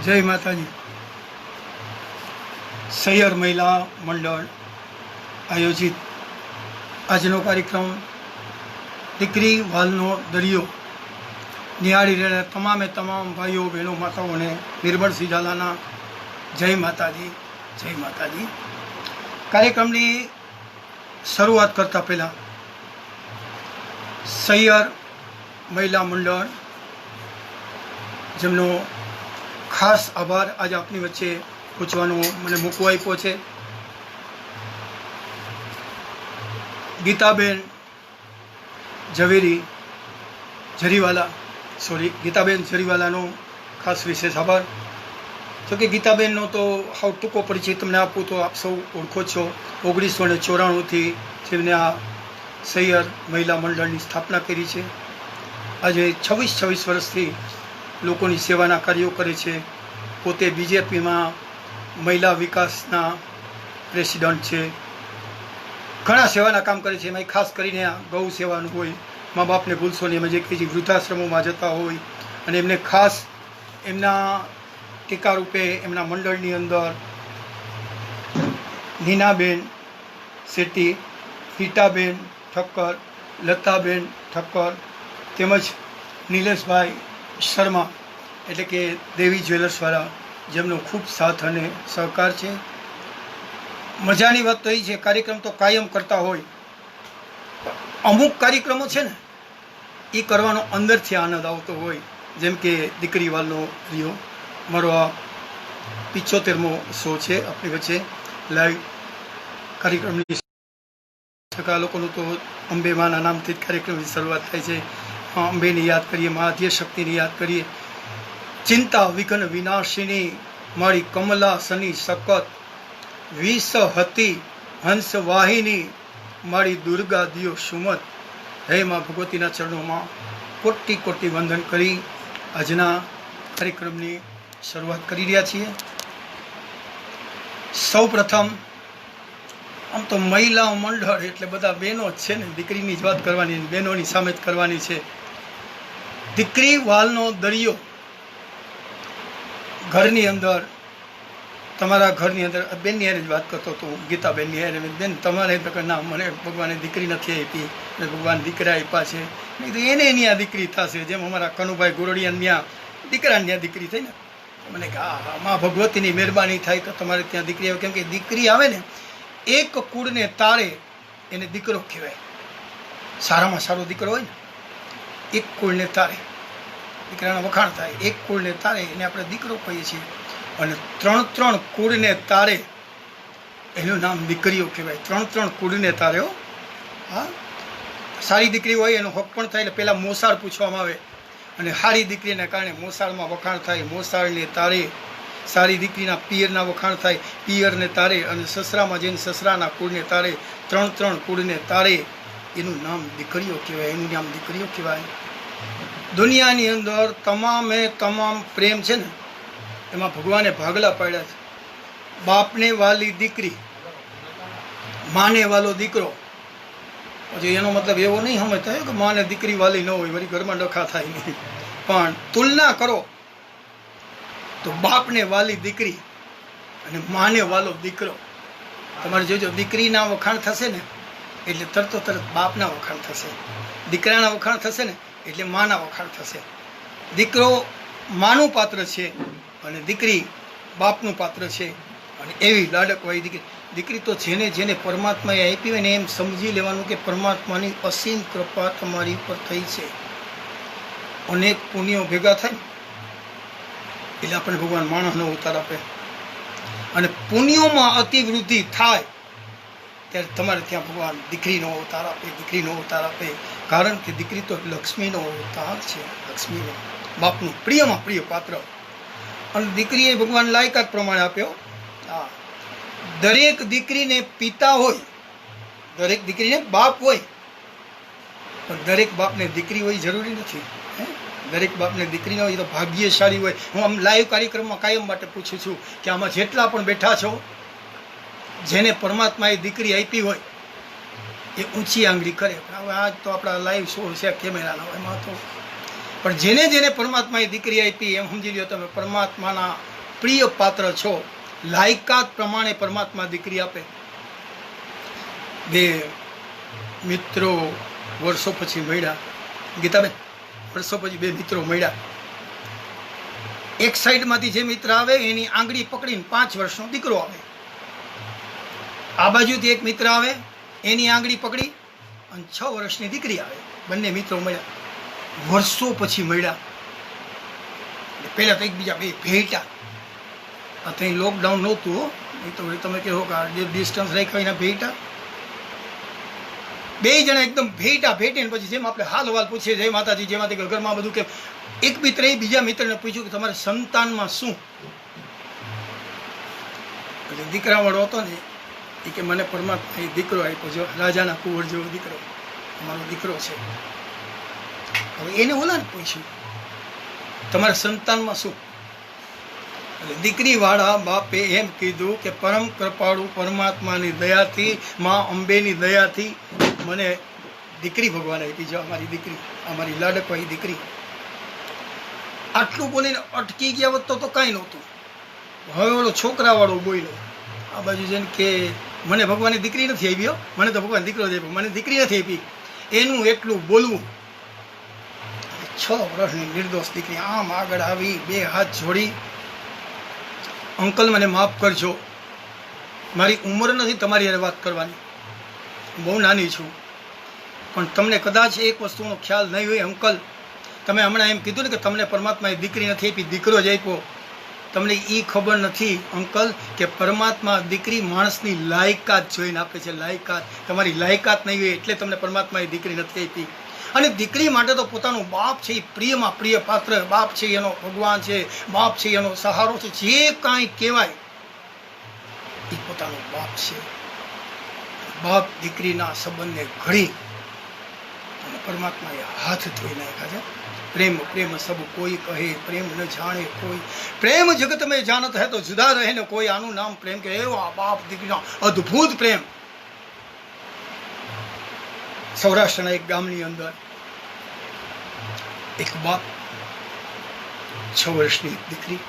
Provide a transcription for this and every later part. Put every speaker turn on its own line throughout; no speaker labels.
जय माताजी। सैयर महिला मंडल आयोजित આજનો કાર્યક્રમ દીકરી વાલનો દરિયો નિહાળી રહેલા તમામે તમામ ભાઈઓ બહેનો માતાઓને નિર્મળસિંહ ઝાલાના જય માતાજી, જય માતાજી। કાર્યક્રમની શરૂઆત કરતા પહેલાં સૈયર મહિલા મંડળ જેમનો ખાસ આભાર આજે આપની વચ્ચે પૂછવાનો મને મૂકવો આપ્યો છે। ગીતાબેન ગીતાબેન જરીવાલાનો ખાસ વિશેષ આભાર। જો કે ગીતાબેનનો તો હાવ ટૂંકો પરિચય તમને આપું તો આપ સૌ ઓળખો છો। 1994થી જેમને આ સૈયર મહિલા મંડળની સ્થાપના કરી છે। આજે 26 વર્ષથી લોકોની સેવાના કાર્યો કરે છે। પોતે બીજેપીમાં મહિલા વિકાસના પ્રેસિડન્ટ છે। ઘણા સેવાના કામ કરે છે। એમાં ખાસ કરીને આ ગૌ સેવાનું હોય, મા બાપને ભૂલશો નહીં, એમાં જે કંઈ વૃદ્ધાશ્રમોમાં જતા હોય અને એમને ખાસ એમના ટીકા રૂપે એમના મંડળની અંદર નીનાબેન શેટ્ટી, રીટાબેન ઠક્કર, લતાબેન ઠક્કર તેમજ નિલેશભાઈ શર્મા એટલે કે દેવી જ્વેલર્સવાળા જેમનો ખૂબ સાથ અને સહકાર છે। મજાની વાત તો એ છે કાર્યક્રમ તો કાયમ કરતા હોય, અમુક કાર્યક્રમો છે ને એ કરવાનો અંદરથી આનંદ આવતો હોય। જેમ કે દીકરી વાલનો રિયો મારો આ 75મો શો છે આપણી વચ્ચે લાઈવ કાર્યક્રમની લોકોનું તો અંબે માના નામથી જ કાર્યક્રમની શરૂઆત થાય છે। અંબેને યાદ કરીએ, મા આદ્યશક્તિને યાદ કરીએ। ચિંતા વિઘ્ન વિનાશિની મારી કમલા સની સકત, વિષ હતી હંસ વાહિની મારી દુર્ગા દિયો સુમત। હે મા ભગવતીના ચરણોમાં કોટી કોટી વંદન કરી આજના કાર્યક્રમની શરૂઆત કરી રહ્યા છીએ। સૌ પ્રથમ આમ તો મહિલા મંડળ એટલે બધા બહેનો જ છે ને, દીકરીની જ વાત કરવાની, બહેનોની સામે જ કરવાની છે। દીકરી વાલનો દરિયો ઘરની અંદર, તમારા ઘરની અંદર બેનની હારે જ વાત કરતો હતો હું, ગીતાબેનની હારે। બેન તમારે ના, મને ભગવાને દીકરી નથી આપી, ભગવાન દીકરા આપ્યા છે। મેં કીધું એને ત્યાં દીકરી થશે, જેમ અમારા કનુભાઈ ગોરડિયાને ત્યાં દીકરાને ત્યાં દીકરી થઈ ને। મને કે હા, મા ભગવતીની મહેરબાની થાય તો તમારે ત્યાં દીકરી આવે। કેમ કે દીકરી આવે ને, એક કુળને તારે એને દીકરો કહેવાય। સારામાં સારો દીકરો હોય ને, એક કુળને તારે, દીકરાના વખાણ થાય, એક કુળને તારે એને આપણે દીકરો કહીએ છીએ। અને 3 કુળને તારે એનું નામ દીકરીઓ કહેવાય। 3 કુળને તારે હો। હા, સારી દીકરી હોય એનો હક પણ થાય એટલે પહેલાં મોસાળ પૂછવામાં આવે, અને સારી દીકરીને કારણે મોસાળમાં વખાણ થાય, મોસાળને તારે। સારી દીકરીના પિયરના વખાણ થાય, પિયરને તારે। અને સસરામાં જઈને સસરાના કુળને તારે। 3 કુળને તારે એનું નામ દીકરીઓ કહેવાય, એનું નામ દીકરીઓ કહેવાય। દુનિયાની અંદર તમામે તમામ પ્રેમ છે ને, એમાં ભગવાને ભાગલા પાડ્યા છે। બાપને વાલી દીકરી, માને વાલો દીકરો। પછી એનો મતલબ એવો નહીં સમજતા કે માને દીકરી વાલી ન હોય, વળી ઘરમાં ડખા થાય નહીં, પણ તુલના કરો તો બાપને વાલી દીકરી અને માને વાલો દીકરો। તમારે જોજો દીકરીના વખાણ થશે ને એટલે તરત બાપના વખાણ થશે, દીકરાના વખાણ થશે ને એટલે માના વખાણ થશે। દીકરો માનું પાત્ર છે અને દીકરી બાપનું પાત્ર છે। અને એવી લાડકવાળી દીકરી તો જેને જેને પરમાત્માએ આપી હોય ને એમ સમજી લેવાનું કે પરમાત્માની અસીમ કૃપા તમારી પર થઈ છે। અનેક પુણ્યો ભેગા થાય એટલે આપણને ભગવાન માણસનો અવતાર આપે, અને પુણ્યોમાં અતિવૃદ્ધિ થાય ત્યારે તમારે ત્યાં ભગવાન દીકરીનો અવતાર આપે, દીકરીનો અવતાર આપે। કારણ કે દીકરી તો લક્ષ્મીનો અવતાર છે, લક્ષ્મીનો, બાપનું પ્રિયમાં પ્રિય પાત્ર। અને દીકરીએ ભગવાન લાયકાત પ્રમાણે આપ્યો। હા, દરેક દીકરીને પિતા હોય, દરેક દીકરીને બાપ હોય, પણ દરેક બાપને દીકરી હોય જરૂરી નથી। દરેક બાપને દીકરી ન હોય તો ભાગ્યશાળી હોય। હું આમ લાઈવ કાર્યક્રમમાં કાયમ માટે પૂછું છું કે આમાં જેટલા પણ બેઠા છો, જેને પરમાત્માએ દીકરી આપી હોય એ ઊંચી આંગળી કરે। હવે આજ તો આપણા લાઈવ શો છે કેમેરાના, એમાં તો પણ જેને જેને પરમાત્માએ દીકરી આપી એમ સમજી લો તમે, પરમાત્માના પ્રિય પાત્ર છો, લાયકાત પ્રમાણે પરમાત્મા દીકરી આપે. બે મિત્રો વર્ષો પછી મળ્યા, ગીતાબેન, વર્ષો પછી બે મિત્રો મળ્યા. એક સાઈડમાંથી જે મિત્ર આવે એની આંગળી પકડીને 5 વર્ષનો દીકરો આવે, આ બાજુથી એક મિત્ર આવે એની આંગળી પકડી અને 6 વર્ષની દીકરી આવે. બંને મિત્રો મળ્યા, વર્ષો પછી મળ્યા. પહેલા તો એકબીજા બે ભેટા, અત્યારે લોકડાઉન નહોતું હો, નહીં તો તમે કહો કે ડિસ્ટન્સ રાખ્યા એના ભેટા. બે જણા એકદમ ભેટા ભેટીને પછી જેમ આપણે હાલ હવાલ પૂછીએ, જય માતાજી, જય માતાજી, ઘરમાં બધું કે એક મિત્રએ બીજા મિત્રને પૂછ્યું કે તમારે સંતાનમાં શું? એટલે દીકરાવાળો હતો ને એ કે મને પરમાત્માએ દીકરો આપ્યો, જો રાજાના કુંવર જેવો દીકરો, અમારો દીકરો છે. હવે એને ઓલા ને પૂછ્યું તમારા સંતાનમાં શું? એટલે દીકરીવાળા બાપે એમ કીધું કે પરમ કૃપાળુ પરમાત્માની દયાથી, મા અંબેની દયાથી મને દીકરી ભગવાન આપી છે, અમારી દીકરી, અમારી લાડકવાઈ દીકરી. આટલું બોલીને અટકી ગયા હોત તો કાંઈ નહોતું. હવે ઓલો છોકરાવાળો બોલ્યો આ બાજુ જઈને કે મને ભગવાનની દીકરી નથી આવી, મને તો ભગવાન દીકરો જ આપ્યો, મને દીકરી નથી આપી. એનું એટલું બોલવું. 6 વર્ષની નિર્દોષ દીકરી આમ આગળ આવી, 2 હાથ જોડી, અંકલ મને માફ કરજો, મારી ઉંમર નથી તમારી હારે વાત કરવાની, બહુ નાની છું, પણ તમને કદાચ એક વસ્તુનો ખ્યાલ નહીં હોય અંકલ, તમે હમણાં એમ કીધું ને કે તમને પરમાત્માએ દીકરી નથી આપી, દીકરો જ આપ્યો. તમને એ ખબર નથી અંકલ કે પરમાત્મા દીકરી માણસની લાયકાત જોઈને આપે છે, લાયકાત. તમારી લાયકાત નહીં હોય એટલે તમને પરમાત્માએ દીકરી નથી આપી. અને દીકરી માટે તો પોતાનો બાપ છે એ પ્રિયમાં પ્રિય પાત્ર, બાપ છે એનો ભગવાન છે, બાપ છે એનો સહારો છે, જે કાંઈ કહેવાય એ પોતાનો બાપ છે. બાપ દીકરીના સંબંધને ઘડી અને પરમાત્માએ હાથ ધોઈ નાખ્યા છે. પ્રેમ પ્રેમ સબ કોઈ કહે, પ્રેમ ન જાણે કોઈ, પ્રેમ જગત મેં જાનત હૈ તો જુદા રહે ને કોઈ, આનું નામ પ્રેમ કે એવા બાપ દીકરીનો અદ્ભુત પ્રેમ. સૌરાષ્ટ્રના એક ગામની અંદર એક બાપ, 6 વર્ષની દીકરી,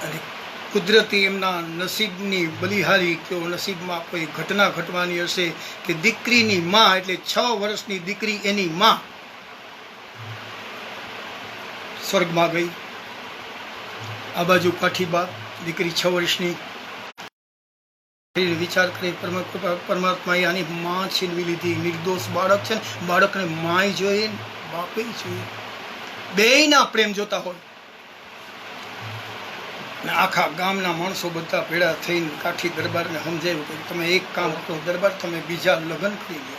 અને કુદરતી એમના નસીબની બલિહારી કે નસીબમાં કોઈ ઘટના ઘટવાની હશે કે દીકરીની માં એટલે 6 વર્ષની દીકરી એની માં સ્વર્ગમાં ગઈ. આ બાજુ કાઠીબા દીકરી 6 વર્ષની વિચાર કરી પરમાત્માએ આની માં છીનવી લીધી. નિર્દોષ બાળક છે ને, બાળકને માય જોઈએ બાપે જોઈએ, બેયના પ્રેમ જોતા હોય. ને આખા ગામના માણસો બધા ભેળા થઈને કાઠી દરબારને સમજાવ્યું કે તમે એક કામ કરો દરબાર, તમે બીજા લગ્ન કરી લો.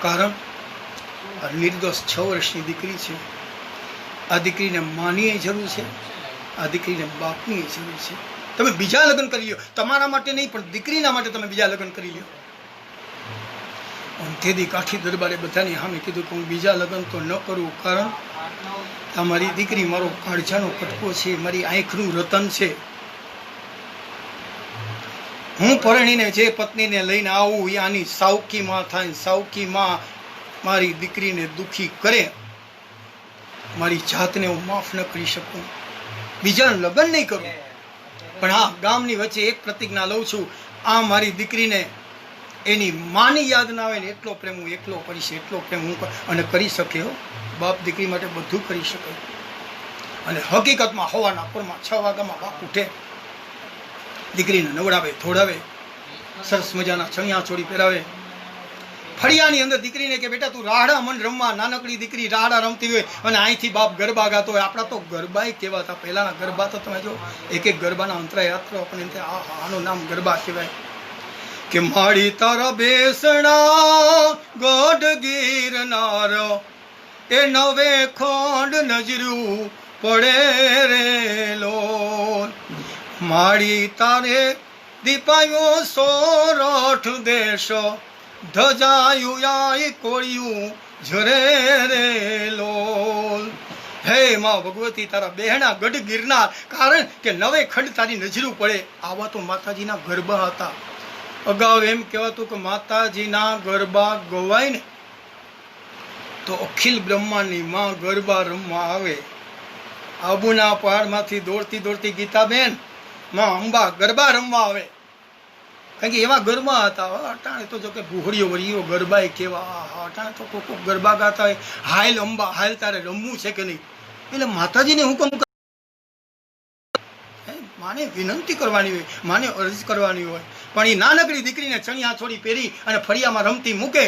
કારણ આ નિર્દોષ 6 વર્ષની દીકરી છે. આ દીકરીને માની જરૂર છે, આ દીકરીને બાપની જરૂર છે. તમે બીજા લગ્ન કરી લો, તમારા માટે નહીં પણ દીકરીના માટે તમે બીજા લગ્ન કરી લો. તેથી કાઠી દરબારે બધાની સામે કીધું કે હું બીજા લગ્ન તો ન કરું, કારણ આ મારી દીકરી મારો કાળજાનો કટકો છે, મારી આંખનું રતન છે. હું પરણીને જે પત્નીને લઈને આવું એ આની સાવકીમાં થાય, સાવકીમાં મારી દીકરીને દુઃખી કરે, મારી જાતને હું માફ ન કરી શકું, બીજા લગ્ન નહીં કરું. પણ આ ગામની વચ્ચે એક પ્રતિજ્ઞા લઉં છું, આ મારી દીકરીને એની માની યાદ ના આવે ને એટલો પ્રેમ હું એકલો કરીશ, એટલો પ્રેમ હું અને કરી શકે. બાપ દીકરી માટે બધું કરી શકે. અને હકીકતમાં હવાના પરમાં 6 વાગ્યામાં બાપ ઉઠે, દીકરીને નવડાવે, ધોડાવે, સરસ મજાના ચણિયા ચોળી પહેરાવે, ફળિયાની અંદર દીકરીને કે બેટા તું રાહડા મન રમવા. નાનકડી દીકરી રાહડા રમતી હોય અને અહીંથી બાપ ગરબા ગાતો હોય. આપણા તો ગરબાય કેવા હતા પહેલાના ગરબા, તો તમે જો એક એક ગરબાના અંતરાય યાત્રા આપણને આનું નામ ગરબા કહેવાય. કે માડી તારા બેસણા ગોઢ ગીરનાર, એ 9 ખોંડ નજરું પડે રે લોલ. માડી તારે દીપાયો સોરઠ દેશ, ધજાયું આય કોળિયું ઝરે રે લોલ. હે માં ભગવતી તારા બેહણા ગઢ ગિરનાર, કારણ કે 9 ખંડ તારી નજરું પડે. આવા તો માતાજીના ગરબા હતા. અગાઉ એમ કહેવાતું કે માતાજીના ગરબા ગવાય ને તો અખિલ બ્રહ્માંડની માં ગરબા રમવા આવે. આબુના પહાડમાંથી દોડતી દોડતી ગીતાબેન માં અંબા ગરબા રમવા આવે, કારણ કે એવા ગરબા હતા. અટાણે તો જો કે ભૂહડીઓ વળીઓ ગરબા કેવા, અટાણે તો કોક ગરબા ગાતા હોય, હાલ અંબા હાલ તારે રમવું છે કે નહીં. એટલે માતાજીને હુકમ માને વિનંતી કરવાની હોય, માને અરજ કરવાની હોય, પણ એ નાનકડી દીકરીને ચણિયા છોડી પહેરી અને ફળિયામાં રમતી મૂકે.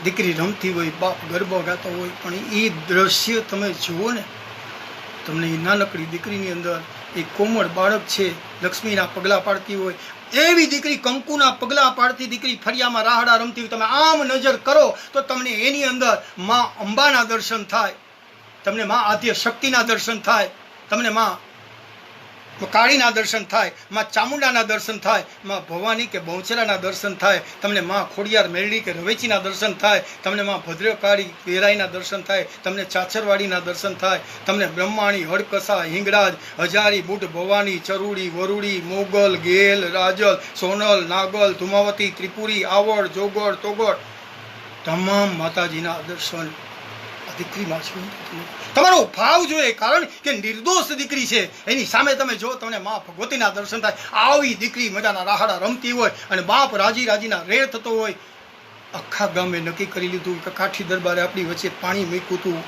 દીકરી રમતી હોય, બાપ ગરબો ગાતો હોય, પણ એ દ્રશ્ય તમે જુઓ ને, તમને એ નાનકડી દીકરીની અંદર એ કોમળ બાળક છે, લક્ષ્મીના પગલાં પાડતી હોય એવી દીકરી, કંકુના પગલાં પાડતી દીકરી ફળિયામાં રાહડા રમતી હોય. તમે આમ નજર કરો તો તમને એની અંદર માં અંબાના દર્શન થાય, તમને માં આદ્ય શક્તિના દર્શન થાય, તમને માં કાળીના દર્શન થાય, માં ચામુંડાના દર્શન થાય, માં ભવાની કે બહુચરાના દર્શન થાય, તમને માં ખોડિયાર મેરડી કે રવેચીના દર્શન થાય, તમને માં ભદ્રકાળી વેરાઈના દર્શન થાય, તમને ચાચરવાડીના દર્શન થાય, તમને બ્રહ્માણી, હડકસા, હિંગળાજ, હજારી, બુટ, ભવાની, ચરુડી, વરુડી, મોગલ, ગેલ, રાજલ, સોનલ, નાગલ, ધુમાવતી, ત્રિપુરી, આવડ, જોગડ, તોગડ, તમામ માતાજીના દર્શન આ દીકરીમાં છે. તમારો ભાવ જોઈએ, કારણ કે નિર્દોષ દીકરી છે. એની સામે તમે જો તમને મા ભગવતીના દર્શન થાય. આવી દીકરી મજાના રાહડા રમતી હોય અને બાપ રાજી રાજીના રેડ થતો હોય. આખા ગામે નક્કી કરી લીધું કે કાઠી દરબારે આપણી વચ્ચે પાણી મૂક્યું હતું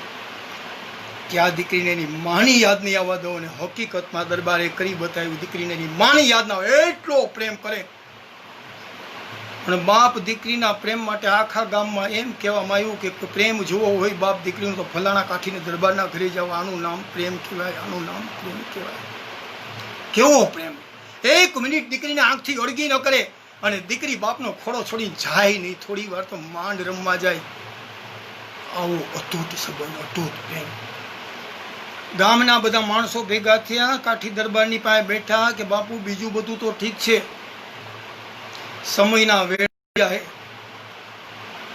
કે આ દીકરીને એની માની યાદ નહીં આવવા દો, અને હકીકતમાં દરબારે કરી બતાવ્યું. દીકરીને એની માની યાદ ના હોય એટલો પ્રેમ કરે. અને બાપ દીકરીના પ્રેમ માટે આખા ગામમાં એમ કહેવામાં આવ્યું કે પ્રેમ જોવો હોય બાપ દીકરીનું તો ફલાણા કાઠીને દરબારના ઘરે જાવ, આનું નામ પ્રેમ કહેવાય, આનું નામ પ્રેમ કહેવાય. કેવો પ્રેમ! 1 મિનિટ દીકરીને આંખથી અળગી ન કરે, અને દીકરી બાપનો ખોડો છોડીને જાય નહીં, થોડી વાર તો માંડ રમવા જાય. આવો અતૂટ સંબંધ, અતૂટ પ્રેમ. ગામના બધા માણસો ભેગા થયા, કાઠી દરબારની પાસે બેઠા કે બાપુ બીજું બધું તો ઠીક છે, સમયના વેળા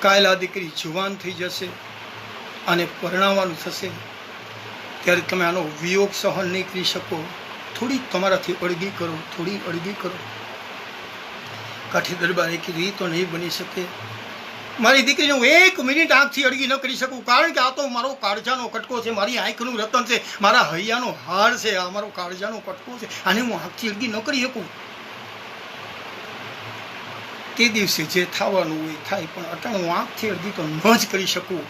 કાલ આ દીકરી જુવાન થઈ જશે અને પરણાવવાનું થશે, ત્યારે તમે આનો વિયોગ સહન નહીં કરી શકો. થોડી તમારાથી અળગી કરો, થોડી અળગી કરો. કાઠી દરબારે કીધું એ તો નહીં બની શકે, મારી દીકરીને હું 1 મિનિટ આંખથી અળગી ન કરી શકું, કારણ કે આ તો મારો કાળજાનો કટકો છે, મારી આંખનું રતન છે, મારા હૈયાનો હાર છે, આ મારો કાળજાનો કટકો છે, આને હું આંખથી અળગી ન કરી શકું. તે દિવસે જે થવાનું હોય થાય, પણ અટાણે હું આંખથી અડધી તો ન જ કરી શકું.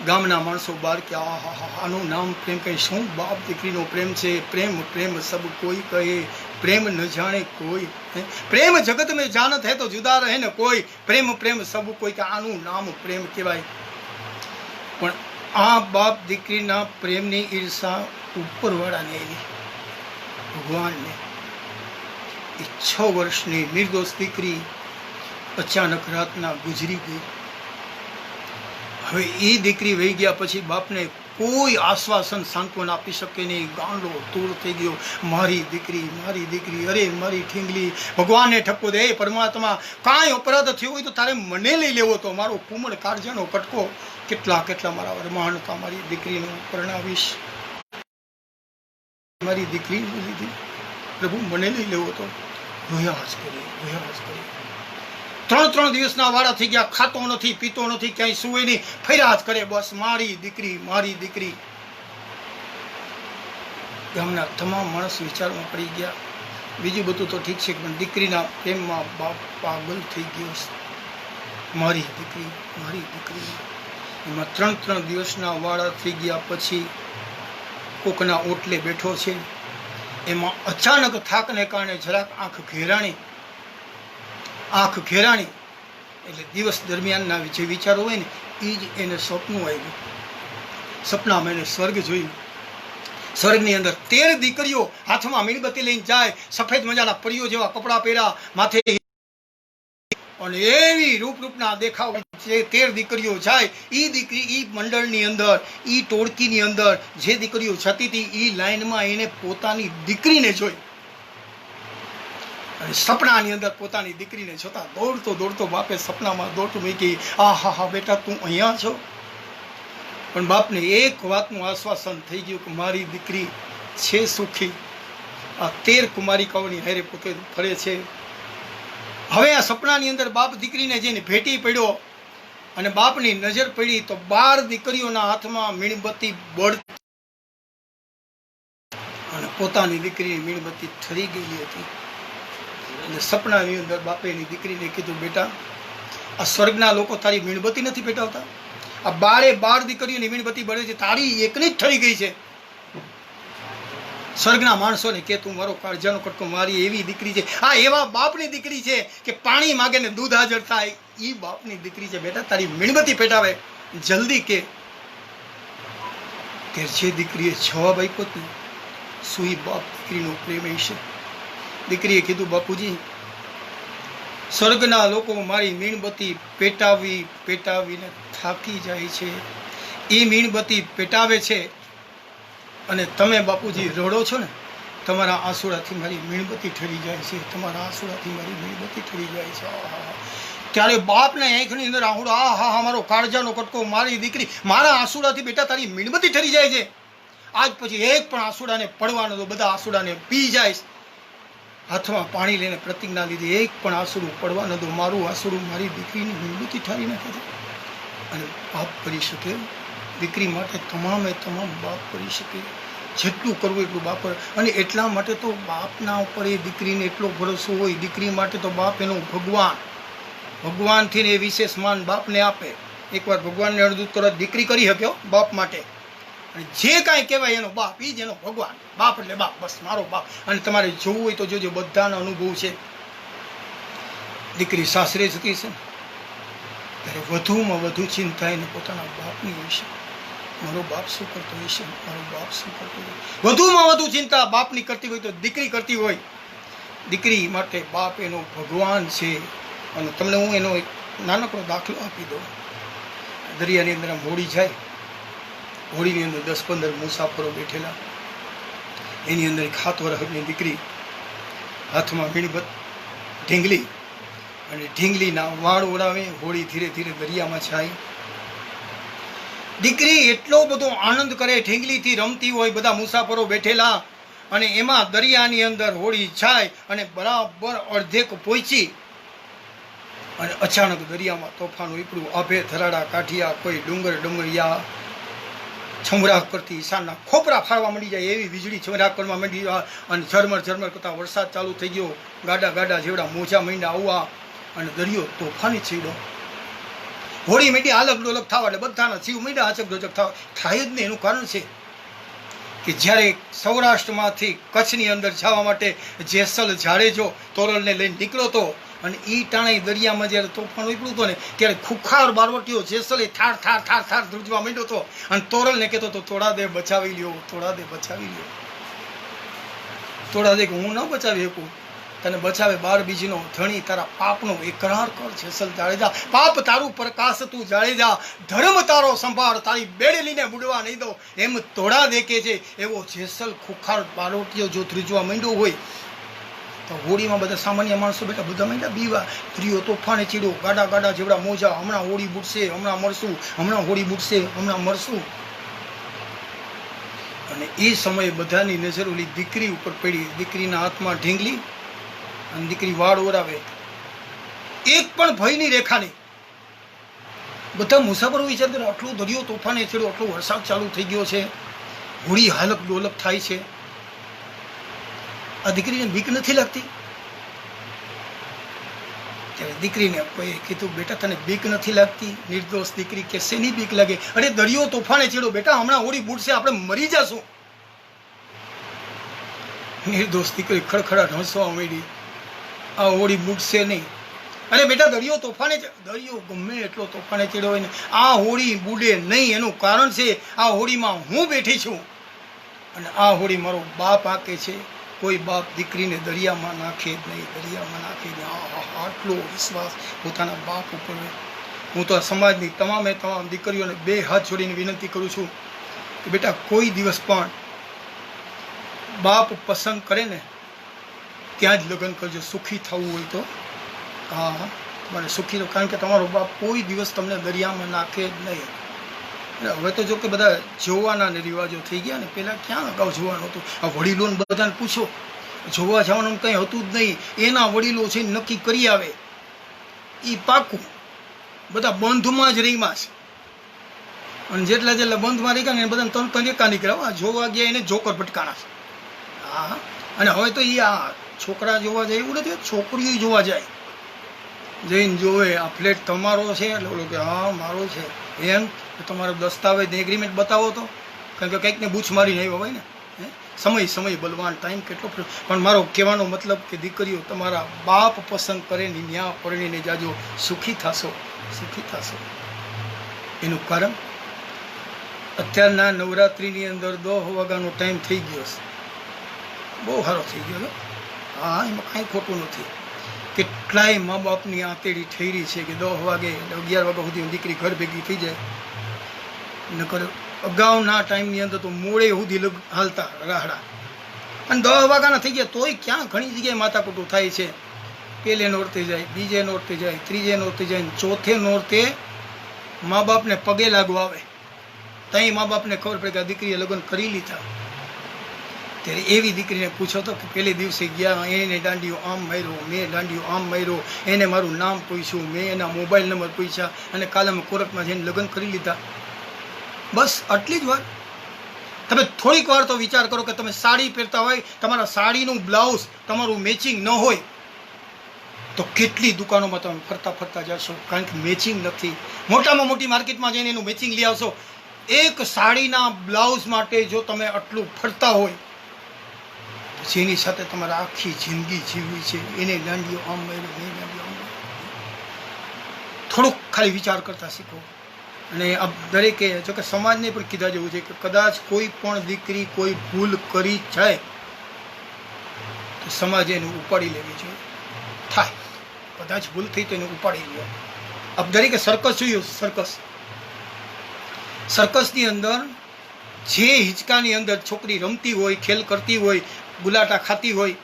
ગામના માણસો બહાર કે આનું નામ પ્રેમ કહે. શું બાપ દીકરીનો પ્રેમ છે? પ્રેમ પ્રેમ સબ કોઈ કહે, પ્રેમ ન જાણે કોઈ. પ્રેમ જગત મેં જાનત હે તો જુદા રહે ને કોઈ, પ્રેમ પ્રેમ સબ કોઈ, કે આનું નામ પ્રેમ કહેવાય. પણ આ બાપ દીકરીના પ્રેમની ઈર્ષા ઉપરવાળાને આવી, ભગવાનને. એ 6 વર્ષની નિર્દોષ દીકરી અચાનક રાતના ગુજરી ગઈ. હવે એ દીકરી વહી ગયા પછી બાપને કોઈ આશ્વાસન સાંત્વન આપી શકે નહીં. ગાંડો તૂર થઈ ગયો, મારી દીકરી, મારી દીકરી, અરે મારી ઠીંગલી. ભગવાનને ઠપકો દે, પરમાત્મા કાંઈ અપરાધ થયો હોય તો તારે મને લઈ લેવો તો, મારો કુમળ કાળજાનો કટકો, કેટલા કેટલા મારા વરમાન હતા, મારી દીકરીને પરણાવીશ, મારી દીકરીને લીધી, પ્રભુ મને લઈ લેવો તો. રોયા જ કરી, રોયા જ કરી. 3 દિવસના વાળા થઈ ગયા, ખાતો નથી, પીતો નથી, ક્યાંય સુવે નહીં, ફર્યા જ કરે, બસ મારી દીકરી, મારી દીકરી. ગામના તમામ માણસ વિચારમાં પડી ગયા. બીજું બધું તો ઠીક છે, પણ દીકરીના પ્રેમમાં બાપ પાગલ થઈ ગયો. મારી દીકરી, મારી દીકરી. એમાં 3 દિવસના વાળા થઈ ગયા પછી કોકના ઓટલે બેઠો છે. એમાં અચાનક થાકને કારણે જરાક આંખ ઘેરાણી. આંખ ઘેરાણી એટલે દિવસ દરમિયાનના જે વિચારો હોય ને એ જ એને સપનું આવ્યું. સપનામાં એને સ્વર્ગ જોયું. સ્વર્ગની અંદર 13 દીકરીઓ હાથમાં મીણબત્તી લઈને જાય, સફેદ મજાના પરીઓ જેવા કપડાં પહેર્યા, માથે અને એવી રૂપના દેખાવ. 13 દીકરીઓ જાય. એ દીકરી એ મંડળની અંદર, એ ટોળકીની અંદર જે દીકરીઓ જતી હતી એ લાઈનમાં એને પોતાની દીકરીને જોઈ. અને સપનાની અંદર પોતાની દીકરીને જોતા દોડતો દોડતો બાપે સપનામાં દોટ મૂકી. હા બેટા તું અહીંયા છો. પણ બાપને એક વાતનું આશ્વાસન થઈ ગયું કે મારી દીકરી છે સુખી. આ 13 કુમારિકાઓની હારે પોતે ફરે છે. હવે આ સપનાની અંદર બાપ દીકરીને જઈને ભેટી પડ્યો અને બાપની નજર પડી તો 12 દીકરીઓના હાથમાં મીણબત્તી બળતી. અને પોતાની દીકરીની મીણબત્તી ઠરી ગયેલી હતી. અને સપનાની અંદર બાપે એની દીકરીને કીધું, બેટા આ સ્વર્ગના લોકો તારી મીણબત્તી નથી પેટાવતા, આ 12 દીકરીઓની મીણબત્તી બળે છે, તારી એકની જ ઠરી ગઈ છે. સ્વર્ગના માણસોને કે તું મારો કાળજાનો કટકો, મારી એવી દીકરી છે, આ એવા બાપની દીકરી છે કે પાણી માગે ને દૂધ હાજર થાય, એ બાપની દીકરી છે. બેટા તારી મીણબત્તી પેટાવે, જલ્દી કે. જે દીકરીએ જવાબ આપ્યો ને, શું એ બાપ દીકરીનો પ્રેમ હશે. દીકરીએ કીધું, બાપુજી સ્વર્ગના લોકો મારી મીણબત્તી પેટાવીને થાકી જાય છે, એ મીણબત્તી પેટાવે છે, અને તમે બાપુજી રડો છો ને, તમારા આંસુડાથી મારી મીણબત્તી ઠરી જાય છે, તમારા આંસુડાથી મારી મીણબત્તી ઠરી જાય છે. ત્યારે બાપને આંખની અંદર આહુડો, આ હા મારો કાળજાનો કટકો, મારી દીકરી, મારા આંસુડાથી બેટા તારી મીણબત્તી ઠરી જાય છે. આજ પછી એક પણ આંસુડાને પડવાનો તો, બધા આંસુડાને પી જાય. હાથમાં પાણી લઈને પ્રતિજ્ઞા લીધી, એક પણ આંસુડું પડવા ન દો, મારું આંસુડું મારી દીકરીની મીણબત્તી ઠારી નાખે છે. અને બાપ કરી શકે, દીકરી માટે તમામ બાપ કરી શકે, જેટલું કરવું એટલું બાપ. અને એટલા માટે તો બાપના ઉપર એ દીકરીને એટલો ભરોસો હોય. દીકરી માટે તો બાપ એનો ભગવાનથી એ વિશેષ માન બાપને આપે. એકવાર ભગવાનને અડધૂત કરવા દીકરી કરી શક્યો બાપ માટે, અને જે કાંઈ કહેવાય એનો બાપ, એ જ એનો ભગવાન. બાપ એટલે બાપ, બસ મારો બાપ. અને તમારે જોવું હોય તો જોજો, બધાનો અનુભવ છે. દીકરી સાસરે જતી છે ત્યારે વધુમાં વધુ ચિંતા એને પોતાના બાપની હોય છે. મારો બાપ શું કરતો હશે, મારો બાપ શું કરતો હોય. વધુમાં વધુ ચિંતા બાપની કરતી હોય તો દીકરી કરતી હોય. દીકરી માટે બાપ એનો ભગવાન છે. અને તમને હું એનો એક નાનકડો દાખલો આપી દઉં. દરિયાની અંદર આમ હોડી જાય, હોડીની અંદર 10-15 મુસાફરો બેઠેલા, એની અંદર 7 વર્ષની દીકરી હાથમાં મીણબત્તી ઢીંગલી, અને ઢીંગલીના વાળ ઓળાવે, હોડી ધીરે ધીરે દરિયામાં જાય. દીકરી એટલો બધો આનંદ કરે, ઢીંગલીથી રમતી હોય, બધા મુસાફરો બેઠેલા, અને એમાં દરિયાની અંદર હોડી જાય અને બરાબર અડધેક પહોંચી, અને અચાનક દરિયામાં તોફાન ઉપડ્યું. આભે ધરાડા કાઢિયા, કોઈ ડુંગરિયા છમરાક કરતી, ઈશાનના ખોપરા ફાળવા માંડી જાય એવી વીજળી છમરાક કરવા માંડી, અને ઝરમર કરતા વરસાદ ચાલુ થઈ ગયો. ગાડા જેવડા મોજા માંડ્યા આવવા, અને દરિયો તોફાની છેડો. હોળી માંડી આલક ડોલક થવા, એટલે બધાના જીવ માંડ્યા આચક ડોચક થવા. થાય જ નહીં. એનું કારણ છે કે જ્યારે સૌરાષ્ટ્રમાંથી કચ્છની અંદર જવા માટે જેસલ જાડેજો તોરલને લઈને નીકળ્યો હતો, અને એ ટાણે દરિયામાં જ્યારે તોફાન ઉપડ્યું હતું ને, ત્યારે ખુખાર બારવટીઓ જેસલે થાર ધ્રુજવા માંડ્યો હતો, અને તોરલને કહેતો હતો, થોડા દે બચાવી લ્યો, થોડા દે બચાવી લ્યો. થોડા દે કે હું ન બચાવી શકું, તને બચાવે 12 બીજનો ધણી, તારા પાપનો એકરાર કર જેસલ જાડેજા. પાપ તારું પ્રકાશ તું જાડેજા, ધર્મ તારો સંભાળ, તારી બેડલીને બુડવા નહીં દો. એમ તોડા દેખે છે. એવો જેસલ ખુખાર બારોટીઓ જો ધ્રુજવા માંડ્યો હોય તો હોળીમાં બધા સામાન્ય માણસો બેઠા, બધા માંડ્યા બીવા. દરિયો તોફાને ચીડ્યો, ગાડા જેવડા મોજા, હમણાં હોળી બુડશે, હમણાં મરશું, હમણાં હોળી બુડશે, હમણાં મરશું. અને એ સમયે બધાની નજર ઓલી દીકરી ઉપર પડી. દીકરીના હાથમાં ઢીંગલી, અને દીકરી વાળ ઓરાવે, એક પણ ભયની રેખા નહીં. બધા મુસાફરો વિચાર કરે, આટલો દરિયો તોફાને ચડ્યો, આટલો વરસાદ ચાલુ થઈ ગયો છે, હોળી હાલક ડોલક થાય છે, આ દીકરીને બીક નથી લાગતી? ત્યારે દીકરીને કોઈ કીધું, બેટા તને બીક નથી લાગતી? નિર્દોષ દીકરી કે શેની બીક લાગે? અરે દરિયો તોફાને ચડ્યો બેટા, હમણાં હોળી બુડશે, આપણે મરી જશું. નિર્દોષ દીકરી ખડખડાટ હસવા માંડી, આ હોળી બુડશે નહીં. અરે બેટા દરિયો ગમે એટલો તોફાને ચડ્યો હોય ને, આ હોળી બુડે નહીં. એનું કારણ છે આ હોળીમાં હું બેઠી છું, અને આ હોળી મારો બાપ આંકે છે. કોઈ બાપ દીકરીને દરિયામાં નાખે જ નહીં, દરિયામાં નાખે જ નહીં. આટલો વિશ્વાસ પોતાના બાપ ઉપર. હું તો સમાજની તમામ દીકરીઓને 2 હાથ જોડીને વિનંતી કરું છું કે બેટા કોઈ દિવસ પણ બાપ પસંદ કરે ને ત્યાં જ લગ્ન કરજો. સુખી થવું હોય તો હા, મને સુખી થવું, કારણ કે તમારો બાપ કોઈ દિવસ તમને દરિયામાં નાખે જ નહીં. હવે તો જો કે બધા જોવાના રિવાજો થઈ ગયા ને, પહેલાં ક્યાં અગાઉ જોવાનું હતું? આ વડીલોને બધાને પૂછો, જોવા જવાનું કંઈ હતું જ નહીં. એના વડીલો છે નક્કી કરી આવે એ પાકું. બધા બંધમાં જ રહીમાં છે, અને જેટલા બંધમાં રહી ગયા ને એ બધાને 3 એકા નીકળ્યા. જોવા ગયા એને જોકર ભટકાણા છે. હા, અને હવે તો એ આ છોકરા જોવા જાય એવું નથી, છોકરીઓ જોવા જાય, જઈને જોવે આ ફ્લેટ તમારો છે, એટલે ઓલો કે હા મારો છે, એમ તમારો દસ્તાવેજ એગ્રીમેન્ટ બતાવો તો, કારણ કે કંઈકને બૂછ મારીને આવ્યો હોય ને, સમય બલવાન, ટાઈમ કેટલો. પણ મારો કહેવાનો મતલબ કે દીકરીઓ તમારા બાપ પસંદ કરે ને ત્યાં પરણીને જાજો, સુખી થશો. એનું કારણ અત્યારના નવરાત્રિની અંદર 10 વાગ્યાનો ટાઈમ થઈ ગયો છે, બહુ સારો થઈ ગયો. હા, એમાં કાંઈ ખોટું નથી. કેટલાય મા બાપની આંતેડી થઈ રહી છે કે 10 વાગે 11 વાગ્યા સુધી દીકરી ઘર ભેગી થઈ જાય. નકર અગાઉના ટાઈમની અંદર તો મોડે સુધી હાલતા રાહડા, અને 10 વાગ્યાના થઈ ગયા તોય ક્યાં ઘણી જગ્યાએ માથાકૂટું થાય છે. પહેલે નોરતે જાય, બીજે નોરતે જાય, ત્રીજે નોરતે જાય, ચોથે નોરતે મા બાપને પગે લાગવા આવે. ત્યાં મા બાપને ખબર પડે કે આ દીકરીએ લગ્ન કરી લીધા. ત્યારે એવી દીકરીને પૂછો તો કે પહેલે દિવસે ગયા, એને દાંડીઓ આમ માર્યો, મેં દાંડીઓ આમ માર્યો, એને મારું નામ પૂછ્યું, મેં એના મોબાઈલ નંબર પૂછ્યા, અને કાલે અમે કોર્ટમાં જઈને લગ્ન કરી લીધા. બસ આટલી જ વાત. તમે થોડીક વાર તો વિચાર કરો કે તમે સાડી પહેરતા હોય, તમારા સાડીનું બ્લાઉઝ તમારું મેચિંગ ન હોય તો કેટલી દુકાનોમાં તમે ફરતા જશો, કારણ કે મેચિંગ નથી. મોટામાં મોટી માર્કેટમાં જઈને એનું મેચિંગ લઈ આવશો. એક સાડીના બ્લાઉઝ માટે જો તમે આટલું ફરતા હોય, જેની સાથે તમારે આખી જિંદગી જીવવી છે, એને દાંડીઓ આમ માર્યો, મેં દાંડીઓ આમ માર્યો. થોડુંક ખાલી વિચાર કરતા શીખો. અને આ દરેકે જોકે સમાજને પણ કીધા જેવું છે કે કદાચ કોઈ પણ દીકરી કોઈ ભૂલ કરી જાય તો સમાજે એને ઉપાડી લેવી જોઈએ. થાય કદાચ ભૂલ થઈ તો એને ઉપાડી લે. આપ દરેકે સર્કસ જોયું, સર્કસની અંદર જે હિંચકાની અંદર છોકરી રમતી હોય, ખેલ કરતી હોય, ગુલાટા ખાતી હોય,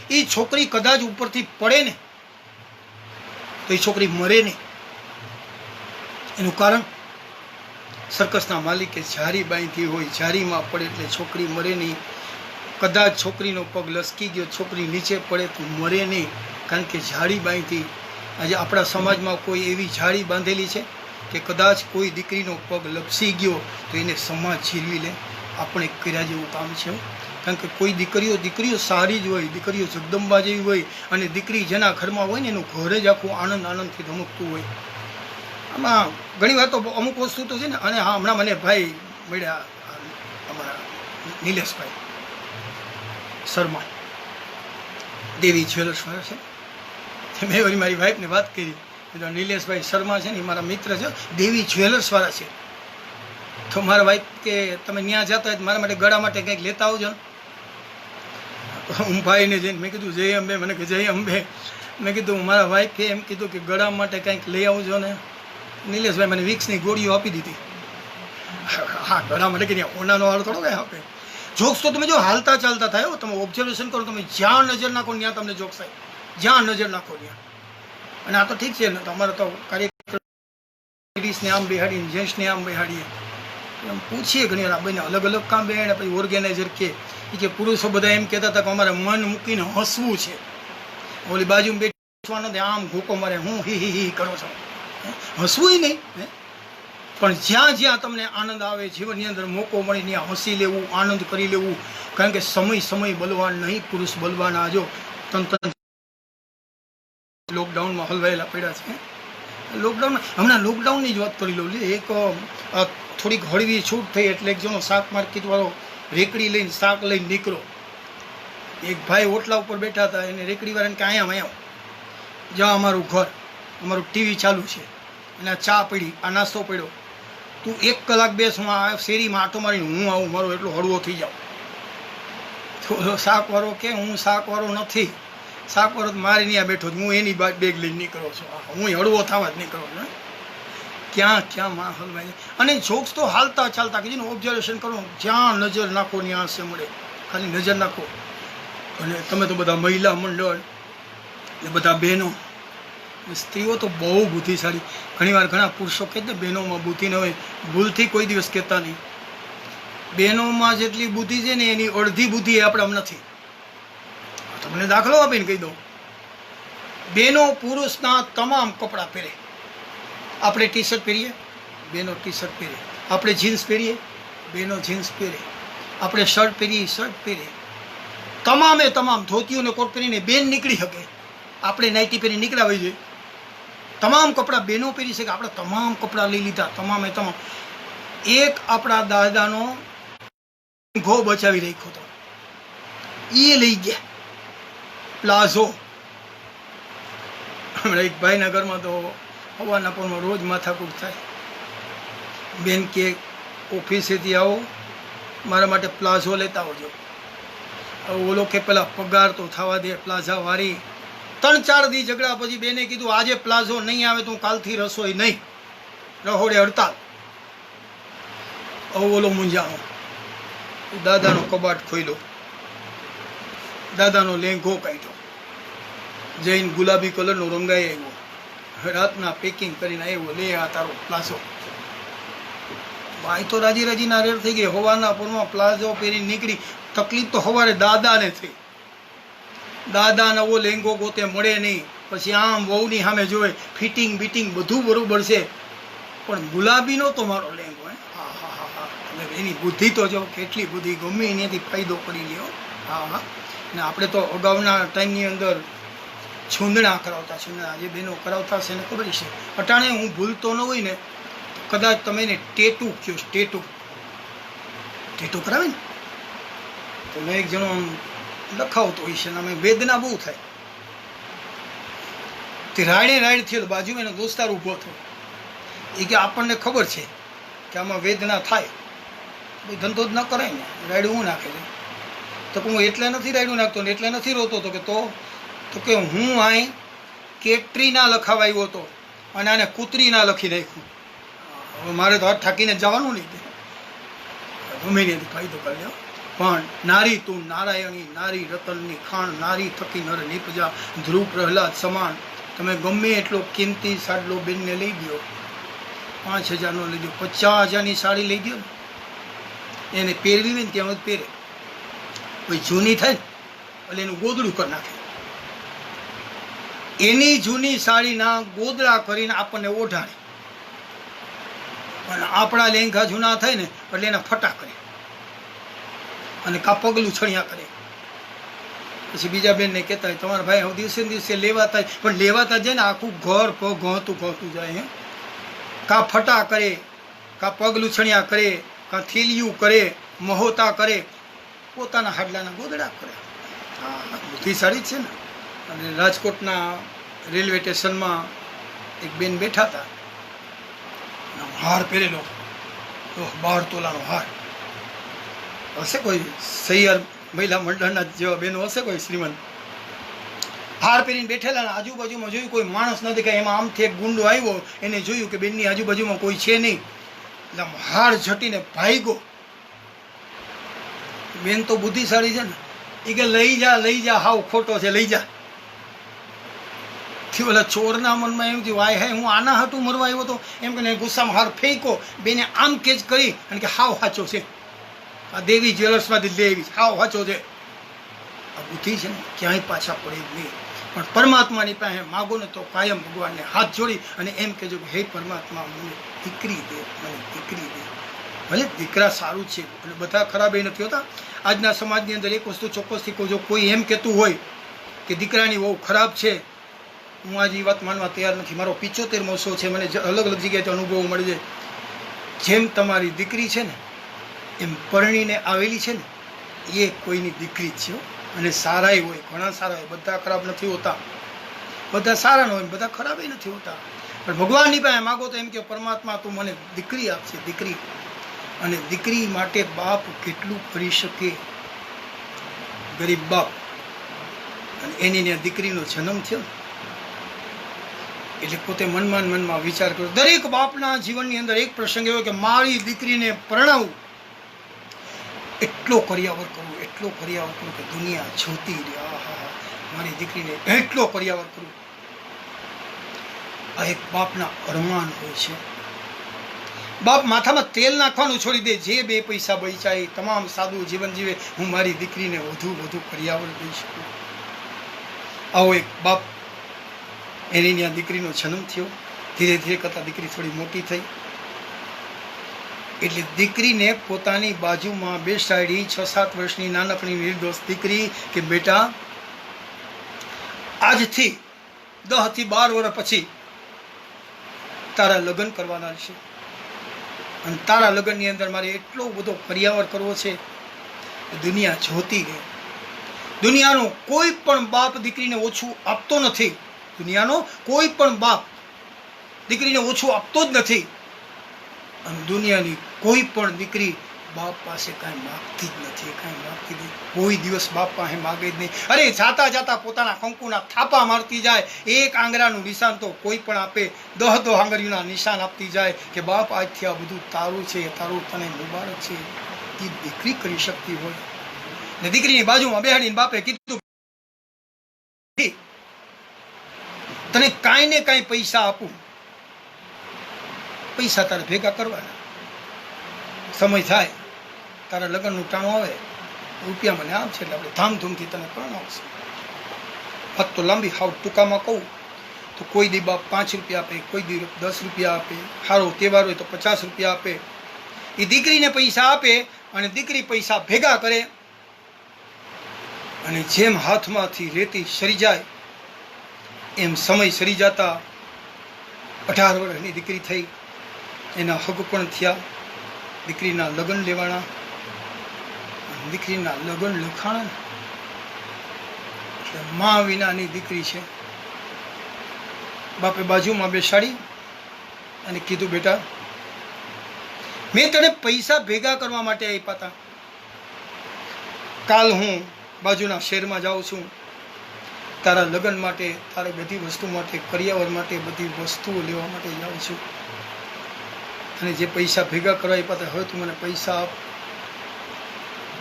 એ છોકરી કદાચ ઉપરથી પડે ને તો એ છોકરી મરે નહીં. એનું કારણ સર્કસના માલિકે જારી બાંધી હોય, જારીમાં પડે એટલે છોકરી મરે નહીં. કદાચ છોકરીનો પગ લસકી ગયો, છોકરી નીચે પડે તો મરે નહીં, કારણ કે જાળી બાંધી. આજે આપણા સમાજમાં કોઈ એવી જાળી બાંધેલી છે કે કદાચ કોઈ દીકરીનો પગ લપસી ગયો તો એને સમાજ છીરવી લે. આપણે કર્યા જેવું કામ છે, કારણ કે કોઈ દીકરીઓ સારી જ હોય, દીકરીઓ જગદંબા જેવી હોય, અને દીકરી જેના ઘરમાં હોય ને એનું ઘર જ આખું આનંદથી ધમકતું હોય. આમાં ઘણી વાર તો અમુક વસ્તુ તો છે ને. અને હા, હમણાં મને ભાઈ મળ્યા, અમારા નિલેશભાઈ શર્મા, દેવી જ્વેલર્સવાળા છે. મેં વળી મારી વાઈફને વાત કરી, નિલેશભાઈ શર્મા છે ને એ મારા મિત્ર છે, દેવી જ્વેલર્સવાળા છે. તો મારા વાઈફ કે તમે ત્યાં જતા હોય મારા માટે ગળા માટે કંઈક લેતા આવજો. હું ભાઈને જઈને મેં કીધું જય અંબે. મને કે જય અંબે. મેં કીધું મારા વાઈફે એમ કીધું કે ગળા માટે કંઈક લઈ આવજો ને. નિલેશભાઈ મને વિક્સની ગોળીઓ આપી દીધી. હા, ગળા માટે કે ઓનાનો હાલ થોડો કંઈ આપે. જોક્સ તો તમે જો હાલતા ચાલતા થાય, તમે ઓબ્ઝર્વેશન કરો, તમે જ્યાં નજર નાખો ત્યાં તમને જોક્સ થાય, જ્યાં નજર નાખો ત્યાં. અને આ તો ઠીક છે ને, અમારે તો કાર્યક્રમ લેડીઝને આમ બેહાડીને જેન્ટ્સને આમ બેહાડીએ, એમ પૂછીએ ઘણી વાર બંને અલગ અલગ કામ બેહાડે. પછી ઓર્ગેનાઇઝર કે પુરુષો બધા એમ કહેતા હતા કે અમારે મન મૂકીને હસવું છે, ઓલી બાજુમાં બેસવાનો આમ ઘોકો મારે, હું હી કરો છો, હસવું નહીં. પણ જ્યાં તમને આનંદ આવે, જીવનની અંદર મોકો મળે ત્યાં હસી લેવું, આનંદ કરી લેવું, કારણ કે સમય બલવાન નહીં, પુરુષ બલવાન. આજો તંત્ર લોકડાઉનમાં હલવાયેલા પડ્યા છે. લોકડાઉનમાં હમણાં લોકડાઉનની જ વાત કરી લઉં. એક થોડીક હળવી છૂટ થઈ એટલે એક જણો શાક માર્કેટવાળો રેકડી લઈને શાક લઈને નીકળો. એક ભાઈ ઓટલા ઉપર બેઠા હતા, એને રેકડીવાળાને કે અહીંયા જ્યાં અમારું ઘર, અમારું ટીવી ચાલુ છે, અને આ ચા પડી, આ નાસ્તો પડ્યો, તું 1 કલાક બેસ, હું આ શેરીમાં આટો મારીને હું આવું, મારો એટલો હળવો થઈ જાઉં. તો શાકવાળો કે હું શાકવાળો નથી, શાકવાળો મારી ત્યાં બેઠો, હું એની બેગ લઈને નીકળો છું, હું હળવો થવા જ નીકળો છું. ક્યાં માં હલવાય. અને જોક્સ તો હાલતા ચાલતા કે જેનું ઓબ્ઝર્વેશન કરો, જ્યાં નજર નાખો ત્યાં હાસ્ય મળે, ખાલી નજર નાખો. અને તમે તો બધા મહિલા મંડળ એ બધા બહેનો, સ્ત્રીઓ તો બહુ બુદ્ધિશાળી. ઘણીવાર ઘણા પુરુષો કહે ને બહેનોમાં બુદ્ધિ ન હોય, ભૂલથી કોઈ દિવસ કહેતા નહીં. બહેનોમાં જેટલી બુદ્ધિ છે ને એની અડધી બુદ્ધિ એ આપણામાં નથી. તમને દાખલો આપીને કહી દઉં, બહેનો પુરુષના તમામ કપડાં પહેરે. આપણે ટી શર્ટ પહેરીએ, બહેનો ટી શર્ટ પહેરે. આપણે જીન્સ પહેરીએ, બહેનો જીન્સ પહેરે. આપણે શર્ટ પહેરીએ, શર્ટ પહેરે. તમામે તમામ ધોતીઓને કોટ કરીને બેન નીકળી શકે. આપણે નાઇટી પહેરી નીકળ્યા હોય જોઈએ. તમામ કપડાં બહેનો પહેરી શકે. આપણે તમામ કપડાં લઈ લીધા, તમામે તમામ. એક આપણા દાદાનો ઘો બચાવી રાખ્યો હતો, એ લઈ ગયા પ્લાઝો. હમણાં એક ભાઈના ઘરમાં તો હવાના પોરમાં રોજ માથાકૂટ થાય. બેન કે ઓફિસેથી આવો, મારા માટે પ્લાઝો લેતા આવજો. ઓલો કે પેલા પગાર તો થવા દે પ્લાઝા વાળી. 3-4 દી ઝઘડા પછી બેને કીધું આજે પ્લાઝો નહીં આવે તો કાલથી રસોઈ નહીં, રહોડે હડતાલ. ઓલો મૂંઝાણો. દાદાનો કબાટ ખોલ્યો, દાદાનો લેંઘો કાઢ્યો, જઈને ગુલાબી કલરનો રંગાઈ આવ્યો, રાતના પેકિંગ કરીને આવ્યો, લે આ તારો પ્લાઝો. ભાઈ તો રાજી રાજીના રેડ થઈ ગઈ. હવાના પૂરમાં પ્લાઝો પહેરી નીકળી. તકલીફ તો સવારે દાદાને થઈ. દાદા નવો લેંગો ગોતે મળે નહીં. પછી આમ વહુની સામે જોવે, ફિટિંગ બીટિંગ બધું બરોબર છે, પણ ગુલાબીનો તો મારો લેંગો. હા હા હા હા. એટલે એની બુદ્ધિ તો જો કેટલી બુદ્ધિ, ગમે એનાથી ફાયદો કરી લ્યો. હા હા. ને આપણે તો અગાઉના ટાઈમની અંદર છૂંદણા કરાવતા. છૂંદણા આજે બહેનો કરાવતા છે ને ખબર છે. અટાણે હું ભૂલતો ન હોય ને, કદાચ તમે એને ટેટુ કહો. ટેટુ કરાવે ને તો મેં એક જણો આમ લખાવતો હોય છે, અમે વેદના બહુ થાય. તે રાડે થયો, બાજુમાં એનો દોસ્તાર ઊભો થયો. એ કે આપણને ખબર છે કે આમાં વેદના થાય, ભાઈ ધંધો જ ન કરાય ને, રાયડું હું નાખે છે. તો હું એટલે નથી રાયડું નાખતો ને એટલે નથી રોતો. તો કે હું અહીં કેટરીના લખાવા આવ્યો હતો અને આને કૂતરીના લખી નાખ્યું. હવે મારે તો હાથ ઠાકીને જવાનું નહીં. ગમે એનાથી ફાયદો કરી લ્યો. પણ નારી તું નારાયણી, નારી રતનની ખાણ, નારી થકી નર નિપજા, ધ્રુવ પ્રહલાદ સમાન. તમે ગમે એટલો કિંમતી સાડલો બેનને લઈ દો, 5,000નો લઈ દો, 50,000ની સાડી લઈ દો ને, એને પહેરવી હોય ને ત્યાં જ પહેરે. પછી જૂની થાય ને એટલે એનું ગોદડું કરી નાખે. એની જૂની સાડીના ગોદડા કરીને આપણને ઓઢાડે. અને આપણા લેંઘા જૂના થાય ને એટલે એના ફટા કરે અને કા પગલું છણિયા કરે. પછી બીજા બેનને કહેતા હોય તમારા ભાઈ હું દિવસે ને દિવસે લેવાતા, પણ લેવાતા જાય ને આખું ઘર પગ ઘતું જાય. કા ફટા કરે, કા પગલું છણિયા કરે, કા થેલિયું કરે, મહોતા કરે, પોતાના હાડલાના ગોદડા કરે. હા, બુદ્ધિશાળી જ છે ને. અને રાજકોટના રેલવે સ્ટેશનમાં એક બેન બેઠા હતા, હાર પહેરેલો 12 તોલાનો હાર હશે. કોઈ સૈયર મહિલા મંડળના જેવા બેનો હશે, કોઈ શ્રીમંત. હાર પહેરીને બેઠેલા ને આજુબાજુમાં જોયું કોઈ માણસ નથી. કાંઈ એમાં આમથી એક ગુંડો આવ્યો, એને જોયું કે બેનની આજુબાજુમાં કોઈ છે નહીં, એટલે હાર ઝટીને ભાગ્યો. બેન તો બુદ્ધિશાળી છે ને, એ કે લઈ જા હાવ ખોટો છે, લઈ જા. ઓલા ચોરના મનમાં એમ થયું વાય હે હું આના હાટું મરવા આવ્યો હતો એમ કે ગુસ્સામાં હાર ફેંકો. બેને આમ કેચ કરી અને કે હાવ સાચો છે, આ દેવી જ્વેલર્સમાંથી લઈ આવી, હાવ સાચો છે. આ બુદ્ધિ છે ને ક્યાંય પાછા પડે જ નહીં. પણ પરમાત્માની પાસે માગો ને તો કાયમ ભગવાનને હાથ જોડી અને એમ કહેજો કે હે પરમાત્મા મને દીકરી દે, મને દીકરી દે. ભલે દીકરા સારું છે અને બધા ખરાબ એ નથી હોતા. આજના સમાજની અંદર એક વસ્તુ ચોક્કસથી કહું, જો કોઈ એમ કહેતું હોય કે દીકરાની બહુ ખરાબ છે, હું આજે વાત માનવા તૈયાર નથી. મારો 75મો શો છે, મને અલગ અલગ જગ્યાએથી અનુભવો મળી જાય. જેમ તમારી દીકરી છે ને એમ પરણીને આવેલી છે ને એ કોઈની દીકરી જ છે. અને સારાય હોય, ઘણા સારા હોય, બધા ખરાબ નથી હોતા. બધા સારા ન હોય, બધા ખરાબ નથી હોતા. પણ ભગવાનની પાસે માગો તો એમ કે પરમાત્મા તું મને દીકરી આપશે, દીકરી. અને દીકરી માટે બાપ કેટલું કરી શકે, ગરીબ બાપ. અને એની દીકરીનો જન્મ થયો એટલે પોતે મનમાં વિચાર કરો. દરેક બાપના જીવનની અંદર એક પ્રસંગ એવો કે મારી દીકરીને પરણાવું, એટલો કર્યાવર કરું કે દુનિયા જોતી રહે. હા, મારી દીકરીને એટલો કર્યાવર કરું. આ એક બાપના અરમાન હોય છે. બાપ માથામાં તેલ નાખવાનું છોડી દે, જે 2 પૈસા બચાય તમામ સાદું જીવન જીવે, હું મારી દીકરીને વધુ કર્યાવર દઈ શકું. આવો એક બાપ. એની ત્યાં દીકરીનો જન્મ થયો. ધીરે ધીરે કરતાં દીકરી થોડી મોટી થઈ. એટલે દીકરીને પોતાની બાજુમાં બેસાડી 6-7 વર્ષની નાનકડી નિર્દોષ દીકરી કે બેટા આજથી 10 થી 12 વર્ષ પછી તારા લગ્ન કરવાના છે અને તારા લગ્નની અંદર મારે એટલો બધો પર્યાવર કરવો છે. દુનિયા જોતી ગઈ. દુનિયાનો કોઈ પણ બાપ દીકરીને ઓછું આપતો નથી. દુનિયાનો કોઈ પણ બાપ દીકરીને ઓછું આપતો જ નથી. અને દુનિયાની કોઈ પણ દીકરી બાપ પાસે કાંઈ માગતી જ નથી. કાંઈ માગતી નહીં. કોઈ દિવસ બાપ પાસે માગે જ નહીં. અરે જાતા જાતા પોતાના કંકુના થાપા મારતી જાય. એક આંગળાનું નિશાન તો કોઈ પણ આપે. 10 આંગળીઓના નિશાન આપતી જાય કે બાપ આજથી આ બધું તારું છે, તારું તને મુબારક છે. એ દીકરી કરી શકતી હોય ને દીકરીની બાજુમાં બેહાડીને બાપે કીધું તને કાંઈ ને કાંઈ પૈસા આપું, પૈસા તારે ભેગા કરવાના, સમય થાય તારા લગ્નનું ટાણું આવે રૂપિયા મને આપશે એટલે આપણે ધામધૂમથી તને પરણાવશે. વાત તો લાંબી, હાવ ટૂંકામાં કહું તો કોઈ દી બાપ 5 રૂપિયા આપે, કોઈ દી 10 રૂપિયા આપે, સારો તહેવાર હોય તો 50 રૂપિયા આપે. એ દીકરીને પૈસા આપે અને દીકરી પૈસા ભેગા કરે અને જેમ હાથમાંથી રેતી સરી જાય એમ સમય સરી જતા 18 વર્ષની દીકરી થઈ. એના હગ પણ થયા. દીકરીના લગ્ન લેવાના, દીકરીના લગ્ન લખાણા. એટલે મા વિનાની દીકરી છે. બાપે બાજુમાં બેસાડી અને કીધું બેટા મેં તને પૈસા ભેગા કરવા માટે આપ્યા હતા. કાલ હું બાજુના શહેરમાં જાઉં છું તારા લગ્ન માટે, તારે બધી વસ્તુ માટે, કરિયાવર માટે બધી વસ્તુઓ લેવા માટે જાઉં છું. અને જે પૈસા ભેગા કરવા આપ્યા હતા હવે તું મને પૈસા આપ.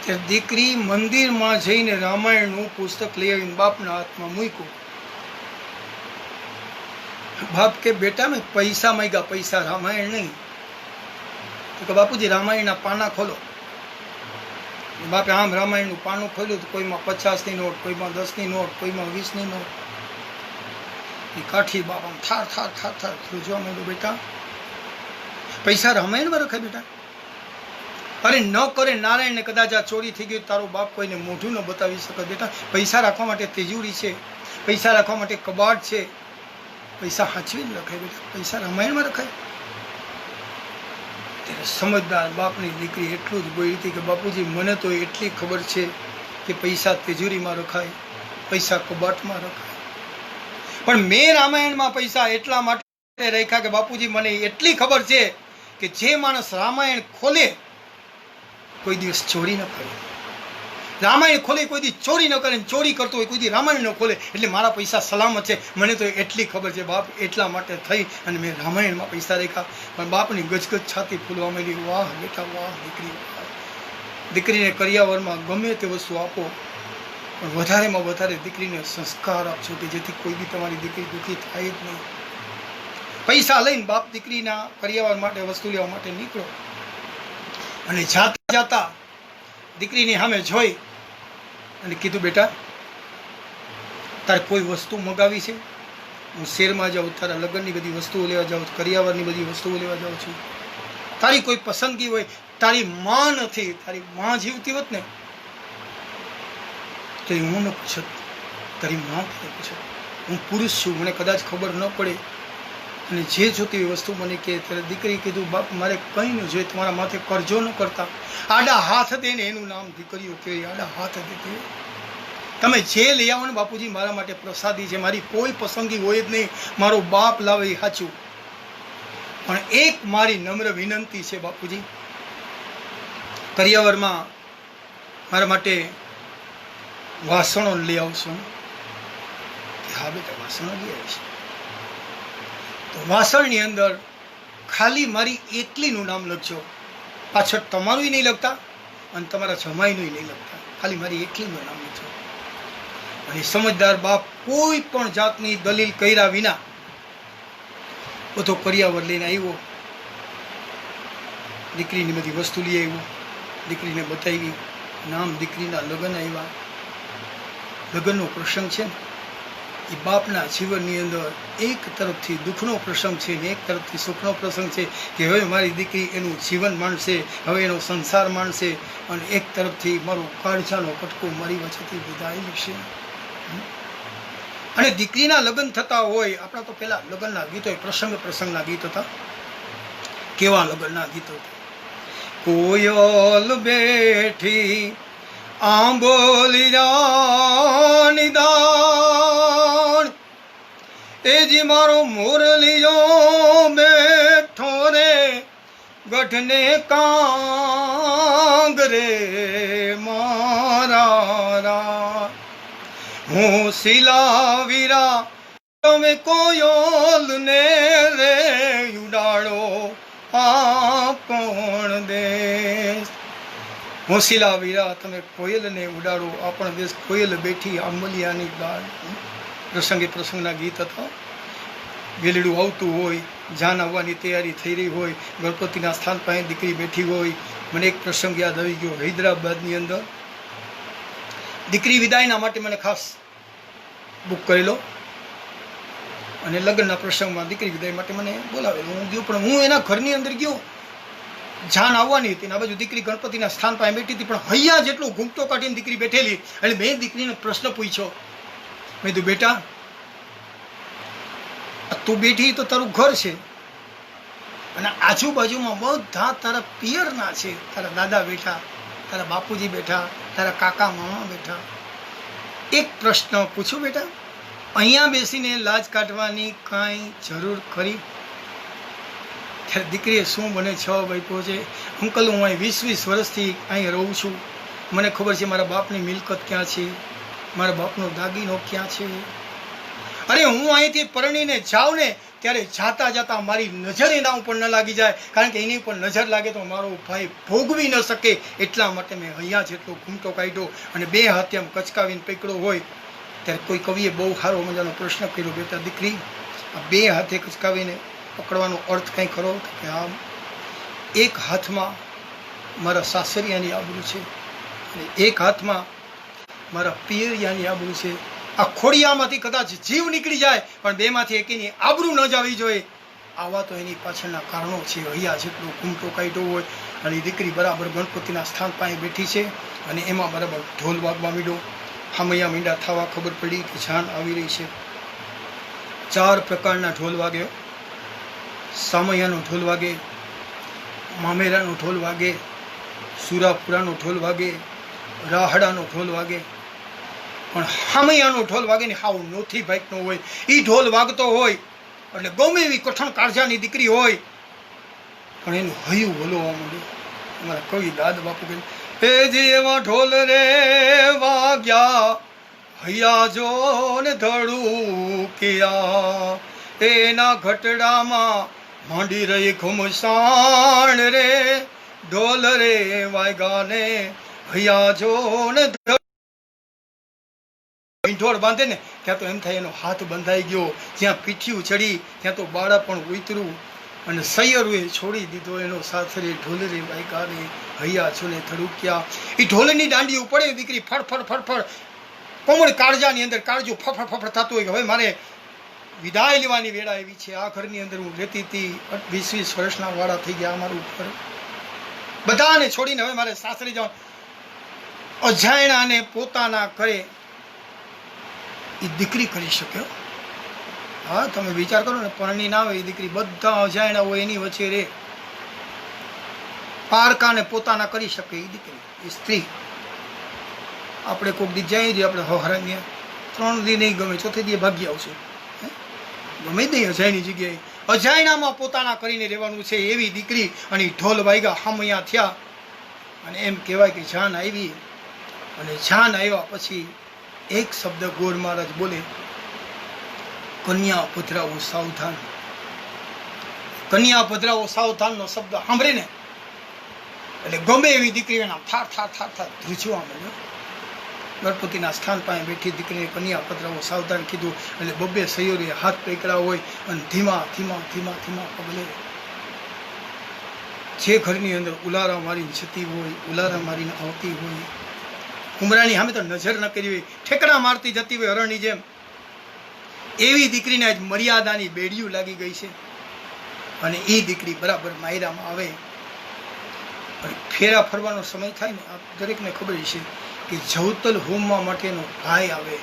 તે દીકરી મંદિરમાં જઈને રામાયણનું પુસ્તક લઈ આવીને બાપના હાથમાં મૂક્યું. બાપ કે બેટા મેં પૈસા માંગ્યા, પૈસા રામાયણ નહીં. તો કે બાપુજી રામાયણના પાના ખોલો. બાપે આમ રામાયણનું પાનું ખોલ્યું તો કોઈમાં 50ની નોટ, કોઈમાં 10ની નોટ, કોઈમાં 20ની નોટ. એ કાઠી બાપ આમ થાર થાર થાર થાર જોવા માંડ્યું. બેટા પૈસા રામાયણમાં રખાય બેટા. અરે ન કરે નારાયણને કદાચ આ ચોરી થઈ ગઈ તારો બાપ કોઈને મોઢું ન બતાવી શકે. બેટા પૈસા રાખવા માટે તિજોરી છે, પૈસા રાખવા માટે કબાટ છે, પૈસા હાચવીને રખાય. બેટા પૈસા રામાયણમાં રખાય. ત્યારે સમજદાર બાપની દીકરી એટલું જ બોલી હતી કે બાપુજી મને તો એટલી ખબર છે કે પૈસા તિજોરીમાં રખાય, પૈસા કબાટમાં રખાય, પણ મેં રામાયણમાં પૈસા એટલા માટે રાખ્યા કે બાપુજી મને એટલી ખબર છે કે જે માણસ રામાયણ ખોલે કોઈ દિવસ ચોરી ન કરે, રામાયણ ખોલે કોઈ દી ચોરી ન કરે, ચોરી કરતો હોય કોઈ દી રામાયણ ન ખોલે. એટલે મારા પૈસા સલામત છે, મને તો એટલી ખબર છે બાપ. એટલા માટે થઈ અને મેં રામાયણમાં પૈસા રાખ્યા. પણ બાપની ગજગજ છાતી ફૂલવા માંડી. વાહ બેટા વાહ દીકરી. દીકરીને કરિયાવરમાં ગમે તે વસ્તુ આપો પણ વધારેમાં વધારે દીકરીને સંસ્કાર આપજો કે જેથી કોઈ બી તમારી દીકરી દુઃખી થાય જ નહીં. પૈસા લઈને બાપ દીકરીના કરિયાવર માટે વસ્તુ લેવા માટે નીકળો અને જાતા જાતા દીકરીની સામે જોઈ અને કીધું બેટા તારે કોઈ વસ્તુ મગાવી છે? હું શહેરમાં જાઉં, તારા લગ્નની બધી વસ્તુઓ લેવા જાઉં, કરિયાવરની બધી વસ્તુઓ લેવા જાઉં છું. તારી કોઈ પસંદગી હોય, તારી માં નથી, તારી માં જીવતી હોત ને તો હું ન પૂછત, તારી માં પૂછત. હું પુરુષ છું, મને કદાચ ખબર ન પડે અને જે જોતી એ વસ્તુ મને કહે. ત્યારે દીકરી કીધું બાપ મારે કંઈ ન જોઈએ, તમારા માથે કરજો ન કરતા. આડા હાથ દે ને એનું નામ દીકરીઓ કે આડા હાથ દે. તમે જે લઈ આવો ને બાપુજી મારા માટે પ્રસાદી છે, મારી કોઈ પસંદગી હોય જ નહીં, મારો બાપ લાવે એ સાચું. પણ એક મારી નમ્ર વિનંતી છે બાપુજી, કરિયાવરમાં મારા માટે વાસણો લઈ આવશો? હા બેટા વાસણો લઈ આવીશ. તો વાસણની અંદર ખાલી મારી એકલીનું નામ લખજો, પાછળ તમારું નહીં લખતા અને તમારા જમાઈનું નહીં લખતા, ખાલી મારી એકલીનું નામ લખજો. અને સમજદાર બાપ કોઈ પણ જાતની દલીલ કર્યા વિના બધો કરિયાવર લઈને આવ્યો. દીકરીની બધી વસ્તુ લઈ આવ્યો, દીકરીને બતાવી. નામ દીકરીના લગ્ન આવ્યા. લગ્નનો પ્રસંગ છે ને એ બાપના જીવનની અંદર એક તરફથી દુઃખનો પ્રસંગ છે ને એક તરફથી સુખનો પ્રસંગ છે કે હવે મારી દીકરી એનું જીવન માણશે, હવે એનો સંસાર માણશે, અને એક તરફથી મારો કાળજાનો કટકો મારી વચ્ચેથી વિદાય લેશે. અને દીકરીના લગ્ન થતા હોય, આપણા તો પેલા લગ્નના ગીતો પ્રસંગના ગીત હતા. કેવા લગ્નના ગીતો? કોયલ બેઠી આંબોલી જાની દાણ, એ જી મારો મુરલીઓ બેઠો રે ગઢને કાંગરે મારા, હું શિલાવીરા તમે કોયલ ને રે ઉડાડો આ કોણ દેશ. હું શિલાવીરા તમે કોયલને ઉડાડો આ પણ દેશ, કોયલ બેઠી આંબલિયાની દાળ. પ્રસંગના ગીત હતા. વેલડું આવતું હોય, જાન આવવાની તૈયારી થઈ રહી હોય, ગણપતિના સ્થાન પાસે દીકરી બેઠી હોય. મને એક પ્રસંગ યાદ આવી ગયો. હૈદરાબાદની અંદર દીકરી વિદાયના માટે મને ખાસ બુક કરેલો, અને લગ્નના પ્રસંગમાં દીકરી વિદાય માટે મને બોલાવેલો. હું ગયો, પણ હું એના ઘરની અંદર ગયો. જાન આવવાની હતી, આ બાજુ દીકરી ગણપતિના સ્થાન પાસે બેઠી હતી, પણ હૈયા જેટલો ઘૂંટો કાઢીને દીકરી બેઠેલી. એટલે મેં દીકરીને પ્રશ્ન પૂછ્યો, મેં કીધું બેટા તું બેઠી તો તારું ઘર છે, અને આજુબાજુમાં બધા તારા પિયરના છે, તારા દાદા બેઠા, તારા બાપુજી બેઠા, તારા કાકા મામા બેઠા. એક પ્રશ્ન પૂછું બેટા, અહીંયા બેસીને લાજ કાઢવાની કાંઈ જરૂર ખરી? ત્યારે દીકરીએ શું મને જવાબ આપ્યો છે, અંકલ હું અહીં 20 વર્ષથી અહીં રહું છું, મને ખબર છે મારા બાપની મિલકત ક્યાં છે, મારા બાપનો દાગીનો ક્યાં છે. અરે હું અહીંથી પરણીને જાઉં ને ત્યારે જાતા જાતા મારી નજર એના ઉપર ન લાગી જાય, કારણ કે એની ઉપર નજર લાગે તો મારો ભાઈ ભોગવી ન શકે. એટલા માટે મેં અહીંયા જેટલો ઘૂમટો કાઢ્યો અને 2 હાથે આમ કચકાવીને પકડ્યો હોય. ત્યારે કોઈ કવિએ બહુ સારો મજાનો પ્રશ્ન કર્યો, બેટા દીકરી આ 2 હાથે કચકાવીને પકડવાનો અર્થ કંઈ ખરો? કે આમ એક હાથમાં મારા સાસરિયાની આબરૂ છે અને એક હાથમાં મારા પિયરિયાની આબરૂ છે. આ ખોડિયામાંથી કદાચ જીવ નીકળી જાય પણ 2માંથી એકેની આબરૂ ન જવી જોઈએ. આવા તો એની પાછળના કારણો છે. અહીંયા જેટલો ઘૂમટો કાઢ્યો હોય, અને દીકરી બરાબર ગણપતિના સ્થાન પાસે બેઠી છે, અને એમાં બરાબર ઢોલ વાગવા માંડ્યો. હામૈયા મીંડા થવા ખબર પડી કે જાન આવી રહી છે. 4 પ્રકારના ઢોલ વાગ્યો. સામૈયાનો ઢોલ વાગે, મામેરાનો ઢોલ વાગે, સુરાપુરાનો ઢોલ વાગે, રાહડાનો ઢોલ વાગે. પણ હામૈયાનો ઢોલ વાગે ને હાવ નોથી ભાઈનો હોય. એ ઢોલ વાગતો હોય એટલે ગમે એવી કઠણ કાળજાની દીકરી હોય પણ એનું હૈયું હલવા માંડ્યું. અમારા કવિ દાદ બાપુ કહે, એ જેવા ઢોલ રે વાગ્યા હૈયા જો ને ધડુકિયા, એના ઘટડામાં માંડી રહી ઘુમસાણ રે, ઢોલ રે વાગ્યા ને હૈયા જો ને ઢોળ બાંધે ને ત્યાં તો એમ થાય એનો હાથ બંધાઈ ગયો, જ્યાં પીઠિયું ચડી ત્યાં તો બાળા પણ ઉતરું, અને સૈયરુએ છોડી દીધો એનો સાથરે, ઢોલ રે વાગ્યા રે હૈયા છોલે ધડુક્યા. એ ઢોલની દાંડી પડે, દીકરી ફડફડ ફડફડ કોમળ કાળજાની અંદર કાળજું ફફડ ફફડ થતું હોય કે હવે મારે વિદાય લેવાની વેળા એવી છે. આ ઘરની અંદર હું રહેતી હતી, 20 વર્ષના વાળા થઈ ગયા અમારું ઘર, બધાને છોડીને હવે મારે સાસરે જવાનું. અજાયણાને પોતાના કરે એ દીકરી કરી શકે. હા તમે વિચાર કરો ને, પરણી ના હોય એ દીકરી, બધા અજાયણા હોય એની વચ્ચે રે, પારકાને પોતાના કરી શકે એ દીકરી, એ સ્ત્રી. આપણે કોઈક દી જઈ દઈએ, આપણે હરાવીએ 3 દી નહીં ગમે, 4થે દી ભાગી આવશે, ગમે નહીં અજાયની જગ્યાએ. અજાયણામાં પોતાના કરીને રહેવાનું છે એવી દીકરી. અને ઢોલ વાગ્યા, હામૈયા થયા, અને એમ કહેવાય કે જાન આવી. અને જાન આવ્યા પછી એક શબ્દ ગોર મહારાજ બોલે, કન્યા પધરાવો સાવધાન. કન્યા પધરાવો સાવધાનનો શબ્દ સાંભળે ને એટલે ગમે એવી દીકરી એના થાર થાર થાર થાર ધ્રુજવા માંડ્યો. ગણપતિના સ્થાન પાસે બેઠી દીકરીને કન્યા પધરાવો સાવધાન કીધું એટલે 2 સૈયરોએ હાથ પકડ્યા હોય અને ધીમા ધીમા ધીમા ધીમા પગલે જે ઘરની અંદર ઉલારા મારીને જતી હોય, ઉલારા મારીને આવતી હોય, ઉમરાની સામે તો નજર ન કરી હોય, ઠેકડા મારતી જતી હોય હરણની જેમ, એવી દીકરીને આજ મર્યાદાની બેડીયું લાગી ગઈ છે અને એ દીકરી બરાબર માયરામાં આવે અને ફેરા ફરવાનો સમય થાય ને આ દરેકને ખબર છે કે જવતલ હોમવા માટેનો ભાઈ આવે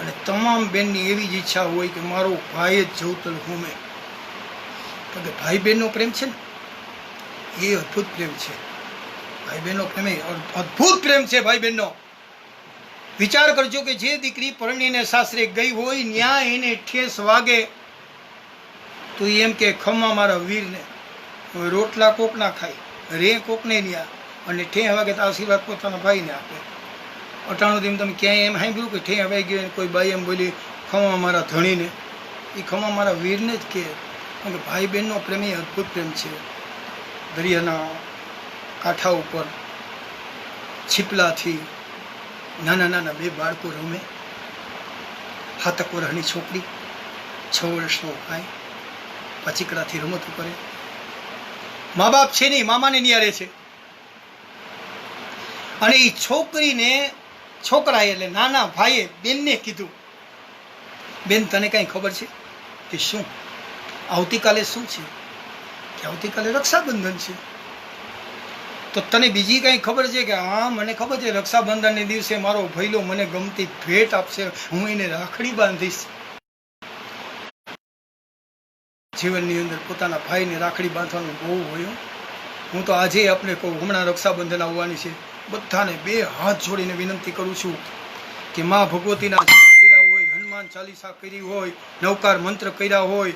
અને તમામ બેનની એવી જ ઈચ્છા હોય કે મારો ભાઈ જ જવતલ હોમે, કારણ કે ભાઈ બહેનનો પ્રેમ છે ને એ અદ્ભુત પ્રેમ છે. ભાઈ બહેનનો પ્રેમ એ અદ્ભુત પ્રેમ છે. ભાઈ બહેનનો વિચાર કરજો કે જે દીકરી પરણીને સાસરે ગઈ હોય ન્યા એને ઠેસ વાગે તો એમ કે ખમ્મા મારા વીરને, રોટલા કોક ના ખાય, રે કોકને ન્યા, અને ઠે વાગે તો આશીર્વાદ પોતાના ભાઈને આપે. અટાણું દિન તમે ક્યાંય એમ સાંભળ્યું કે ઠે વાઈ ગયો કોઈ બાઈ એમ બોલી ખમ્મા મારા ધણીને? એ ખમ્મા મારા વીરને જ કહે. કારણ કે ભાઈ બહેનનો પ્રેમ એ અદ્ભુત પ્રેમ છે. દરિયાના કાંઠા ઉપર છીપલાથી નાના નાના બે બાળકો રમે, 7 વર્ષની છોકરી, 6 વર્ષનો ભાઈ પચીકડાથી રમતો કરે. મા બાપ છે નહીં, મામાને નિયારે છે. અને એ છોકરીને છોકરાએ એટલે નાના ભાઈએ બેનને કીધું, બેન તને કાંઈ ખબર છે કે શું આવતીકાલે શું છે? કે આવતીકાલે રક્ષાબંધન છે. તો તને બીજી કાંઈ ખબર છે? કે હા મને ખબર છે, રક્ષાબંધનને દિવસે મારો ભઈલો મને ગમતી ભેટ આપશે, હું એને રાખડી બાંધીશ. જીવનની અંદર પોતાના ભાઈને રાખડી બાંધવાનું બહુ હોય. હું તો આજે આપણે કહું, હમણાં રક્ષાબંધન આવવાની છે, બધાને 2 હાથ જોડીને વિનંતી કરું છું કે મા ભગવતીના કર્યા હોય, હનુમાન ચાલીસા કરી હોય, નવકાર મંત્ર કર્યા હોય,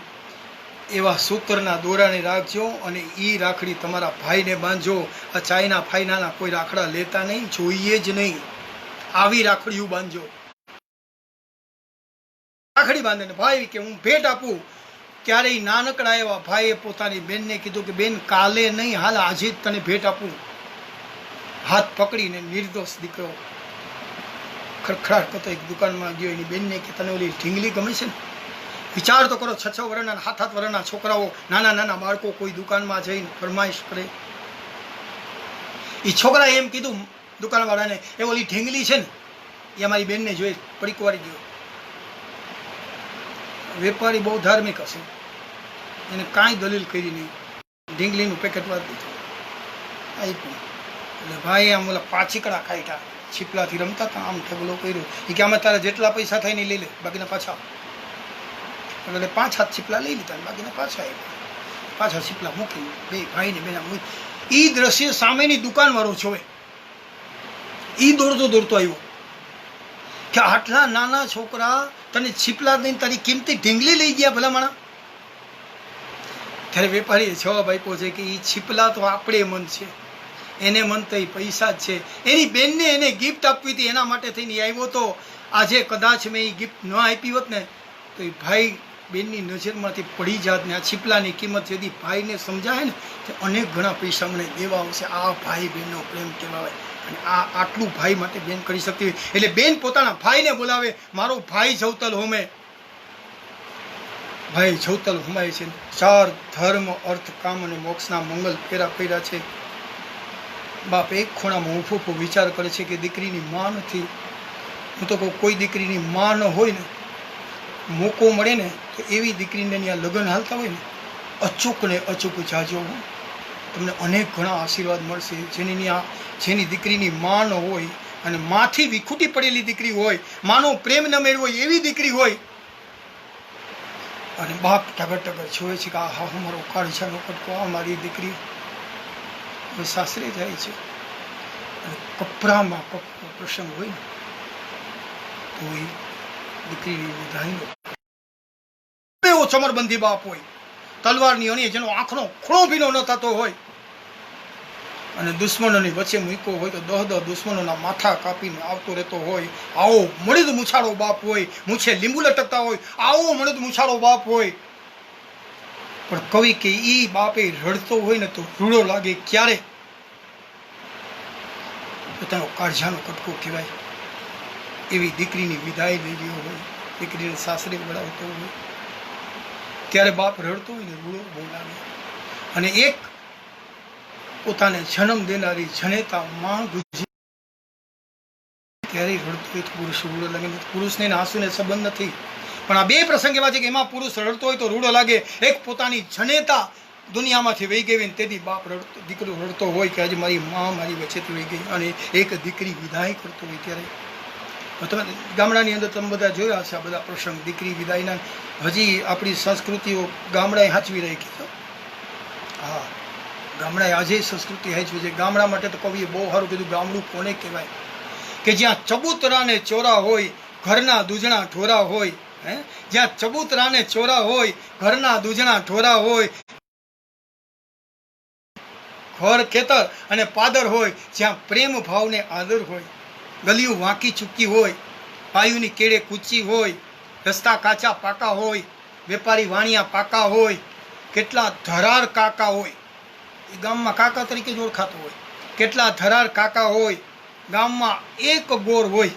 એવા સૂતરના દોરાને રાખજો અને એ રાખડી તમારા ભાઈને બાંધજો. આ ચાઇના ફાઈનાના કોઈ રાખડા લેતા નહીં, જોઈએ જ નહીં. આવી રાખડીઓ બાંધજો. રાખડી બાંધે ને ભાઈ કે હું ભેટ આપું. ક્યારેય નાનકડા એવા ભાઈએ પોતાની બેનને કીધું કે બેન કાલે નહીં, હાલ આજે જ તને ભેટ આપું. હાથ પકડીને નિર્દોષ દીકરો ખડખડાટ કરતો એક દુકાનમાં ગયો. એની બેનને કે તને ઓલી ઢીંગલી ગમે છે ને? વિચાર તો કરો, 6-6 વર્ષના 7-7 વર્ષના છોકરાઓ, નાના નાના બાળકો કોઈ દુકાનમાં જઈને ફરમાઈશ કરે. એ છોકરાએ એમ કીધું દુકાનવાળાને, એ ઓલી ઢીંગલી છે ને એ અમારી બેનને જોઈ પડીક વાળી ગયો. વેપારી બહુ ધાર્મિક હશે, એને કાંઈ દલીલ કરી નહીં, ઢીંગલીનું પેકેટ વાળી દીધું, આપ્યું. એટલે ભાઈ આમ ઓલા પાછીકડા કાઢ્યા, છીપલાથી રમતા હતા, આમ ઠગલો કર્યો. એ કે અમે તારા જેટલા પૈસા થાય ને લઈ લે, બાકીના પાછા. એટલે 5 હાથ છીપલા લઈ લીધા, બાકીના પાછા આવ્યા. પાછા છીપલા મૂકી બે ભાઈને બેના મૂકી. એ દ્રશ્ય સામેની દુકાનવાળો જોવે, એ દોડતો દોડતો આવ્યો કે આટલા નાના છોકરા તને છીપલા દઈને તારી કિંમતી ઢીંગલી લઈ ગયા ભલામણા. ત્યારે વેપારીએ જવાબ આપ્યો છે કે એ છીપલા તો આપણે મન છે, એને મન તો એ પૈસા જ છે. એની બેનને એને ગિફ્ટ આપવી હતી, એના માટે થઈને આવ્યો તો. આજે કદાચ મેં એ ગિફ્ટ ન આપી હોત ને તો એ ભાઈ બેનની નજરમાંથી પડી જાત ને આ છીપલાની કિંમત જેથી ભાઈને સમજાય ને તો અનેક ઘણા પૈસા મને દેવા આવશે. આ ભાઈ બહેનનો પ્રેમ કહેવાય. અને આ આટલું ભાઈ માટે બેન કરી શકતી હોય. એટલે બેન પોતાના ભાઈને બોલાવે, મારો ભાઈ જવતલ હોમે. ભાઈ જવતલ હોમાય છે. 4 ધર્મ, અર્થ, કામ અને મોક્ષના મંગલ ફેરા કર્યા છે. બાપ એક ખૂણામાં ઊભો ઊભો વિચાર કરે છે કે દીકરીની માં નથી. હું તો કહું કોઈ દીકરીની માં ન હોય ને, મોકો મળે ને તો એવી દીકરીને ત્યાં લગ્ન હાલતા હોય ને, અચૂક ને અચૂક જાજો, તમને અનેક ઘણા આશીર્વાદ મળશે. જેની દીકરીની માં ન હોય અને માથી વિખૂટી પડેલી દીકરી હોય, માનો પ્રેમ ન મેળવો એવી દીકરી હોય, અને બાપ ટગર ટગર જોવે છે કે આ હા મારો કાળજાનો કટકો, આ મારી દીકરી હવે સાસરે જાય છે. અને કપરામાં કપરો પ્રસંગ હોય ને તો એ દીકરીની વિદાયનો એવો ચમરબંધી બાપ હોય, તલવારની અણી જેનો આંખનો ખૂણો ભીનો ન થતો હોય, અને દુશ્મનોની વચ્ચે મૂક્યો હોય તો 10 દુશ્મનોના માથા કાપીને આવતો રહેતો હોય. આવો મળીદ મૂછાળો બાપ હોય, મૂછે લીંબુ લટકતા હોય, આવો મળીદ મૂછાળો બાપ હોય. પણ કવિ કે ઈ બાપે રડતો હોય ને તો રૂડો લાગે ક્યારે? પોતાનો કાળજાનો કટકો કહેવાય. એવી દીકરીની વિદાય લઈ ગયો હોય, દીકરીને સાસરે વળાવતો હોય, ત્યારે બાપ રડતો હોય ને રૂડો બહુ લાગે. અને એક પોતાને જન્મ દેનારી જનેતા માં ગુજરી ત્યારે રડતો હોય તો પુરુષ રૂડો લાગે. પુરુષને આંસુને સંબંધ નથી, પણ આ બે પ્રસંગ એવા છે કે એમાં પુરુષ રડતો હોય તો રૂડો લાગે. એક પોતાની જનેતા દુનિયામાંથી વહી ગઈ ને તેથી બાપ રડતો, દીકરો રડતો હોય કે આજે મારી મા મારી વચ્ચેથી વહી ગઈ, અને એક દીકરી વિદાય કરતો હોય ત્યારે. તમે ગામડાની અંદર તમે બધા જોયા હશે આ બધા પ્રસંગ દીકરી વિદાયના. હજી આપણી સંસ્કૃતિઓ ગામડાએ હાંચવી રહી છે. હા, ગામડાએ આજે સંસ્કૃતિ હાંચવી છે. ગામડા માટે તો કવિએ બહુ સારું કીધું, ગામડું કોને કહેવાય કે જ્યાં ચબૂતરા ને ચોરા હોય, ઘરના દૂધણા ઢોરા હોય. જ્યાં ચબૂતરા ને ચોરા હોય, ઘરના દૂધણા ઢોરા હોય, ઘર ખેતર અને પાદર હોય, જ્યાં પ્રેમ ભાવને આદર હોય, ગલીઓ વાંકી ચૂકી હોય, પાયુની કેળે કૂચી હોય, રસ્તા કાચા પાકા હોય, વેપારી વાણિયા પાકા હોય, કેટલા ધરાર કાકા હોય, એ ગામમાં કાકા તરીકે જ ઓળખાતો હોય, કેટલા ધરાર કાકા હોય, ગામમાં એક ગોર હોય,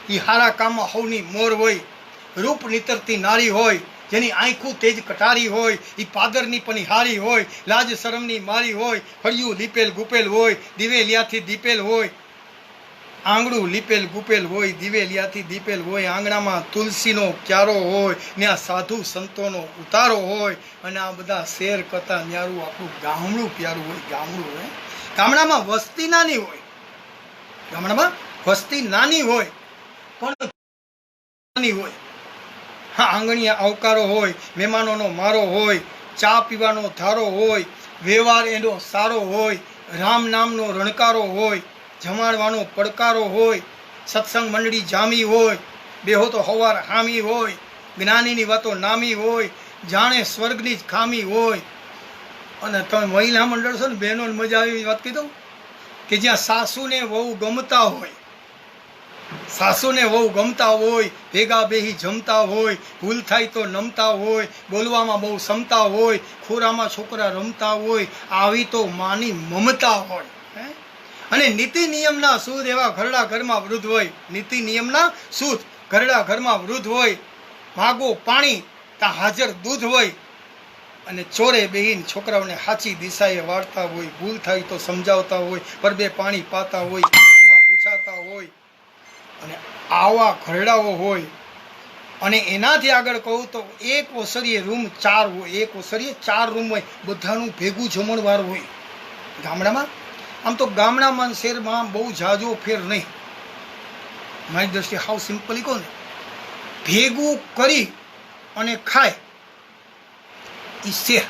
એ હારા કામમાં હવની મોર હોય, રૂપ નીતરતી નારી હોય, જેની આંખું તેજ કટારી હોય, એ પાદરની પણ હારી હોય, લાજ શરમની મારી હોય, ફળિયું લીપેલ ગુપેલ હોય, દિવેલિયાથી દીપેલ હોય, આંગળું લીપેલ ગુપેલ હોય, દિવેલિયાથી દીપેલ હોય, આંગણામાં તુલસીનો ક્યારો હોય, ત્યાં સાધુ સંતોનો ઉતારો હોય, અને આ બધા શેર કરતા ન્યારું આપણું ગામડું પ્યારું હોય. ગામડું હોય, ગામડામાં વસ્તી નાની હોય, ગામડામાં વસ્તી નાની હોય પણ નાની હોય. હા, આંગણીયા આવકારો હોય, મહેમાનોનો મારો હોય, ચા પીવાનો ધારો હોય, વ્યવહાર એનો સારો હોય, રામ નામનો રણકારો હોય, જમાડવાનો પડકારો હોય, સત્સંગ મંડળી જામી હોય, બેહો તો હવાર હામી હોય, જ્ઞાનીની વાતો નામી હોય, જાણે સ્વર્ગની જ ખામી હોય. અને તમે મહિલા મંડળ છો ને બહેનો, મજા આવી વાત કહી દઉં કે જ્યાં સાસુને વહુ ગમતા હોય, સાસુને વહુ ગમતા હોય, ભેગા બેહી જમતા હોય, ભૂલ થાય તો નમતા હોય, બોલવામાં બહુ ક્ષમતા હોય, ખોરામાં છોકરા રમતા હોય, આવી તો માની મમતા હોય. અને નીતિ નિયમના સૂદ એવા ઘરડા ઘરમાં વૃદ્ધ હોય, નીતિ નિયમના સૂદ ઘરડા ઘરમાં વૃદ્ધ હોય, માગો પાણી ત્યાં હાજર દૂધ હોય, અને ચોરે બેહીને છોકરાઓને સાચી દિશાએ વાળતા હોય, ભૂલ થાય તો સમજાવતા હોય, પરબે પાણી પાતા હોય, પૂછાતા હોય, અને આવા ઘરડાઓ હોય. અને એનાથી આગળ કહું તો એક ઓસરીએ રૂમ 4 હોય, એક ઓસરીએ 4 રૂમ હોય, બધાનું ભેગું જમણવાર હોય. ગામડામાં આમ તો ગામડામાં શહેરમાં બહુ ઝાઝો ફેર નહીં, મારી દ્રષ્ટિએ હાવ સિમ્પલી કહું ને, ભેગું કરી અને ખાય એ શહેર,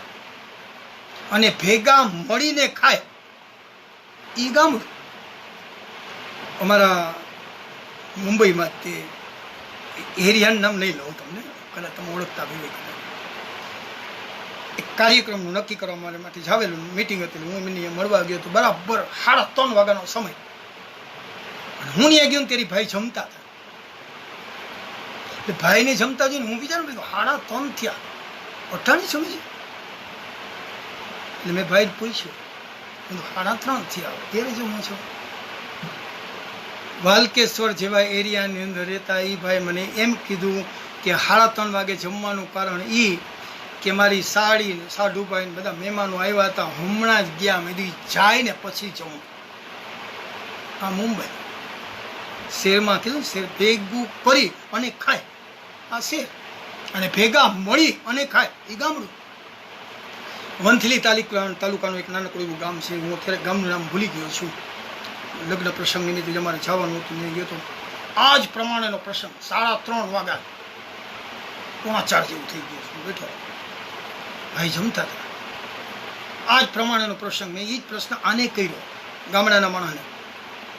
અને ભેગા મળીને ખાય એ ગામડું. અમારા મુંબઈમાં તે એરિયાનું નામ નહીં લઉં તમને, કદાચ તમે ઓળખતા બી હોય. એક કાર્યક્રમનું નક્કી કરવા માટે જાવેલું મિટિંગ હતી, હું એને મળવા ગયો તો બરાબર 3:30 વાગ્યાનો સમય, અને હું ત્યાં ગયો ને તેરી ભાઈ જમતા હતા. એટલે ભાઈને જમતા જોઈને હું વિચારું 3:30 થયા, અઠાણી સમજી. એટલે મેં ભાઈ પૂછ્યું, 3:30 થયા ત્યારે જમું છું. વાલકેશ્વર જેવા એરિયાની અંદર રહેતા એ ભાઈ મને એમ કીધું કે 3:30 વાગે જમવાનું કારણ એ કે મારી સાડી ને સાઢુભાઈ ને બધા મહેમાનો આવ્યા હતા, હમણાં જ ગયા, મેં જાય ને પછી જમું. આ મુંબઈ શહેરમાં કીધું, શહેર ભેગું કરી અને ખાય આ શહેર, અને ભેગા મળી અને ખાય એ ગામડું. વંથલી તાલુકાનું એક નાનકડું એવું ગામ છે, હું અત્યારે ગામનું નામ ભૂલી ગયો છું. લગ્ન પ્રસંગ નિમિત્તે અમારે જવાનું હતું, મેં ગયો તો આ જ પ્રમાણેનો પ્રસંગ 3:30 વાગ્યા, 3:45 જેવું થઈ ગયું છું, બેઠો ભાઈ જમતા હતા. આ જ પ્રમાણેનો પ્રસંગ, મેં એ જ પ્રશ્ન આને કર્યો ગામડાના માણસને.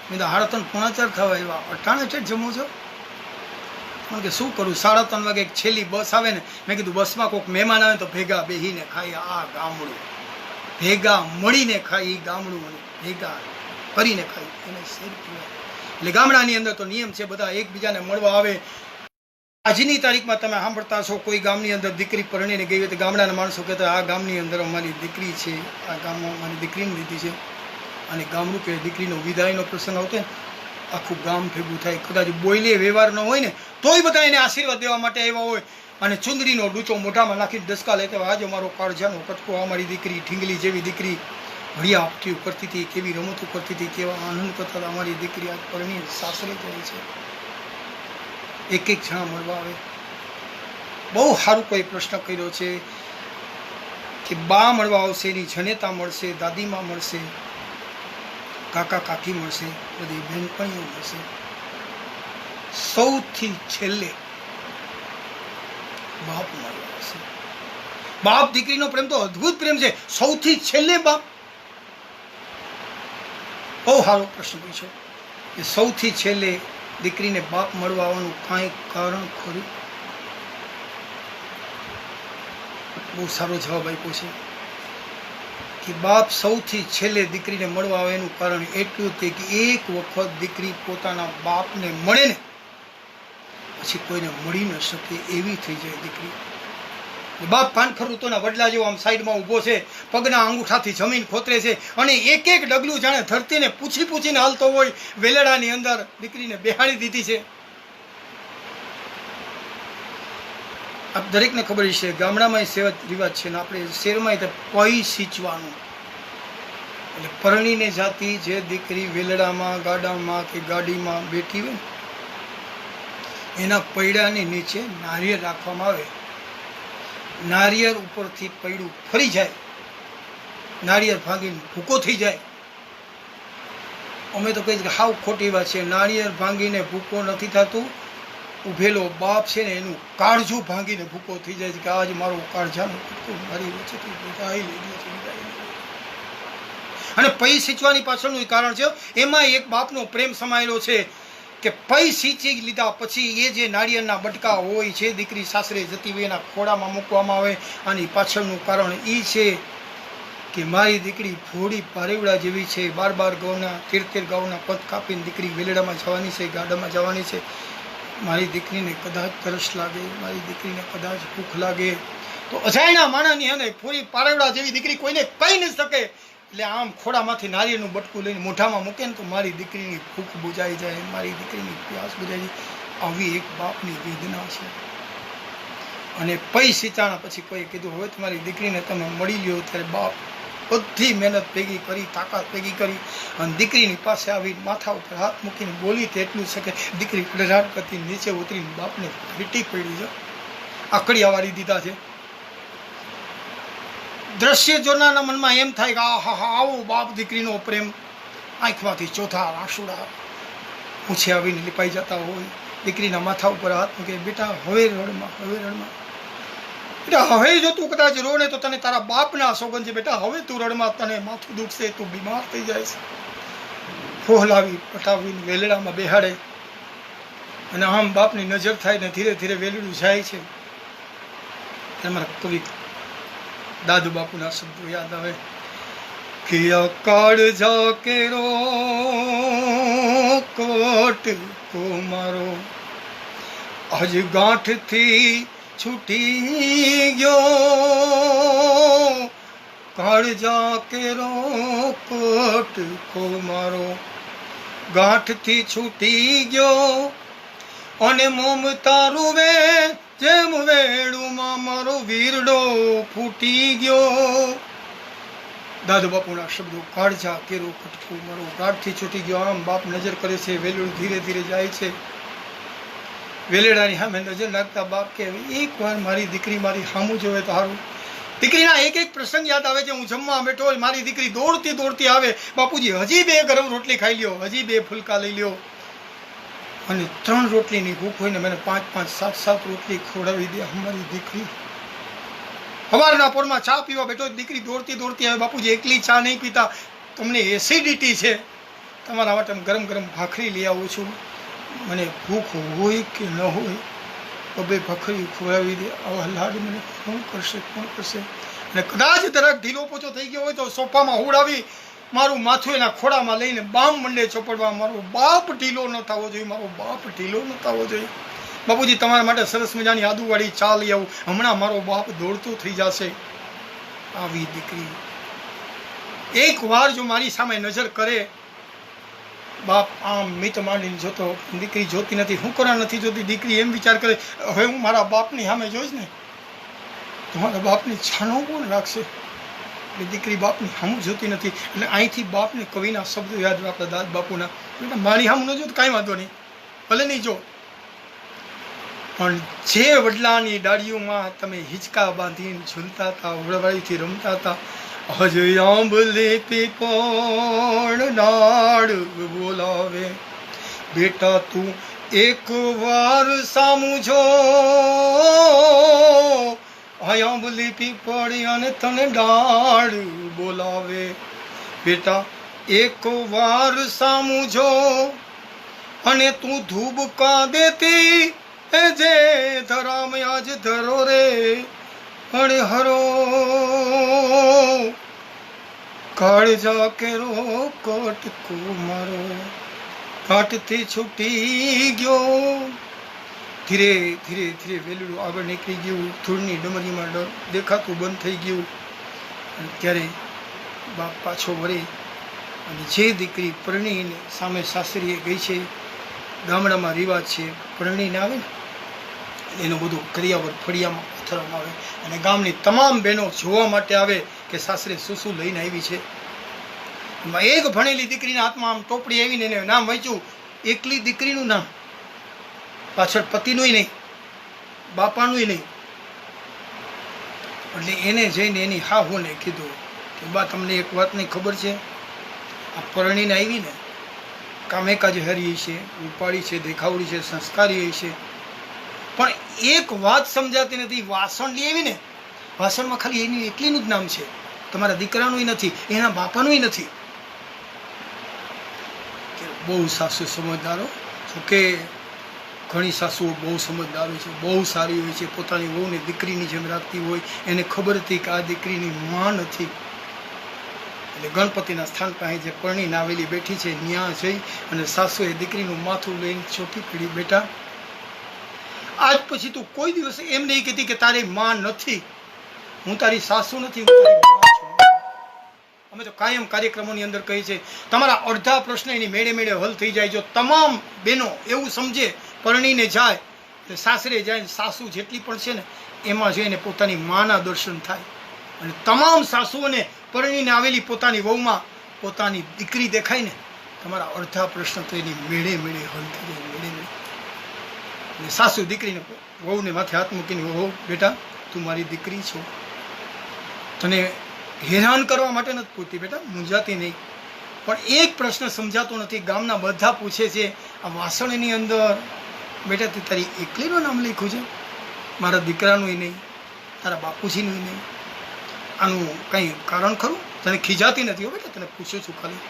મેં તો 3:30 4:45 થવા એવા, 98 જમું છો? કારણ કે શું કરું, 3:30 વાગે એક છેલ્લી બસ આવે ને, મેં કીધું બસમાં કોઈક મહેમાન આવે તો ભેગા બેહીને ખાય આ ગામડું, ભેગા મળીને ખાય એ ગામડું, અને ભેગા કરીને ખાય એને શેર કહેવાય. એટલે ગામડાની અંદર તો નિયમ છે, બધા એકબીજાને મળવા આવે. આજની તારીખમાં તમે સાંભળતા છો કોઈ ગામની અંદર દીકરી પરણીને ગઈ હોય તો ગામડાના માણસો કહેતા આ ગામની અંદર અમારી દીકરી છે, આ ગામમાં અમારી દીકરીને લીધી છે. અને ગામડું કે દીકરીનો વિદાયનો પ્રસંગ આવતો ને આખું ગામ ભેગું થાય. કદાચ બોયલે વ્યવહાર ન હોય ને તોય બધા એને આશીર્વાદ દેવા માટે આવ્યા હોય, અને ચુંદડીનો ડૂચો મોઢામાં નાખીને ડસકા લેતા હોય, આજે અમારો કાળજાનો કટકો, અમારી દીકરી ઠીંગલી જેવી દીકરી હળિયા આપતી કરતી હતી, કેવી રમતો કરતી હતી, કેવા આનંદ કરતા હતા. અમારી દીકરી આજ પરણી સાસરે જાય છે. એક જણા મળવા આવે. બહુ સારું કોઈ પ્રશ્ન કર્યો છે કે બા મળવા આવશે, એની જનેતા મળશે, દાદીમાં મળશે, કાકા કાકી મળશે, બધી બહેનપણીઓ મળશે, સૌથી છેલ્લે બાપ મળવા આવશે. બાપ દીકરીનો પ્રેમ તો અદ્ભુત પ્રેમ છે. સૌથી છેલ્લે બાપ. બહુ સારો પ્રશ્ન પૂછ્યો કે સૌથી છેલ્લે દીકરીને બાપ મળવા આવવાનું કાંઈ કારણ ખરું? બહુ સારો જવાબ આપ્યો છે કે બાપ સૌથી છેલ્લે દીકરીને મળવા આવે એનું કારણ એટલું છે કે એક વખત દીકરી પોતાના બાપને મળે ને પછી કોઈને મળી ન શકે એવી થઈ જાય દીકરી. બાપ પાનખરુતોના વડલા જેવો આમ સાઈડમાં ઊભો છે, પગના અંગૂઠાથી જમીન ખોતરે છે અને એક એક ડગલું જાણે ધરતીને પૂછીને હાલતો હોય વેલડાની અંદર દીકરીને બેહાડી દીધી છે. આપ દરેકને ખબર છે ગામડામાં સેવા રિવાજ છે ને આપણે શહેરમાં પૈ સિંચવાનું. એટલે પરણીને જાતી જે દીકરી વેલડામાં ગાડામાં કે ગાડીમાં બેઠી હોય એના પૈડાની નીચે નારિયેળ રાખવામાં આવે. નારિયેળ ઉપરથી પૈડું ફરી જાય, નારિયેળ ભાંગીને ભૂકો થઈ જાય. અમે તો કહીએ કે હાવ ખોટી વાત છે. નારિયેળ ભાંગીને ભૂકો નથી થતું, ઉભેલો બાપ છે ને એનું કાળજું ભાંગીને ભૂકો થઈ જાય છે કે આજ મારો કાળજાનો ભૂકો મારી વચ્ચેથી વિદાય લીધી છે. અને પૈ સિંચવાની પાછળનું કારણ છે એમાં એક બાપનો પ્રેમ સમાયેલો છે કે પૈ સિંચી લીધા પછી એ જે નાળિયેરના બટકા હોય છે દીકરી સાસરે જતી હોય એના ખોડામાં મૂકવામાં આવે. આની પાછળનું કારણ એ છે કે મારી દીકરી ભોળી પારેવડા જેવી છે. 12 ગાઉના 13 ગાઉના પદ કાપીને દીકરી વેલડામાં જવાની છે, ગાડામાં જવાની છે. મારી દીકરીને કદાચ તરસ લાગે, મારી દીકરીને કદાચ ભૂખ લાગે તો અજાયણા માણાની અને ભોળી પારેવડા જેવી દીકરી કોઈને કહી ન શકે. એટલે આમ ખોડામાંથી નારિયેળનું બટકું લઈને મોઢામાં મૂકે ને તો મારી દીકરીની ભૂખ બુજાઈ જાય, મારી દીકરીની પ્યાસ બુજાઈ જાય. આવી એક બાપની વેદના છે. અને પૈ સિંચાણા પછી કોઈ કીધું હવે તમારી દીકરીને તમે મળી લ્યો, ત્યારે બાપ બધી મહેનત ભેગી કરી, તાકાત ભેગી કરી અને દીકરીની પાસે આવી માથા ઉપર હાથ મૂકીને બોલી તે એટલું છે કે દીકરી ડઢાટ કરતી નીચે ઉતરીને બાપને વીટી પડી છે, આકડિયા વાળી દીધા છે. દ્રશ્ય જોનારના મનમાં એમ થાય કે આહા આવો બાપ દીકરીનો પ્રેમ. આંખમાંથી ચોથા આંસુડા પૂછે આવીને લીપાઈ જતા હોય. દીકરીના માથા ઉપર હાથ મૂકે, બેટા હવે રડમાં, હવે રડમાં, બેટા હવે જો તું કદાચ રોને તો તને તારા બાપના સોગન છે, બેટા હવે તું રડમાં, તને માથું દુખશે, તું બીમાર થઈ જાય છે. ફોહલાવી પટાવીને વેલડામાં બેહાડે અને આમ બાપની નજર થાય ને ધીરે ધીરે વેલડું જાય છે. મારા કવિ દાદુ બાપુના શબ્દો યાદ આવે કે અકાળ જાકેરો કોટ કો મારો આજ ગાંઠથી છૂટી ગયો, કાળ જાકેરો કોટ કો મારો ગાંઠથી છૂટી ગયો અને મમતા રૂવે જેમ વેડુમાં મારો વીરડો ફૂટી ગયો. દાદુ બાપુના શબ્દો કાળજા કેરો કટકો મારો ગાઢથી છૂટી ગયો. આમ બાપ નજર કરે છે, વેલડું ધીરે ધીરે જાય છે. વેલેડાની સામે નજર નાખતા બાપ કે એક વાર મારી દીકરી મારી સામું જોવે તો સારું. દીકરીના એક એક પ્રસંગ યાદ આવે છે. હું જમવા બેઠો હોય, મારી દીકરી દોડતી દોડતી આવે, બાપુજી હજી 2 ગરમ રોટલી ખાઈ લ્યો, હજી 2 ફુલકા લઈ લ્યો. અને 3 રોટલીની ભૂખ હોય ને મને 5-5, 7-7 રોટલી ખવડાવી દે અમારી દીકરી. સવારના પોરમાં ચા પીવા બેઠો, દીકરી દોડતી દોડતી આવે, બાપુજી એકલી ચા નહીં પીતા, તમને એસિડિટી છે, તમારા માટે ગરમ ગરમ ભાખરી લઈ આવું છું. મને ભૂખ હોય કે ન હોય 2 ભાખરી ખવડાવી દે. આવા લાડ મને કોણ કરશે, કોણ કરશે? અને કદાચ જરાક ઢીલો પોચો થઈ ગયો હોય તો સોફામાં હુડાવી મારું માથું એના ખોડામાં લઈને બામ મંડે ચોપડવા. મારો બાપ ઢીલો ન થવો જોઈએ, મારો બાપ ઢીલો ન થવો જોઈએ. બાપુજી તમારા માટે સરસ મજાની આદુવાળી ચા લઈ આવું, હમણાં મારો બાપ દોડતો થઈ જશે. આવી દીકરી એક વાર જો મારી સામે નજર કરે, બાપ આમ મિત માંડીને જોતો, દીકરી જોતી નથી. હું કોના નથી જોતી? દીકરી એમ વિચાર કરે હવે હું મારા બાપની સામે જોઈશ ને તો મારા બાપની છાનો કોણ રાખશે? દીકરી બાપની સામું જોતી નથી. એટલે અહીંથી બાપને કવિના શબ્દો યાદ રાખતા દાદ બાપુના, બેટા મારી સામું ન જો તો કાંઈ વાંધો નહીં, ભલે નહીં જો, પણ જે વડલાની ડાળીઓમાં તમે હિંચકા બાંધીને ઝૂલતા હતા, ઉળવાળીથી રમતા હતા, હજ આંબલી પીપળ ડાળ બોલાવે, બેટા તું એક વાર સામું જો, આંબલી પીપળી અને તને ડાળ બોલાવે, બેટા એક વાર સામું જો, અને તું ધૂબકા દેતી જે ધરામ આજ ધરો રે, અરે હરો કાળજા કેરો કટકો મારો, કાટથી છૂટી ગયો, ધીરે ધીરે ધીરે વેલડું આગળ નીકળી ગયું, ધૂળની ડમરીમાં દેખાતું બંધ થઈ ગયું. ત્યારે બાપ પાછો વળે અને જે દીકરી પરણીને સામે સાસરીએ ગઈ છે, ગામડામાં રિવાજ છે પરણીને આવે ને એનું બધું કરિયાવર ફળિયામાં પથરવામાં આવે અને ગામની તમામ બહેનો જોવા માટે આવે કે સાસરે શું શું લઈને આવી છે. એમાં એક ભણેલી દીકરીના હાથમાં આમ ટોપડી આવીને એને નામ વાંચ્યું, એકલી દીકરીનું નામ, પાછળ પતિનું નહીં, બાપાનું નહીં. એટલે એને જઈને એની હાહુને કીધું કે બા તમને એક વાતની ખબર છે, આ પરણીને આવી ને કામેકાજ હરી છે, ઉપાડી છે, દેખાવડી છે, સંસ્કારી છે, પણ એક વાત સમજાતી નથી. વાસણ લઈ આવી ને, વાસણમાં ખાલી એની એકલીનું જ નામ છે, તમારા દીકરાનું નથી, એના બાપાનું નથી. બહુ સાસુ સમજદારો, જોકે ઘણી સાસુઓ બહુ સમજદાર હોય છે, બહુ સારી હોય છે, પોતાની વહુને દીકરીની જેમ રાખતી હોય. એને ખબર હતી કે આ દીકરીની માં નથી, એટલે ગણપતિના સ્થાન પાસે જે પરણીને આવેલી બેઠી છે ત્યાં જઈ અને સાસુએ દીકરીનું માથું લઈને ચોટી પડી, બેટા આજ પછી તું કોઈ દિવસ એમ નહીં કહેતી કે તારી માં નથી, હું તારી સાસુ નથી, હું તારી માં છું. અમે તો કાયમ કાર્યક્રમોની અંદર કહીએ છીએ તમારા અડધા પ્રશ્ન એની મેળે મેળે હલ થઈ જાય. જો તમામ બહેનો એવું સમજે, પરણીને જાય એટલે સાસરે જાય, સાસુ જેટલી પણ છે ને એમાં જઈને પોતાની માના દર્શન થાય, અને તમામ સાસુઓને પરણીને આવેલી પોતાની વહુમાં પોતાની દીકરી દેખાય ને, તમારા અડધા પ્રશ્ન તો એની મેળે મેળે હલ થઈ જાય, મેળે મેળે. અને સાસુ દીકરીને વહુને માથે હાથ મૂકીને, વહુ બેટા તું મારી દીકરી છો, તને હેરાન કરવા માટે નથી પૂછતી, બેટા મૂંઝાતી નહીં, પણ એક પ્રશ્ન સમજાતો નથી. ગામના બધા પૂછે છે આ વાસણની અંદર બેટા તે તારી એકલીનું નામ લખ્યું છે, મારા દીકરાનું નહીં, તારા બાપુજીનું નહીં, આનું કંઈ કારણ ખરું? તને ખીજાતી નથી હો બેટા, તને પૂછું છું ખાલી.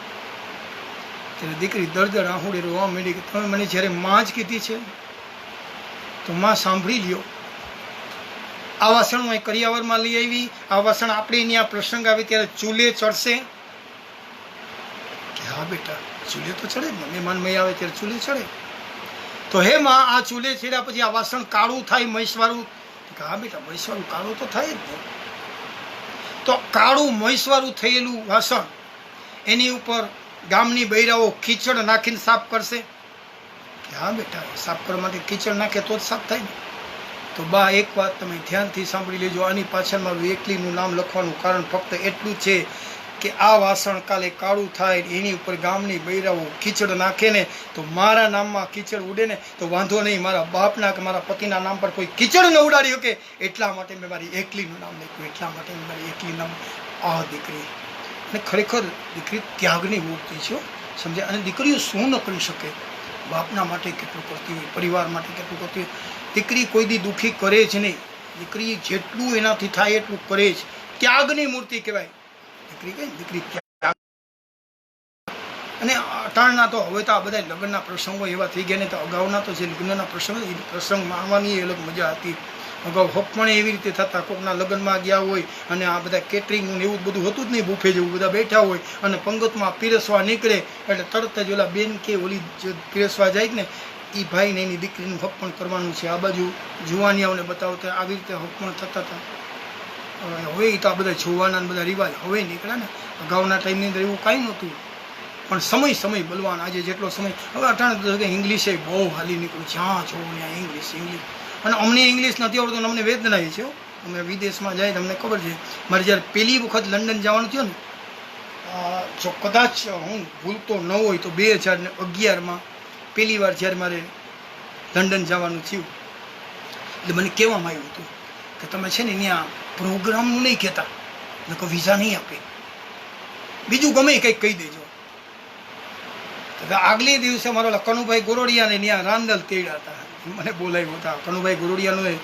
તેને દીકરી દરદર આહુડે રોવા માંડી કે તમે મને જ્યારે માં જ કીધી છે તો માં સાંભળી લ્યો. આ વાસણ હું કરિયાવરમાં લઈ આવી, આ વાસણ આપણે અહીંયા પ્રસંગ આવે ત્યારે ચૂલે ચડશે. કે હા બેટા ચૂલે તો ચડે ને, મહેમાન મય આવે ત્યારે ચૂલે ચડે. તો હે માં આ ચૂલે ચડ્યા પછી આ વાસણ કાળું થાય મહીસવાળું? કે હા બેટા મહીસવાળું કાળું તો થાય જ ને. તો કાળું મહીસવાળું થયેલું વાસણ એની ઉપર ગામની બૈરાઓ કીચડ નાખીને સાફ કરશે? કે હા બેટા સાફ કરવા માટે કીચડ નાખે તો જ સાફ થાય ને. તો બા એક વાત તમે ધ્યાનથી સાંભળી લેજો, આની પાછળ મારું એકલીનું નામ લખવાનું કારણ ફક્ત એટલું છે કે આ વાસણ કાલે કાળું થાય, એની ઉપર ગામની બૈરાઓ કીચડ નાખે ને તો મારા નામમાં કીચડ ઉડે ને તો વાંધો નહીં, મારા બાપના કે મારા પતિના નામ પર કોઈ કીચડ ન ઉડાડી શકે, એટલા માટે મેં મારી એકલીનું નામ લખ્યું, એટલા માટે મેં મારી એકલી નામ આ દીકરી. અને ખરેખર દીકરી ત્યાગની મૂર્તિ છે, સમજ્યા? અને દીકરીઓ શું ન કરી શકે, બાપના માટે કેટલું કરતી હોય, પરિવાર માટે કેટલું કરતી હોય. દીકરી કોઈ દી દુઃખી કરે જ નહીં, દીકરી જેટલું એનાથી થાય એટલું કરે જ. ત્યાગની મૂર્તિ કહેવાય દીકરી, કઈ દીકરી ત્યાગ. અને અટાણના તો હવે તો આ બધા લગ્નના પ્રસંગો એવા થઈ ગયા ને, તો અગાઉના તો જે લગ્નના પ્રસંગ એ પ્રસંગ માણવાની અલગ મજા હતી. અગાઉ હપણે એવી રીતે થતા, કોકના લગ્નમાં ગયા હોય અને આ બધા કેટરિંગ એવું બધું હતું જ નહીં, બુફે જેવું બધા બેઠા હોય અને પંગતમાં પીરસવા નીકળે એટલે તરત જ ઓલા બેન કે ઓલી પીરસવા જાય ને એ ભાઈને એની દીકરીનું હપણ કરવાનું છે. આ બાજુ જુવાનિયાઓને બતાવતા આવી રીતે હપણ થતા હતા. હવે એ તો આ બધા જોવાના બધા રિવાજ હવે નીકળ્યા ને, અગાઉના ટાઈમની અંદર એવું કાંઈ નહોતું. પણ સમય બલવાન, આજે જેટલો સમય હવે અટાણે ઇંગ્લિશ એ બહુ હાલી નીકળ્યું, જ્યાં જોવો ત્યાં ઇંગ્લિશ. અને અમને ઇંગ્લિશ નથી આવડતું, અમને વેદના છે. અમે વિદેશમાં જાય તમને ખબર છે, મારે જ્યારે પહેલી વખત લંડન જવાનું થયું ને, જો કદાચ હું ભૂલતો ન હોય તો 2011માં પહેલી વાર જ્યારે મારે લંડન જવાનું થયું એટલે મને કહેવામાં આવ્યું હતું કે તમે છે ને ત્યાં પ્રોગ્રામનું નહીં કહેતા, નકર વિઝા નહીં આપે, બીજું ગમે કંઈક કહી દેજો. આગલે દિવસે મારો કનુભાઈ ગોરડિયાને ત્યાં રાંદલ તેડ્યા હતા, મને બોલાવ્યો હતા. કનુભાઈ ગોરડિયાનો એ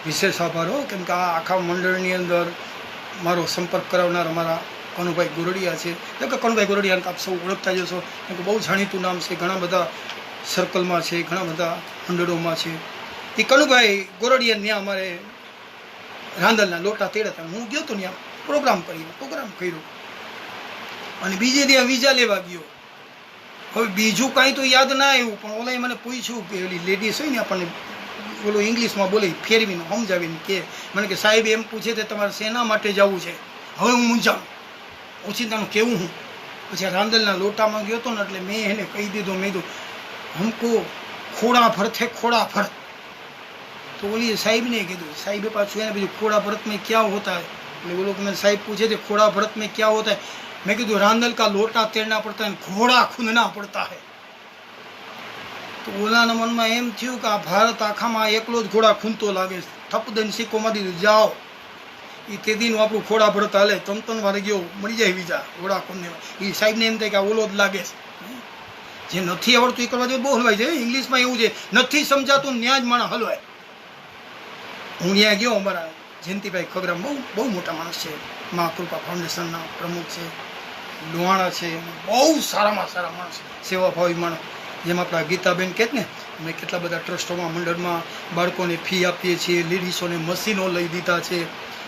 વિશેષ આભાર હો, કેમ કે આ આખા મંડળની અંદર મારો સંપર્ક કરાવનાર અમારા કનુભાઈ ગોરડિયા છે. એટલે કે કનુભાઈ ગોરડિયાને આપ સૌ ઓળખતા જ હશો, કેમ કે બહુ જાણીતું નામ છે, ઘણા બધા સર્કલમાં છે, ઘણા બધા મંડળોમાં છે. એ કનુભાઈ ગોરડિયા ત્યાં અમારે રાંદલના લોટા તેડ્યા હતા. હું ગયો તો ત્યાં પ્રોગ્રામ કર્યો અને બીજે ત્યાં વિઝા લેવા ગયો. હવે બીજું કાંઈ તો યાદ ના આવ્યું, પણ ઓલાએ મને પૂછ્યું કે ઓલી લેડીઝ હોય ને આપણને ઓલું ઇંગ્લિશમાં બોલે, ફેરવીને સમજાવીને કે મને કે સાહેબ એમ પૂછે તો તમારે શેના માટે જવું છે. હવે હું મૂંઝાણ ઓછીતાનું કેવું હું. પછી રાંદલના લોટામાં ગયો હતો ને એટલે મેં એને કહી દીધું, મેં કીધું હમકો ખોડા ભરત હે ખોડા ભરત. તો ઓલી સાહેબને કીધું, સાહેબે પાછું એને બીજું ખોડા ભરત મેં ક્યાં હોતા है, એટલે બોલો કે મેં સાહેબ પૂછે थे ખોડા ભરત में क्या होता है. मैं कहा रांदल का लोटा तैरना पड़ता है, घोड़ा खूंदना पड़ता है. तो ओलाना मन में एम थયું કે આ ભારત આખામાં એકલો જ ઘોડા ખૂંદતો લાગે. થપ દઈને સિક્કો મારી દીધો, જાઓ. એ તે દીનું આપણું ઘોડા ભરત હાલે, ત્રણ વારે ગયો મળી જાય વિઝા ઘોડા ખૂંદને. એ સાહેબને એમ થાય કે આ ઓલો જ લાગે છે. જે નથી આવડતું એ કરવા જોઈએ બહુ હલવાય છે. ઇંગ્લિશમાં એવું છે, નથી સમજાતું ન્યા જ માણસ હલવાય. હું ત્યાં ગયો, અમારા જયંતિભાઈ ખગરામ બહુ મોટા માણસ છે, મા કૃપા ફાઉન્ડેશનના પ્રમુખ છે, લોહાણા છે, બહુ સારામાં સારા માણસ, સેવાભાવી માણસ. જેમ આપણા ગીતાબેન કહે ને, અમે કેટલા બધા ટ્રસ્ટોમાં મંડળમાં બાળકોને ફી આપીએ છીએ, લેડીઝોને મશીનો લઈ દીધા છે,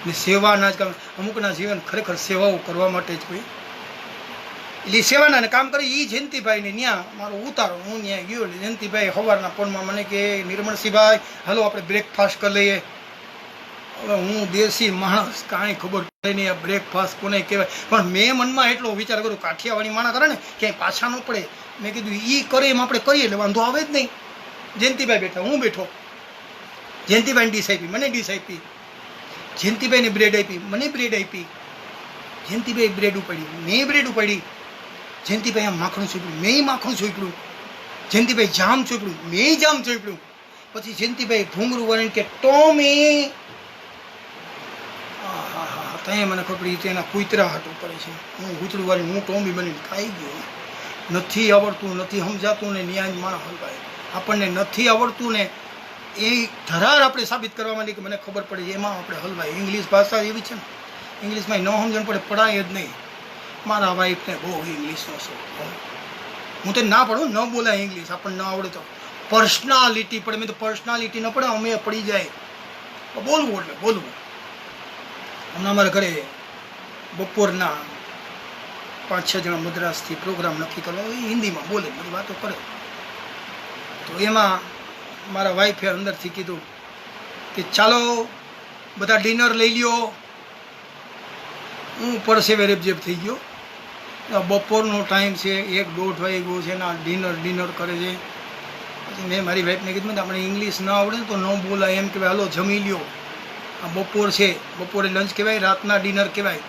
ને સેવાના જ કામ. અમુકના જીવન ખરેખર સેવાઓ કરવા માટે જ હોય, એટલે સેવાના કામ કરે. એ જયંતિભાઈને ત્યાં મારો ઉતારો, હું ત્યાં ગયો. એટલે જયંતિભાઈ સવારના ફોનમાં મને કે નિર્મળસિંહભાઈ હાલો આપણે બ્રેકફાસ્ટ કરી લઈએ. હવે હું દેશી માણસ, કાંઈ ખબર પડે નહીં આ બ્રેકફાસ્ટ કોને કહેવાય, પણ મેં મનમાં એટલો વિચાર કર્યો કાઠિયાવાડી માણસ કરે ને ક્યાંય પાછા ન પડે. મેં કીધું એ કરે એમ આપણે કરીએ એટલે વાંધો આવે જ નહીં. જયંતિભાઈ બેઠા, હું બેઠો. જયંતિભાઈને ડીશ આપી, મને ડીશ આપી. જયંતિભાઈને બ્રેડ આપી, મને બ્રેડ આપી. જયંતિભાઈ બ્રેડ ઉપાડી, મેં બ્રેડ ઉપાડી. જયંતિભાઈ આમ માખણું ચોપડ્યું, મેં માખણું ચોપડ્યું. જયંતિભાઈ જામ ચોપડ્યું, મેં જામ ચોપડ્યું. પછી જયંતિભાઈ ભૂંગળું વળીને કે ટોમી, ત્યાં મને ખબર પડી એના કૂતરા હાટું કરે છે. હું કૂતરું વાળી હું ટોમી બનીને ખાઈ ગયો. નથી આવડતું, નથી સમજાતું ને ન્યાય માણસ હલવાય. આપણને નથી આવડતું ને એ ધરાર આપણે સાબિત કરવા માંડી કે મને ખબર પડે છે, એમાં આપણે હલવાય. ઇંગ્લિશ ભાષા એવી છે ને, ઇંગ્લિશમાં ન સમજણ પડે પડાય જ નહીં. મારા વાઈફને બહુ ઇંગ્લિશનો શોખ. હું તો ના પડું, ન બોલાય ઇંગ્લિશ, આપણને ન આવડે તો પર્સનાલિટી પડે. મેં તો પર્સનાલિટી ન પડે, અમે પડી જાય. બોલવું એટલે બોલવું. હમણાં અમારા ઘરે બપોરના 5-6 જણા મદ્રાસથી પ્રોગ્રામ નક્કી કરવા, એ હિન્દીમાં બોલે, બધી વાતો કરે. તો એમાં મારા વાઈફે અંદરથી કીધું કે ચાલો બધા ડિનર લઈ લ્યો. હું પરસેવે રેબઝેબ થઈ ગયો. બપોરનો ટાઈમ છે, 1-1:30 વાગ્યો છે, ના ડિનર કરે છે. પછી મેં મારી વાઈફને કીધું આપણે ઇંગ્લિશ ન આવડે તો ન બોલાય, એમ કહેવાય હાલો જમી લ્યો. આ બપોર છે, બપોરે લંચ કહેવાય, રાતના ડિનર કહેવાય.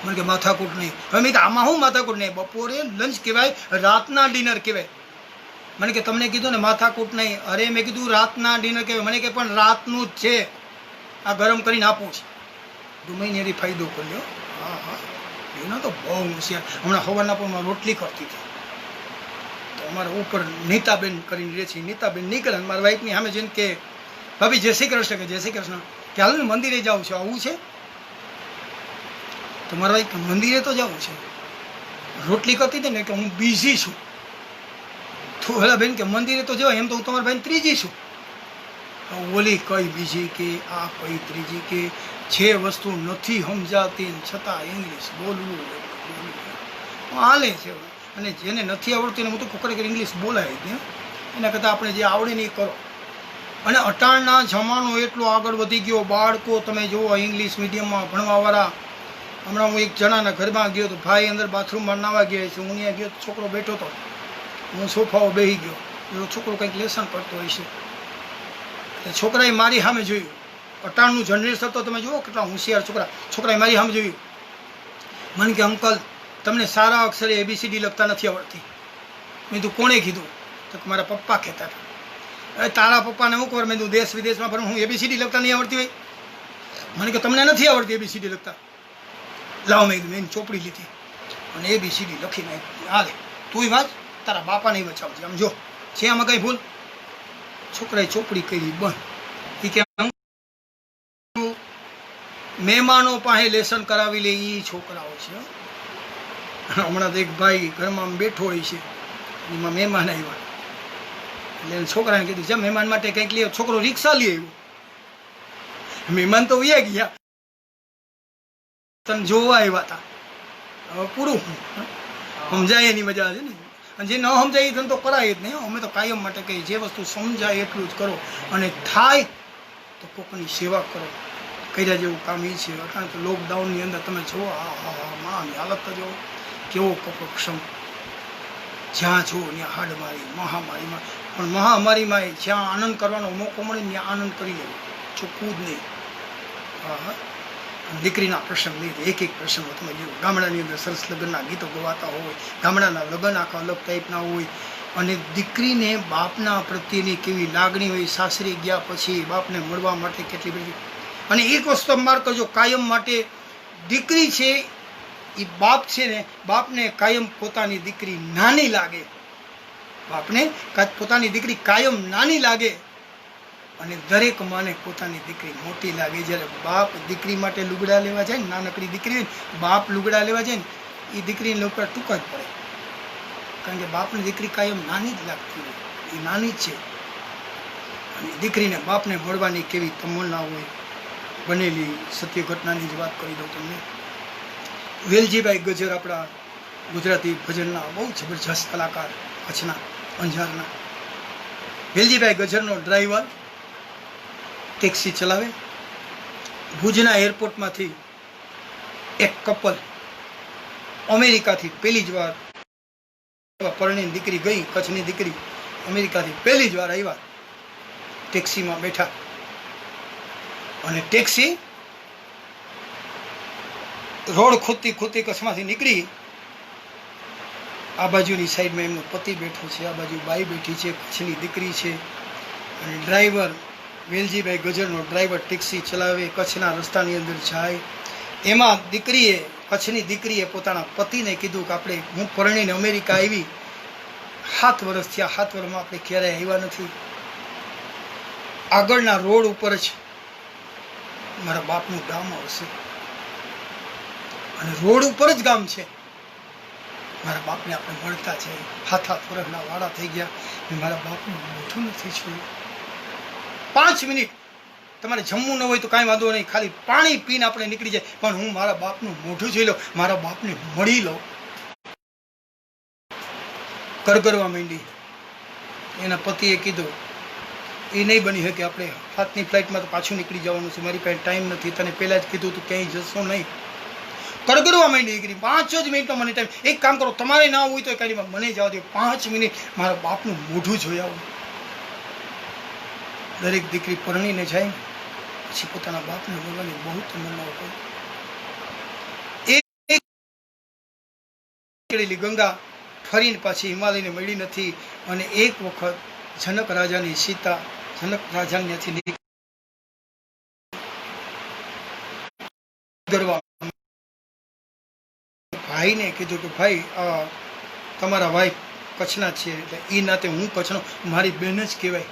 મને કે માથાકૂટ નહીં. હવે મેં આમાં શું માથાકૂટ નહીં, બપોરે લંચ કહેવાય, રાતના ડિનર કહેવાય. મને કે તમને કીધું ને માથાકૂટ નહીં. અરે મેં કીધું રાતના ડિનર કહેવાય. મને કે પણ રાતનું જ છે, આ ગરમ કરીને આપું છે. ડુમૈનેરી ફાયદો કર્યો. હા એનો તો બહુ હોશિયાર. હમણાં સવારના પણ રોટલી કરતી હતી, તો અમારા ઉપર નીતાબેન કરીને રહે છે, નીતાબેન નીકળે મારા વાઈફની સામે જઈને કે ભાભી જય શ્રી કૃષ્ણ, કે જય શ્રી કૃષ્ણ, કે હાલ ને મંદિરે જાઉં છું, આવું છે. તો મારા વાઈફ મંદિરે તો જવું છે. રોટલી કરતી હતી ને કે હું બીઝી છું. તો ઓલા બેન કે મંદિરે તો જવાય, એમ તો હું તમારા ભાઈ ત્રીજી છું. ઓલી કઈ બીજી કે આ કઈ ત્રીજી, કે જે વસ્તુ નથી સમજાતી છતાં ઇંગ્લિશ બોલવું હાલે છે. અને જેને નથી આવડતું એને હું તો ખરેખર ઇંગ્લિશ બોલાય જ. એના કરતાં આપણે જે આવડે ને એ કરો. અને અટાણના જમાનો એટલો આગળ વધી ગયો. બાળકો તમે જુઓ ઇંગ્લિશ મીડિયમમાં ભણવાવાળા. હમણાં હું એક જણાના ઘરમાં ગયો તો ભાઈ અંદર બાથરૂમમાં નાવા ગયા છે. હું ત્યાં ગયો તો છોકરો બેઠો હતો, હું સોફાઓ બેસી ગયો. એવો છોકરો કંઈક લેસન કરતો હોય છે. એટલે છોકરાએ મારી સામે જોયું. અટાણનું જનરેશન તો તમે જુઓ કેટલા હોશિયાર છોકરાએ મારી સામે જોયું. મને કે અંકલ તમને સારા અક્ષરે ABCD લખતા નથી આવડતી. મેં તું કોણે કીધું? તો મારા પપ્પા કહેતા હતા. તારા પપ્પાને હું ખબર, મેં તું દેશ વિદેશમાં ફરું, હું ABCD લખતા નહીં આવડતી હોય? મને કે તમને નથી આવડતી ABCD લખતા? લાવો, મેં ચોપડી લીધી અને ABCD લખીને હાલે તું વાંચ, તારા બાપાને બચાવજે. આમ જો છે આમાં કઈ ભૂલ? છોકરાએ ચોપડી કરી બંધ. એ કે મહેમાનો પાસે લેસન કરાવી લે એ છોકરાઓ છે. હમણાં તો એક ભાઈ ઘરમાં બેઠો હોય છે, એમાં મહેમાન આવ્યા એટલે છોકરાને કીધું છે મહેમાન માટે કંઈક લે. છોકરો રિક્ષા લઈ આવ્યો, મહેમાન તો વ્યા ગયા, તને જોવા આવ્યા હતા. હવે પૂરું સમજાય એની મજા છે ને, અને જે ન સમજાય એ તને તો કરાય જ નહીં. અમે તો કાયમ માટે કહીએ જે વસ્તુ સમજાય એટલું જ કરો, અને થાય તો કોકની સેવા કરો. કર્યા જેવું કામ એ છે. કારણ કે લોકડાઉનની અંદર તમે જુઓ, માની હાલત તો જુઓ, કેવો કપક્ષમ, જ્યાં જુઓ ત્યાં હાડમારી, મહામારીમાં. પણ મહામારીમાં જ્યાં આનંદ કરવાનો મોકો મળે ત્યાં આનંદ કરી લેવો, ચોખ્ખું જ નહીં. હા, દીકરીના પ્રસંગ નહીં, એક પ્રસંગ તમે જુઓ. ગામડાની અંદર સરસ લગ્નના ગીતો ગવાતા હોય, ગામડાના લગ્ન આખા અલગ ટાઈપના હોય, અને દીકરીને બાપના પ્રત્યેની કેવી લાગણી હોય. સાસરી ગયા પછી બાપને મળવા માટે કેટલી બધી. અને એક વસ્તુ માર કરજો, કાયમ માટે દીકરી છે એ બાપ છે ને, બાપને કાયમ પોતાની દીકરી નાની લાગે, બાપને પોતાની દીકરી કાયમ નાની લાગે, અને દરેક માને પોતાની દીકરી મોટી લાગે. જ્યારે બાપ દીકરી માટે લુગડા લેવા જાય ને, નાનકડી દીકરી બાપ લુગડા લેવા જાય ને, એ દીકરીને લુગડા ટૂંકા જ પડે, કારણ કે બાપની દીકરી કાયમ નાની જ લાગતી હોય, એ નાની જ છે. અને દીકરીને બાપને મળવાની કેવી તમન્ના હોય. બનેલી સત્ય ઘટનાની જ વાત કરી દઉં તમને. વેલજીભાઈ ગજર, આપણા ગુજરાતી ભજનના બહુ જબરજસ્ત કલાકાર, કચ્છના અંજારના. વેલજીભાઈ ગજરનો ડ્રાઈવર ટેક્સી ચલાવે. ભુજના એરપોર્ટમાંથી એક કપલ અમેરિકાથી પહેલી જ વાર પરણીને દીકરી ગઈ, કચ્છની દીકરી અમેરિકાથી પહેલી જ વાર આવ્યા, ટેક્સીમાં બેઠા, અને ટેક્સી રોડ ખૂદતી ખૂદતી કચ્છમાંથી નીકળી. આ બાજુની સાઈડમાં એમનો પતિ બેઠો છે, આ બાજુ બાઈ બેઠી છે, કચ્છની દીકરી છે. અને ડ્રાઈવર વેલજીભાઈ ગજરનો ડ્રાઈવર ટેક્સી ચલાવે, કચ્છના રસ્તાની અંદર જાય. એમાં દીકરીએ, કચ્છની દીકરીએ પોતાના પતિને કીધું કે આપણે, હું પરણીને અમેરિકા આવી 7 વર્ષ થયા, 7 વર્ષમાં આપણે ક્યારેય આવ્યા નથી. આગળના રોડ ઉપર જ મારા બાપનું ગામ આવશે, અને રોડ ઉપર જ ગામ છે. મારા બાપને આપણે મળતા છે, 7 વર્ષના વાળા થઈ ગયા, મારા બાપનું મોઢું નથી જોયું. 5 મિનિટ તમારે જમવું ન હોય તો કાંઈ વાંધો નહીં, ખાલી પાણી પીને આપણે નીકળી જાય, પણ હું મારા બાપનું મોઢું જોઈ લઉં, મારા બાપને મળી લઉં. કરગરવા માંડી. એના પતિએ કીધું એ નહીં બની શકે, આપણે 7ની ફ્લાઇટમાં તો પાછું નીકળી જવાનું છે, મારી પાસે ટાઈમ નથી, તને પહેલાં જ કીધું તું ક્યાંય જશો નહીં. કરગરવા માંડી દીકરી. 5 જ મિનિટમાં મને ટાઈમ, એક કામ કરો, તમારે ના હોય તો કાઢીમાં મને જવા દો, 5 મિનિટ મારા બાપનું મોઢું જોઈ આવું. દરેક દીકરી પરણીને જાય પછી પોતાના બાપને મળવાની બહુ તમન્નાઓ હોય. ગંગા ફરીને પાછી હિમાલયને મળી નથી. અને એક વખત જનક રાજાની સીતા, જનક રાજાને ત્યાંથી ભાઈને કીધું કે ભાઈ તમારા વાઈફ કચ્છના છે, એટલે એ નાતે હું કચ્છનો, મારી બહેન જ કહેવાય,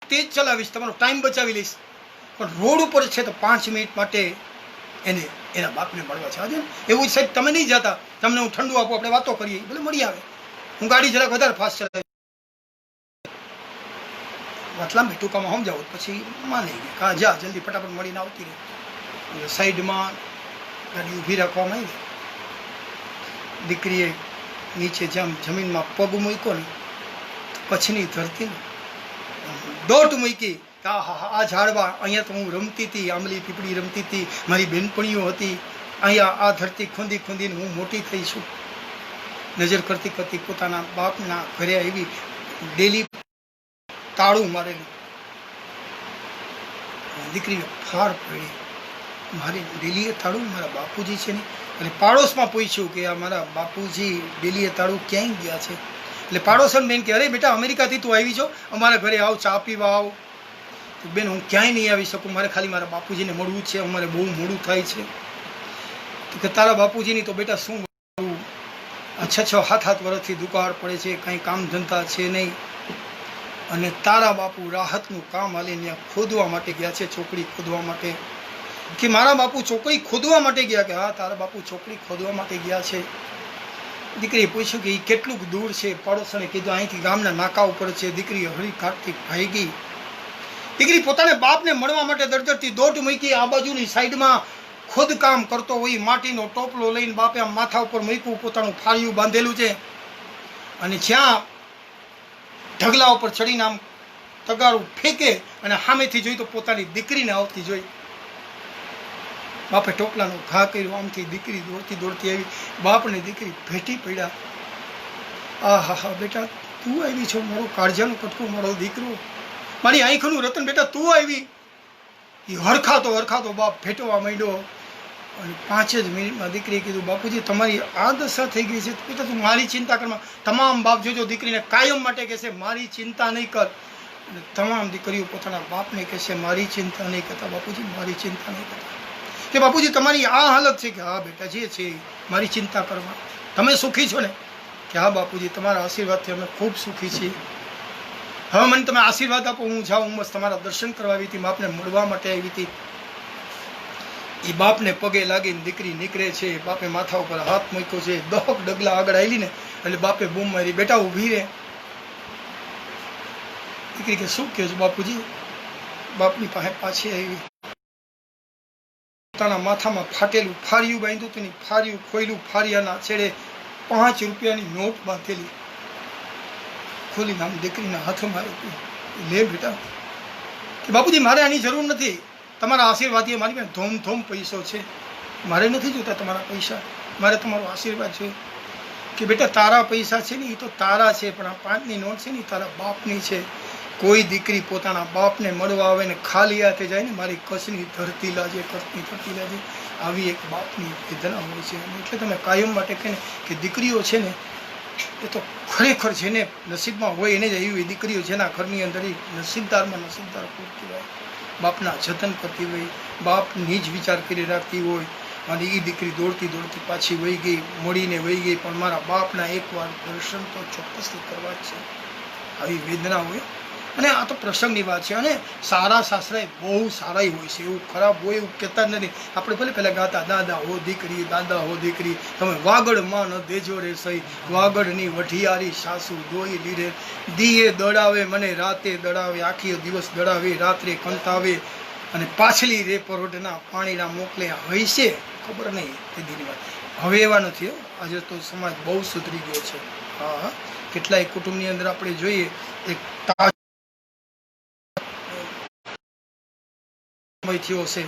તે જ ચલાવીશ, તમારો ટાઈમ બચાવી લઈશ, પણ રોડ ઉપર છે તો 5 મિનિટ માટે એને એના બાપને મળવા છે. આજે એવું સાહેબ તમે નહીં જતા, તમને હું ઠંડુ આપું, આપણે વાતો કરીએ, ભલે મળી આવે, હું ગાડી જરાક વધારે ફાસ્ટ ચલાવી, મતલબ ટૂંકામાં સમજાવું પછી માની ગયા, કા જા જલ્દી ફટાફટ મળીને આવતી રહે. સાઈડમાં ગાડી ઊભી રાખવામાં આવી. દીકરીએ નીચે જેમ જમીનમાં પગ મૂક્યો ને, કચ્છની ધરતીને દોટ મૂકી. આ ઝાડવા, અહીંયા તો હું રમતી હતી, આંબલી પીપળી રમતી હતી, મારી બહેનપણીઓ હતી, અહીંયા આ ધરતી ખૂંદી ખૂંદીને હું મોટી થઈ છું. નજર કરતી કરતી પોતાના બાપના ઘરે આવી, ડેલી તાળું મારેલું. દીકરીને ફાર પડી, મારી ડેલીએ તાળું મારા બાપુજી છે ને. એટલે પાડોશમાં પૂછ્યું કે આ મારા બાપુજી ડેલીએ તાળું ક્યાંય ગયા છે. એટલે પાડોશન બેન કે અરે બેટા અમેરિકાથી તું આવી છો, અમારા ઘરે આવ, ચા પીવા આવ. બેન હું ક્યાંય નહીં આવી શકું, મારે ખાલી મારા બાપુજીને મળવું છે, અમારે બહુ મોડું થાય છે. તો કે તારા બાપુજીની તો બેટા શું કરવું, 6-7 વર્ષથી દુકાળ પડે છે, કાંઈ કામ ધંધા છે નહીં, અને તારા બાપુ રાહતનું કામ હાલી ત્યાં ખોદવા માટે ગયા છે, ચોકડી ખોદવા માટે. કે મારા બાપુ ચોકડી ખોદવા માટે ગયા? કે હા તારા બાપુ ચોકડી ખોદવા માટે ગયા છે. દીકરીએ પૂછ્યું કે એ કેટલું દૂર છે? પાડોશણે કીધું અહીંથી ગામના નાકા ઉપર છે. દીકરી હળી કાઢતી ભાગી. દીકરી પોતાને બાપને મળવા માટે દરદરથી દોટ મૂકી. આ બાજુની સાઈડમાં ખોદકામ કરતો હોય, માટીનો ટોપલો લઈને બાપે આમ માથા ઉપર મૂક્યું, પોતાનું ફાળિયું બાંધેલું છે, અને જ્યાં ઢગલા ઉપર ચડીને આમ તગારું ફેંકે અને સામેથી જોઈ તો પોતાની દીકરીને આવતી જોઈ. બાપે ટોપલાનો ઘા કર્યો, આમથી દીકરી દોડતી દોડતી આવી, બાપને દીકરી ભેટી પડ્યા. આ હા હા બેટા તું આવી છો, મારો કાળજાનું કટકું, મારો દીકરો, મારી આંખનું રતન, બેટા તું આવી. એ હરખાતો બાપ ભેટવા માંડ્યો, અને 5 જ મિનિટમાં દીકરીએ કીધું બાપુજી તમારી આ દશા થઈ ગઈ છે, બેટા તું મારી ચિંતા કરમાં. તમામ બાપ જોજો દીકરીને કાયમ માટે કહેશે મારી ચિંતા નહીં કર, અને તમામ દીકરીઓ પોતાના બાપને કહેશે મારી ચિંતા નહીં કરતા, બાપુજી મારી ચિંતા નહીં કરતા. કે બાપુજી તમારી આ હાલત છે? કે હા બેટા જે છે મારી ચિંતા કરવા. તમે સુખી છો ને? કે હા બાપુજી તમારા આશીર્વાદથી અમે ખૂબ સુખી છીએ. હવે મને તમે આશીર્વાદ આપો, હું જાઉં. હું બસ તમારા દર્શન કરવા આવી હતી, બાપને મળવા માટે આવી હતી. એ બાપને પગે લાગીને દીકરી નીકળે છે. બાપે માથા ઉપર હાથ મૂક્યો છે, 10 ડગલા આગળ આવી ને એટલે બાપે બૂમ મારી, બેટા ઊભી રહે. દીકરી કે શું કહો છો બાપુજી? બાપની પાસે પાછી આવી, પોતાના માથામાં ફાટેલું ફારિયું બાંધ્યું હતું, ફારિયું ખોયલું, ફારિયાના છેડે 5 રૂપિયાની નોટ બાંધેલી ખોલી આમ દીકરીના હાથમાં આપી. લે બેટા. કે બાપુજી મારે આની જરૂર નથી, તમારા આશીર્વાદથી મારી પાસે ધોમ પૈસો છે, મારે નથી જોતા તમારા પૈસા, મારે તમારો આશીર્વાદ જોઈએ. કે બેટા તારા પૈસા છે ને એ તો તારા છે, પણ આ 5ની નોટ છે ને એ તારા બાપની છે. કોઈ દીકરી પોતાના બાપને મળવા આવે ને ખાલી હાથે જાય ને, મારી કચ્છની ધરતી લાજે, કચ્છની ધરતી લાજે, આવી એક બાપની વેદના હોય છે. એટલે તમે કાયમ માટે કહે ને કે દીકરીઓ છે ને એ તો ખરેખર છે ને નસીબમાં હોય એને જ એવી દીકરીઓ જેના ઘરની અંદર નસીબદારમાં નસીબદાર કહેવાય. બાપના જતન કરતી હોય, બાપની જ વિચાર કરી રાખતી હોય, અને એ દીકરી દોડતી પાછી વહી ગઈ, મળીને વહી ગઈ, પણ મારા બાપના એકવાર દર્શન તો ચોક્કસથી કરવા જ છે. આવી વેદના હોય. અને આ તો પ્રસંગની વાત છે. અને સારા સાસરા બહુ સારા હોય છે, એવું ખરાબ હોય એવું કહેતા જ નથી. આપણે ભલે પહેલાં ગાતા દાદા હો દીકરી, દાદા હો દીકરી, તમે વાગડમાં ન દેજો રે સહી, વાગડની વઢિયારી સાસુ દોઈ લીધે, દીએ દડાવે મને રાતે દડાવે, આખી દિવસ દડાવે રાત્રે કંટાવે, અને પાછલી રે પરોઢના પાણીના મોકલે હોય છે. ખબર નહીં એ દીની વાત. હવે એવા નથી. આજે તો સમાજ બહુ સુધરી ગયો છે. હા, કેટલાય કુટુંબની અંદર આપણે જોઈએ એક થયો છે,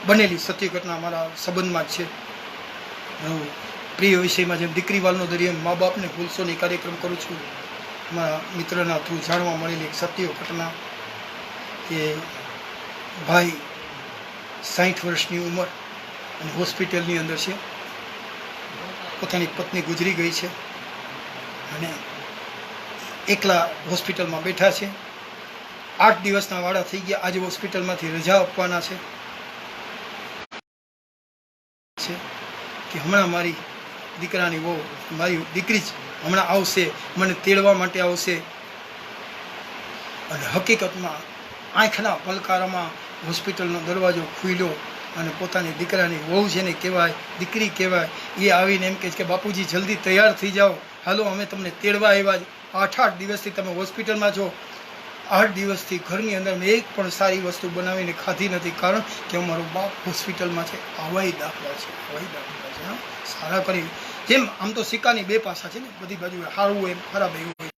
બનેલી સત્ય ઘટના મારા સંબંધમાં જ છે. પ્રિય વિષયમાં જેમ દીકરી વાલનો દરિયા મા બાપને ભૂલશો નહીં કાર્યક્રમ કરું છું, મારા મિત્રના થ્રુ જાણવા મળેલી એક સત્ય ઘટના કે ભાઈ 60 વર્ષની ઉંમર અને હોસ્પિટલની અંદર છે, પોતાની પત્ની ગુજરી ગઈ છે અને એકલા હોસ્પિટલમાં બેઠા છે. 8 દિવસના વાડા થઈ ગયા. આજે હોસ્પિટલમાંથી રજા આપવાના છે કે હમણાં મારી દીકરાની વહુ, મારી દીકરી જ હમણાં આવશે, મને તેડવા માટે આવશે. અને હકીકતમાં આંખના પલકારામાં હોસ્પિટલનો દરવાજો ખુલ્યો અને પોતાની દીકરાની વહુ જેને કહેવાય, દીકરી કહેવાય, એ આવીને એમ કહે છે કે બાપુજી જલ્દી તૈયાર થઈ જાઓ, હાલો અમે તમને તેડવા આવ્યા. 8 દિવસથી તમે હોસ્પિટલમાં છો. 8 દિવસથી ઘરની અંદર મેં એક પણ સારી વસ્તુ બનાવીને ખાધી નથી, કારણ કે અમારો બાપ હોસ્પિટલમાં છે. આવાય દાખલા છે. હા, સારા કરી. જેમ આમ તો સિક્કાની 2 પાસા છે ને, બધી બાજુ સારું હોય ખરાબ એવું હોય.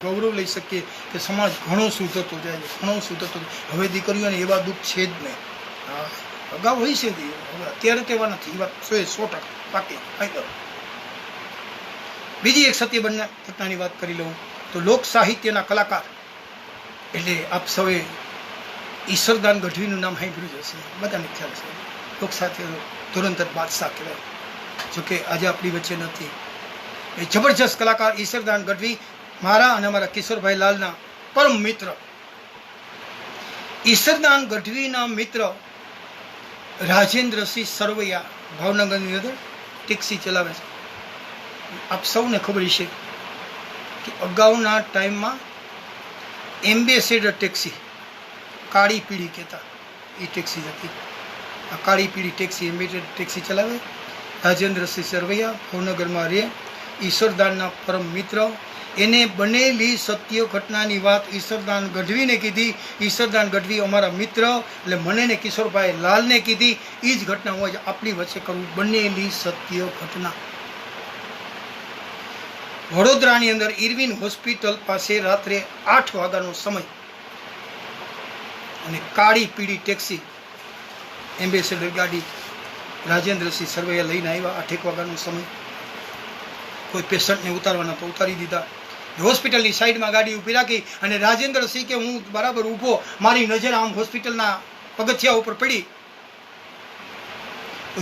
ગૌરવ લઈ શકીએ કે સમાજ ઘણો સુધરતો જાય છે, ઘણો સુધરતો. હવે દીકરીઓને એવા દુઃખ છે જ નહીં. હા, અગાઉ હોય છે, હવે અત્યારે તેવા નથી. એ વાત 100% પાકી. બીજી એક સત્ય ઘટનાની વાત કરી લઉં તો લોક સાહિત્યના કલાકાર એટલે આપ સૌએ ઈશ્વરદાન ગઢવીનું નામ સાંભળ્યું જ હશે, બધાને ખ્યાલ છે. લોક સાહિત્ય ધુરંધર બાદશાહ કહેવાય. જોકે આજે આપણી વચ્ચે નથી. એ જબરજસ્ત કલાકાર ઈશ્વરદાન ગઢવી મારા અને અમારા કિશોરભાઈ લાલના પરમ મિત્ર. ઈશ્વરદાન ગઢવીના મિત્ર રાજેન્દ્રસિંહ સરવૈયા ભાવનગરની અંદર ટેક્સી ચલાવે છે. આપ સૌને ખબર છે કે અગાઉના ટાઈમમાં એમ્બેસેડર ટેક્સી, કાળી પીળી કહેતા, એ ટેક્સી હતી. આ કાળી પીળી ટેક્સી, એમ્બેસેડર ટેક્સી ચલાવે રાજેન્દ્રસિંહ સરવૈયા, ભાવનગરમાં રહે, ઈશ્વરદાનના પરમ મિત્ર. એને બનેલી સત્ય ઘટનાની વાત ઈશ્વરદાન ગઢવીને કીધી. ઈશ્વરદાન ગઢવી અમારા મિત્ર, એટલે મને ને કિશોરભાઈ લાલને કીધી. એ જ ઘટના હું આજે આપણી વચ્ચે કરું. બનેલી સત્ય ઘટના. વડોદરાની અંદર ઇરવિન હોસ્પિટલ પાસે રાત્રે 8 વાગ્યાનો સમય અને કાળી પીળી ટેક્સી એમ્બેસેડર ગાડી રાજેન્દ્રસિંહ સરવૈયા લઈને આવ્યા. 8 વાગ્યાનો સમય. કોઈ પેશન્ટને ઉતારવાના તો ઉતારી દીધા. હોસ્પિટલની સાઈડમાં ગાડી ઊભી રાખી અને રાજેન્દ્રસિંહ કે હું બરાબર ઊભો, મારી નજર આમ હોસ્પિટલના પગથિયા ઉપર પડી.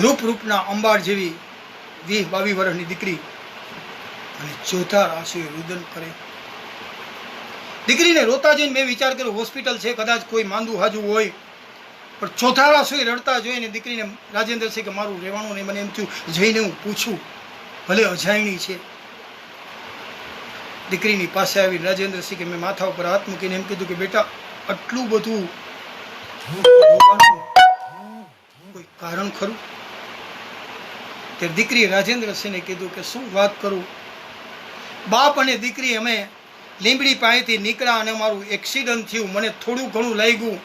રૂપના અંબાર જેવી 20-22 વર્ષની દીકરી અને ચોથા આંસુએ રુદન કરે. દીકરીને રોતા જોઈને મેં વિચાર કર્યો હોસ્પિટલ છે, કદાચ કોઈ માંદું હાજુ હોય, પણ ચોથા આંસુએ રડતા જોઈને દીકરીને રાજેન્દ્રસિંહ કે મારું રહેવાનું નહીં. મને એમ થયું જઈને હું પૂછું, ભલે અજાયણી છે. દીકરીની પાસે આવી રાજેન્દ્રસિંહ કે મેં માથા ઉપર હાથ મૂકીને એમ કીધું કે બેટા આટલું બધું કોઈ કારણ ખરું? ત્યારે દીકરીએ રાજેન્દ્રસિંહને કીધું કે શું વાત કરું, બાપ અને દીકરી અમે લીંબડી પાસેથી નીકળ્યા અને મારું એક્સિડન્ટ થયું, મને થોડું ઘણું લાગ્યું.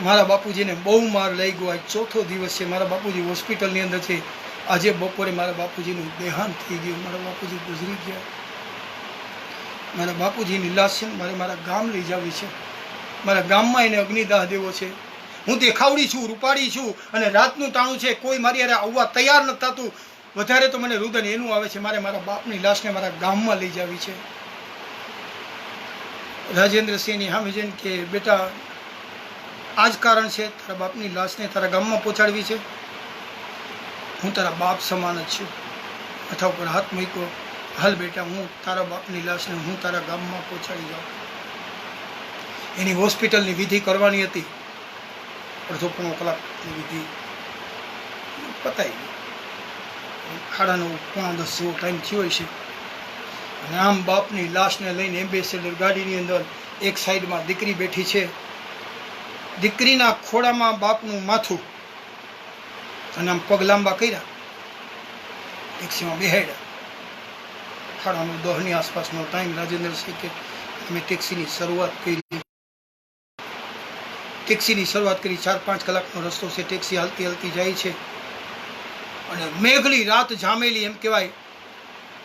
મારા બાપુજીને બહુ માર લાગ્યો. આજ 4થો દિવસ છે, મારા બાપુજી હોસ્પિટલની અંદર છે. આજે બપોરે મારા બાપુજીનું દેહાંત થઈ ગયું. મારા બાપુજી ગુજરી ગયા. મારા બાપુજીની લાશ છે મારે મારા ગામ લઈ જવી છે. મારા ગામમાં એને અગ્નિદાહ દેવો છે. હું દેખાવડી છું, રૂપાળી છું અને રાતનું ટાણું છે, કોઈ મારી હારે આવવા તૈયાર નથી થતું. વધારે તો મને રુદન એનું આવે છે, મારે મારા બાપની લાશને મારા ગામમાં લઈ જવી છે. રાજેન્દ્રસિંહની સામે જઈને કે બેટા આ જ કારણ છે, તારા બાપની લાશને તારા ગામમાં પહોંચાડવી છે. હું તારા બાપ સમાન જ છું. માથા ઉપર હાથ મૂક્યો. હાલ બેટા, હું તારા બાપની લાશને હું તારા ગામમાં પહોંચાડી જાઉં. એની હોસ્પિટલની વિધિ કરવાની હતી. 1.5 કલાકની વિધિ પતાવી. 9:30 9:10 જેવો ટાઈમ થયો છે. અને આમ બાપની લાશને લઈને એમ્બેસેડર ગાડીની અંદર એક સાઈડમાં દીકરી બેઠી છે. દીકરીના ખોળામાં બાપનું માથું અને આમ પગ લાંબા કર્યા, ટેક્સીમાં બેહાડ્યા. 9:30 આસપાસનો ટાઈમ. રાજેન્દ્રસિંહ કે અમે ટેક્સીની શરૂઆત કરી. ટેક્સીની શરૂઆત કરી. 4-5 કલાકનો રસ્તો છે. ટેક્સી હાલતી હાલતી જાય છે અને મેઘલી રાત જામેલી એમ કહેવાય.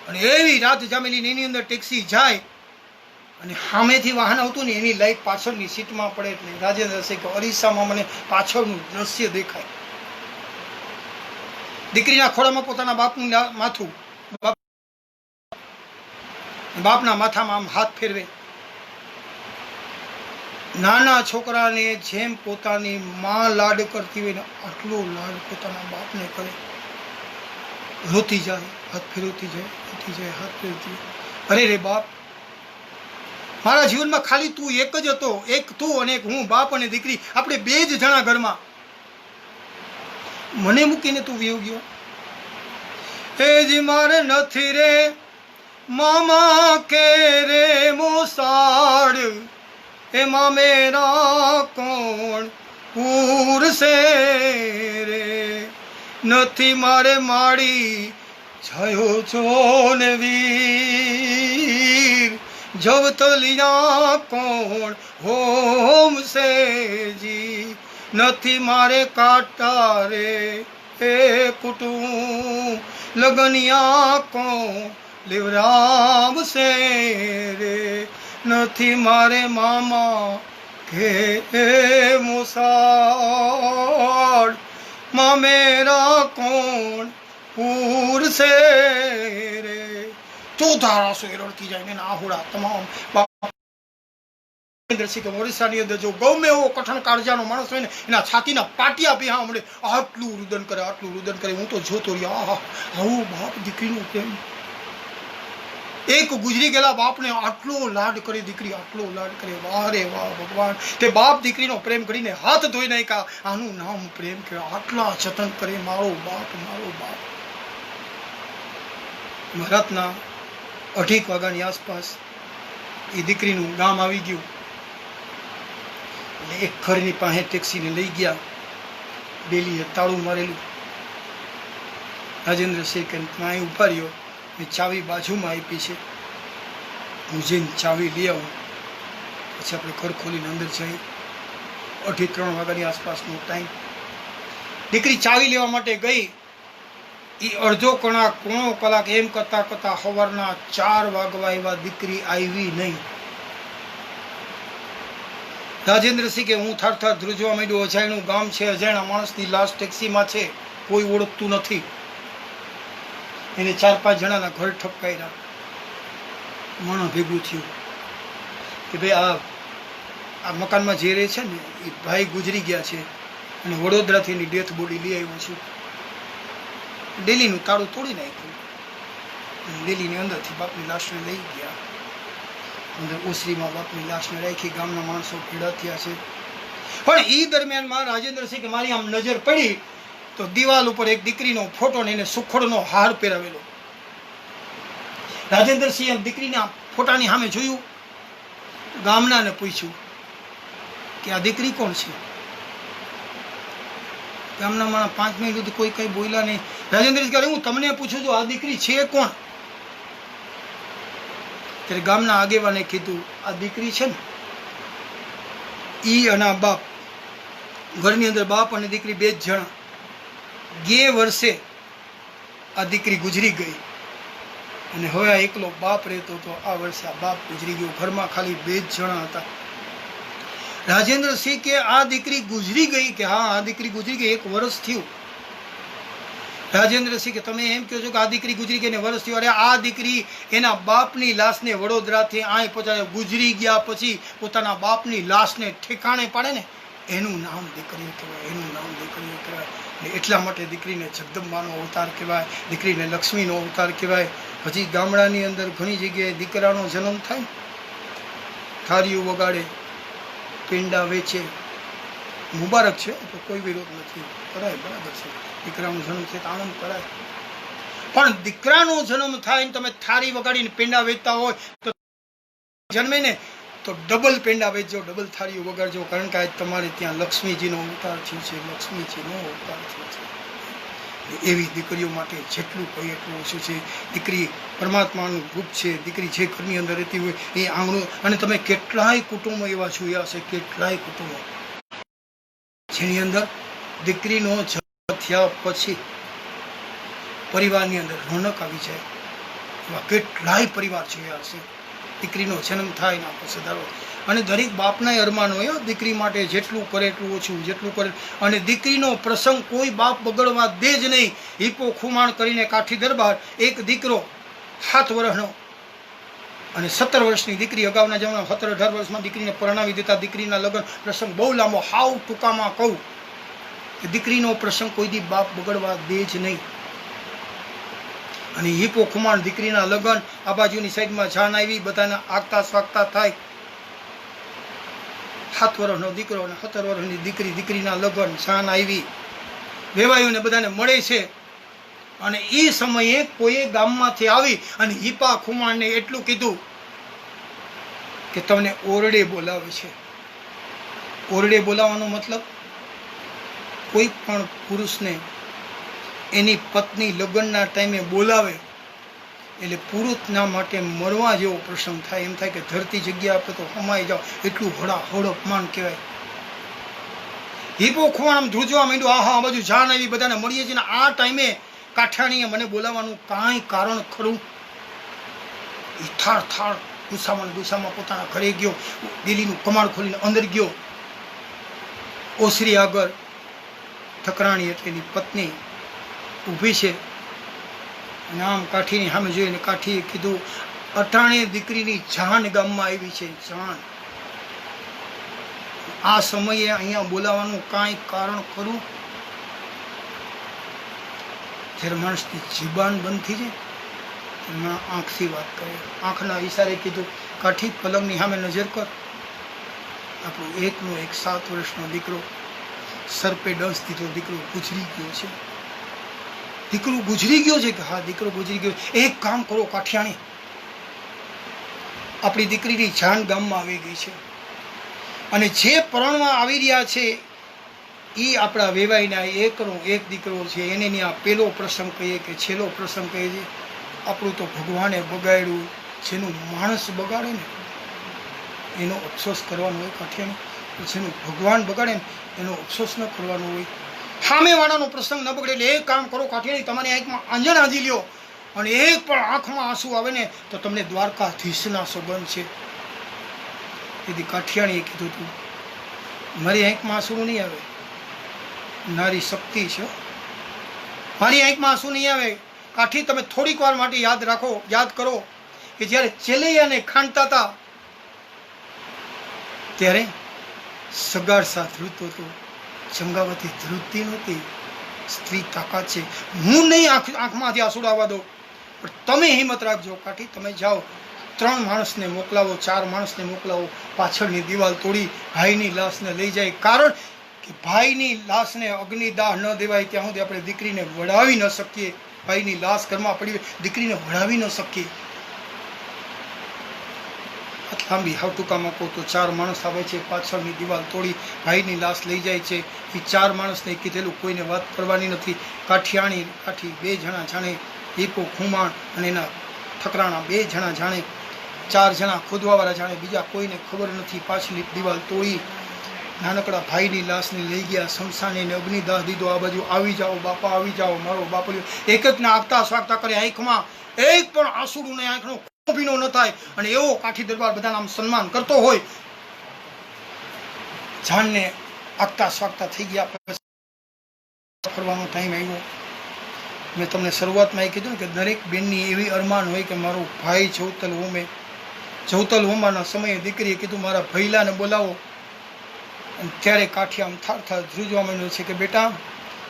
અને એવી રાત જામેલી એની અંદર ટેક્સી જાય અને સામેથી વાહન આવતું ને એની લાઈટ પાછળની સીટમાં પડે એટલે રાજેન્દ્રસિંહ કે અરીસામાં મને પાછળનું દ્રશ્ય દેખાય. દીકરીના ખોળામાં પોતાના બાપનું માથું, બાપના માથામાં આમ હાથ ફેરવે. નાના છોકરાને જેમ પોતાની માં લાડ કરતી હોય ને આટલો લાડ પોતાના બાપને કરે. રોતી જાય, હાથ ફેરવતી જાય, રોતી જાય, હાથ ફેરવતી જાય. અરે રે બાપ, મારા જીવનમાં ખાલી તું એક જ હતો. એક તું અને એક હું, બાપ અને દીકરી, આપણે 2 જ જણા ઘરમાં. મને મૂકીને તું વયો ગયો. એ જી મારે નથી રે મામા કે રે મોસાડ, એમાં મેરા કોણ પૂરશે રે. નથી મારે માડી છયો છો ને વીર, જવતલિયા કોણ હોમશે જી. નથી મારે કાટા રે એ કુટુંબ, લગનિયા કોણ લેવરામશે રે. નથી મારે મામા કે મોસાડ, માં મેરા કોણ પૂરશે રે. ચોથા આંસુએ રડતી જાય ને આહુડા તમામ. ઓરિસ્સાની અંદર જો ગમે એવો કઠણ કાળજાનો માણસ હોય ને એના છાતીના પાટિયા પીહા મળે. આટલું રુદન કરે, આટલું રુદન કરે. હું તો જોતો રહ્યો. આહા, આવું બાપ દીકરીનું પ્રેમ. એક ગુજરી ગયેલા બાપને આટલો લાડ કરે દીકરી, આટલો લાડ કરે. વાહ રે વાહ ભગવાન! તે બાપ દીકરીનો પ્રેમ કરીને હાથ ધોઈ નાખ્યા. આનું નામ પ્રેમ કહેવાય. આટલા જતન કરે મારો બાપ, મારો બાપ. રાતના 8 વાગ્યાની આસપાસ એ દીકરીનું ગામ આવી ગયું. એટલે એક ઘરની પાસે ટેક્સીને લઈ ગયા. ડેલીએ તાળું મારેલું. રાજેન્દ્રસિંહ કે ત્યાં ઉભા રહ્યો. મેં ચાવી બાજુમાં આપી છે, હું જઈને ચાવી લઈ આવું, પછી આપણે ઘર ખોલીને અંદર જઈએ. 2:30 વાગ્યાની આસપાસનો ટાઈમ. દીકરી ચાવી લેવા માટે ગઈ. એ અડધો પોણો કલાક એમ કરતાં કરતાં સવારના 4 વાગવા એવા દીકરી આવી નહીં. રાજેન્દ્રસિંહ કે હું થર થર ધ્રુજવા માંડ્યું. અજાણ્યું ગામ છે, અજાણ્યા માણસની લાશ ટેક્સીમાં છે, કોઈ ઓળખતું નથી. એને 4-5 જણાના ઘર ઠપકાર્યા. માણસ ભેગું થયું કે ભાઈ આ મકાનમાં જે રહે છે ને એ ભાઈ ગુજરી ગયા છે અને વડોદરાથી એની ડેથ બોડી લઈ આવ્યો છું. ડેલીનું તાળું તોડી નાખ્યું. ડેલીની અંદરથી બાપની લાશને લઈ ગયા. અંદર ઓસરીમાં બાપની લાશને રાખી. ગામના માણસો ભેળા થયા છે. પણ એ દરમિયાનમાં રાજેન્દ્રસિંહ કે મારી આમ નજર પડી તો દિવાલ ઉપર એક દીકરીનો ફોટો ને એને સુખડનો હાર પહેરાવેલો. રાજેન્દ્રસિંહ દીકરીના ફોટાની સામે જોયું. ગામનાને પૂછ્યું કે આ દીકરી કોણ છે? ગામના માણસ 5 મિનિટ સુધી કોઈ કઈ બોલ્યા નહીં. રાજેન્દ્રસિંહ કહે હું તમને પૂછું છું આ દીકરી છે કોણ? ત્યારે ગામના આગેવાને કીધું આ દીકરી છે ને ઈ અને બાપ. ઘરની અંદર બાપ અને દીકરી 2 જ જણા. ગે વર્ષે આ દીકરી ગુજરી ગઈ અને હવે આ એકલો બાપ રહેતો હતો. આ વર્ષે આ બાપ ગુજરી ગયો. ઘરમાં ખાલી 2 જ જણા હતા. રાજેન્દ્રસિંહ કે આ દીકરી ગુજરી ગઈ? કે હા આ દીકરી ગુજરી ગઈ, 1 વર્ષ થયું. રાજેન્દ્રસિંહ કે તમે એમ કહો છો કે આ દીકરી ગુજરી ગઈ ને વર્ષ થયું? અરે આ દીકરી એના બાપની લાશને વડોદરાથી અહીં પહોંચાડે. ગુજરી ગયા પછી પોતાના બાપની લાશને ઠેકાણે પાડે ને એનું નામ દીકરીઓ કહેવાય, એનું નામ દીકરીઓ કહેવાય. એટલા માટે દીકરીને જગદંબાનો અવતાર કહેવાય, દીકરીને લક્ષ્મીનો અવતાર કહેવાય. હજી ગામડાની અંદર ઘણી જગ્યાએ દીકરાનો જન્મ થાય, થાળીઓ વગાડે, પેંડા વેચે, મુબારક છે તો કોઈ વિરોધ નથી, કરાય, બરાબર છે. દીકરાનો જન્મ છે તો આનંદ કરાય. પણ દીકરાનો જન્મ થાય ને તમે થાળી વગાડીને પેંડા વેચતા હોય તો જન્મે ને તો ડબલ પેંડા વેચજો, ડબલ થાળીઓ વગાડજો. કારણ કે આજ તમારે ત્યાં લક્ષ્મીજીનો અવતાર થયો છે, લક્ષ્મીજીનો અવતાર થયો છે. એવી દીકરીઓ માટે જેટલું કહીએ એટલું ઓછું છે. દીકરી પરમાત્માનું રૂપ છે. દીકરી જે ઘરની અંદર રહેતી હોય એ આંગણું. અને તમે કેટલાય કુટુંબો એવા જોયા છે, કેટલાય કુટુંબો જેની અંદર દીકરીનો જન્મ થયા પછી પરિવારની અંદર રોનક આવી જાય. એવા કેટલાય પરિવાર જોયા હશે. દીકરીનો જન્મ થાય ને આપણે સદારો. અને દરેક બાપના અરમાન હોય દીકરી માટે જેટલું કરે એટલું ઓછું, જેટલું કરે. અને દીકરીનો પ્રસંગ કોઈ બાપ બગડવા દે જ નહીં. હિપો ખુમાણ કરીને કાઠી દરબાર એક દીકરો 7 વર્ષનો અને 17 વર્ષની દીકરી અગાઉના જમાનામાં 17-18 વર્ષમાં દીકરીને પરણાવી દેતા. દીકરીના લગ્ન પ્રસંગ બહુ લાંબો. હાવ ટૂંકામાં કહું કે દીકરીનો પ્રસંગ કોઈ દી બાપ બગડવા દે જ નહીં. અને હિપો ખુમાણ દીકરીના લગ્ન, આ બાજુની સાઈડમાં જાન આવી, બધાને આગતા સ્વાગતા થાય. 7 વર્ષનો દીકરો અને 17 વર્ષની દીકરી, દીકરીના લગ્ન, જાન આવી, વેવાયુને બધાને મળે છે. અને એ સમયે કોઈએ ગામમાંથી આવી અને હિપા ખુમાણને એટલું કીધું કે તમને ઓરડે બોલાવે છે. ઓરડે બોલાવવાનો મતલબ કોઈ પણ પુરુષને એની પત્ની લગ્નના ટાઈમે બોલાવે એટલે પુરુષના માટે મરવા જેવો પ્રસંગ થાય. એમ થાય કે ધરતી જગ્યા આપે તો હમાઈ જાઓ, એટલું હળાહળ અપમાન કહેવાય. હિપો ખુમાણ આમ ધ્રુજવા માંડ્યું. આ બાજુ જાન આવી, બધાને મળીએ છીએ. આ ટાઈમે કાઠાણીએ મને બોલાવવાનું કાંઈ કારણ ખરું? એ થાળ થાળ ગુસ્સામાં પોતાના ઘરે ગયો. દિલ્હીનું કમાડ ખોલીને અંદર ગયો. ઓસરી આગળ ઠકરાણી એટલે એની પત્ની ઊભી છે. અને આમ કાઠીની સામે જોઈને કાઠીએ કીધું અટાણે દીકરીની જાન ગામમાં આવી છે, જાન. આ સમયે અહીંયા બોલાવાનું કાંઈ કારણ ખરું? જ્યારે માણસની જીબાન બંધ થઈ જાય એમાં આંખથી વાત કરે, આંખના ઈશારે કીધું કાઠી પલંગની સામે નજર કર. આપણો એકનો એક 7 વર્ષનો દીકરો, સર્પે ડંસ દીધો, દીકરો ગુજરી ગયો છે. દીકરો ગુજરી ગયો છે કે હા દીકરો ગુજરી ગયો. એક કામ કરો કાઠિયાણી, આપણી દીકરીની જાન ગામમાં આવી ગઈ છે અને જે પરણમાં આવી રહ્યા છે એ આપણા વેવાઈના એકનો એક દીકરો છે. એને આ પહેલો પ્રસંગ કહીએ કે છેલ્લો પ્રસંગ કહીએ છીએ. આપણું તો ભગવાને બગાડ્યું. જેનું માણસ બગાડે ને એનો અફસોસ કરવાનો હોય કાઠિયાને, જેનું ભગવાન બગાડે ને એનો અફસોસ ન કરવાનો હોય. સામેવાળાનો પ્રસંગ ન બગડે એટલે એક કામ કરો કાઠિયાની, તમારી આંખમાં આંજણ આંજી લ્યો અને એક પણ આંખમાં આંસુ આવે ને તો તમને દ્વારકાધીશના સંબંધ છે. તેથી કાઠિયાણીએ કીધું હતું મારી આંખમાં આંસુ નહીં આવે, નારી શક્તિ છે, મારી આંખમાં આંસુ નહીં આવે. કાઠી તમે થોડીક વાર માટે યાદ રાખો, યાદ કરો કે જ્યારે ચેલૈયાને ખાંડતા હતા ત્યારે સગાડસા ધ્રુત હતો, ચંગાવતી ધ્રુતતી નહોતી. સ્ત્રી તાકાત છે. હું નહીં આંખમાંથી આંસુ આવવા દો, પણ તમે હિંમત રાખજો કાઠી. તમે જાઓ 3 માણસને મોકલાવો, 4 માણસને મોકલાવો, પાછળની દિવાલ તોડી ભાઈની લાશને લઈ જાય. કારણ કે ભાઈની લાશને અગ્નિદાહ ન દેવાય ત્યાં સુધી આપણે દીકરીને વડાવી ન શકીએ. ભાઈની લાશ ઘરમાં પડી દીકરીને વડાવી ન શકીએ. લાંબી હાવ ટૂંકામાં કહું તો 4 માણસ આવે છે, પાછળની દિવાલ તોડી ભાઈની લાશ લઈ જાય છે. એ 4 માણસને કીધેલું કોઈને વાત કરવાની નથી. કાઠિયાણી કાઠી 2 જણા જાણે, દીપો ખુમાણ અને એના ઠકરાણા 2 જણા જાણે, 4 જણા ખોદવાવાળા જાણે, બીજા કોઈને ખબર નથી. પાછળની દિવાલ તોડી નાનકડા ભાઈની લાશને લઈ ગયા શમશાને, અગ્નિદાહ દીધો. આ બાજુ આવી જાઓ બાપા, આવી જાઓ, મારો બાપો. એક જ ના આગતા સ્વાગતા કરે, આંખમાં એક પણ આંસુડું ને આંખનો ભીનો ન થાય. અને એવો કાઠી દરબાર બધાના આમ સન્માન કરતો હોય. જાનને આગતા સ્વાગતા થઈ ગયા પછી ફરવાનો ટાઈમ આવ્યો. મેં તમને શરૂઆતમાં એ કીધું કે દરેક બેનની એવી અરમાન હોય કે મારો ભાઈ જવતલ હોમે. જવતલ હોમાના સમયે દીકરીએ કીધું મારા ભૈલાને બોલાવો. અને ત્યારે કાઠિયા આમ થાર થાર ધ્રુજવા માંડ્યો છે કે બેટા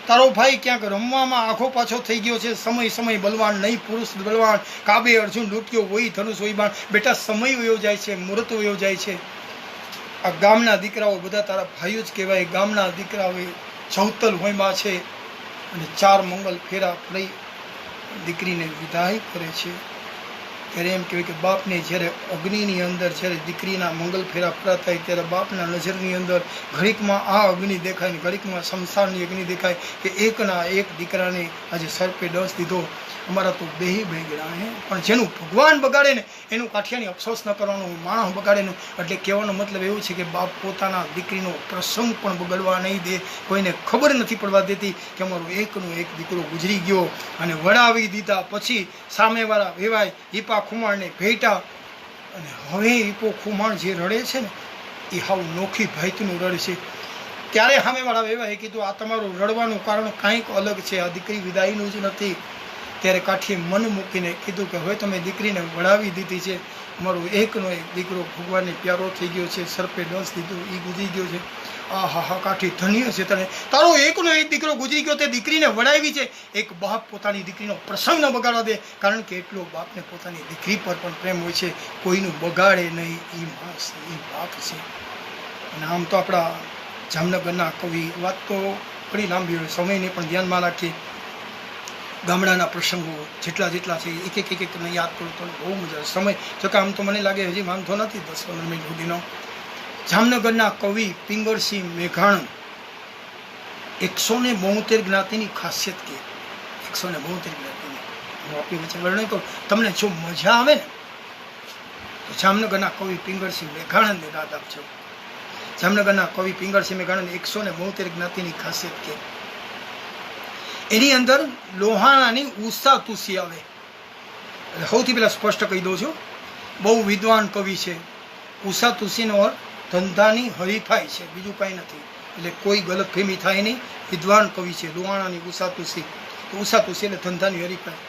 તારો ભાઈ ક્યાંક રમવામાં આખો પાછો થઈ ગયો છે. સમય બલવાન નહીં, પુરુષ બલવાન. કાબે અર્જુન લૂંટ્યો હોય, ધનુષ હોય બાણ. બેટા સમય વયો જાય છે, મુહૂર્ત વયો જાય છે. આ ગામના દીકરાઓ બધા તારા ભાઈઓ જ કહેવાય. ગામના દીકરાઓ જવતલ હોયમાં છે અને 4 મંગલ ફેરા ફરી દીકરીને વિદાય કરે છે. ત્યારે એમ કહેવાય કે બાપને જ્યારે અગ્નિની અંદર જ્યારે દીકરીના મંગલ ફેરા પૂરા થાય ત્યારે બાપના નજરની અંદર ઘડીકમાં આ અગ્નિ દેખાય ને ઘડીકમાં શમશાનની અગ્નિ દેખાય કે એકના એક દીકરાને આજે સર્પે ડસ દીધો. અમારા તો બેહી ગયા હે. પણ જેનું ભગવાન બગાડે ને એનું કાઠિયાની અફસોસ ન કરવાનો, માણસ બગાડે ને. એટલે કહેવાનો મતલબ એવું છે કે બાપ પોતાના દીકરીનો પ્રસંગ પણ બગડવા નહીં દે. કોઈને ખબર નથી પડવા દેતી કે અમારો એકનો એક દીકરો ગુજરી ગયો. અને વડાવી દીધા પછી સામેવાળા વેવાય ઈપા ખુમાણને ભેટા. અને હવે ઈપો ખુમાણ જે રડે છે ને એ હાવ નોખી ભાઈતનું રડ છે. ત્યારે સામેવાળા વેવાએ કીધું આ તમારું રડવાનું કારણ કાંઈક અલગ છે, આ દીકરી વિદાયનું જ નથી. ત્યારે કાઠીએ મન મૂકીને કીધું કે હવે તમે દીકરીને વડાવી દીધી છે, મારો એકનો એક દીકરો ભગવાનને પ્યારો થઈ ગયો છે, સર્પે ડસ દીધો, એ ગુજરી ગયો છે. આ હા હા કાઠી ધન્ય છે તને, તારો એકનો એક દીકરો ગુજરી ગયો તે દીકરીને વડાવી છે. એક બાપ પોતાની દીકરીનો પ્રસંગ ન બગાડવા દે, કારણ કે એટલો બાપને પોતાની દીકરી પર પણ પ્રેમ હોય છે. કોઈનું બગાડે નહીં, એ માણસ એ બાપ છે. અને આમ તો આપણા જામનગરના કવિ, વાત તો ઘણી લાંબી હોય, સમયને પણ ધ્યાનમાં રાખીએ. ગામડાના પ્રસંગો જેટલા છે એક તમને યાદ કરું તો બહુ મજા આવે. સમય જોકે આમ તો મને લાગે હજી વાંધો નથી 10-15 મિનિટ સુધીનો. જામનગરના કવિ પિંગળસિંહ મેઘાણન 172 જ્ઞાતિની ખાસિયત કે 172 જ્ઞાતિની હું આપણી વચ્ચે વર્ણન કરું, તમને જો મજા આવે ને તો જામનગરના કવિ પિંગળસિંહ મેઘાણનને યાદ આપજો. જામનગરના કવિ પિંગળસિંહ મેઘાણન 172 જ્ઞાતિની ખાસિયત કે એની અંદર લોહાણાની ઉષા તુસી આવે. એટલે સૌથી પહેલાં સ્પષ્ટ કહી દઉં છું, બહુ વિદ્વાન કવિ છે. ઉષા તુસીનો અર્થ ધંધાની હરીફાઈ છે, બીજું કાંઈ નથી. એટલે કોઈ ગલતફહેમી થાય નહીં. વિદ્વાન કવિ છે લોહાણાની ઉષા તુસી. તો ઉષા તુસી એટલે ધંધાની હરીફાઈ.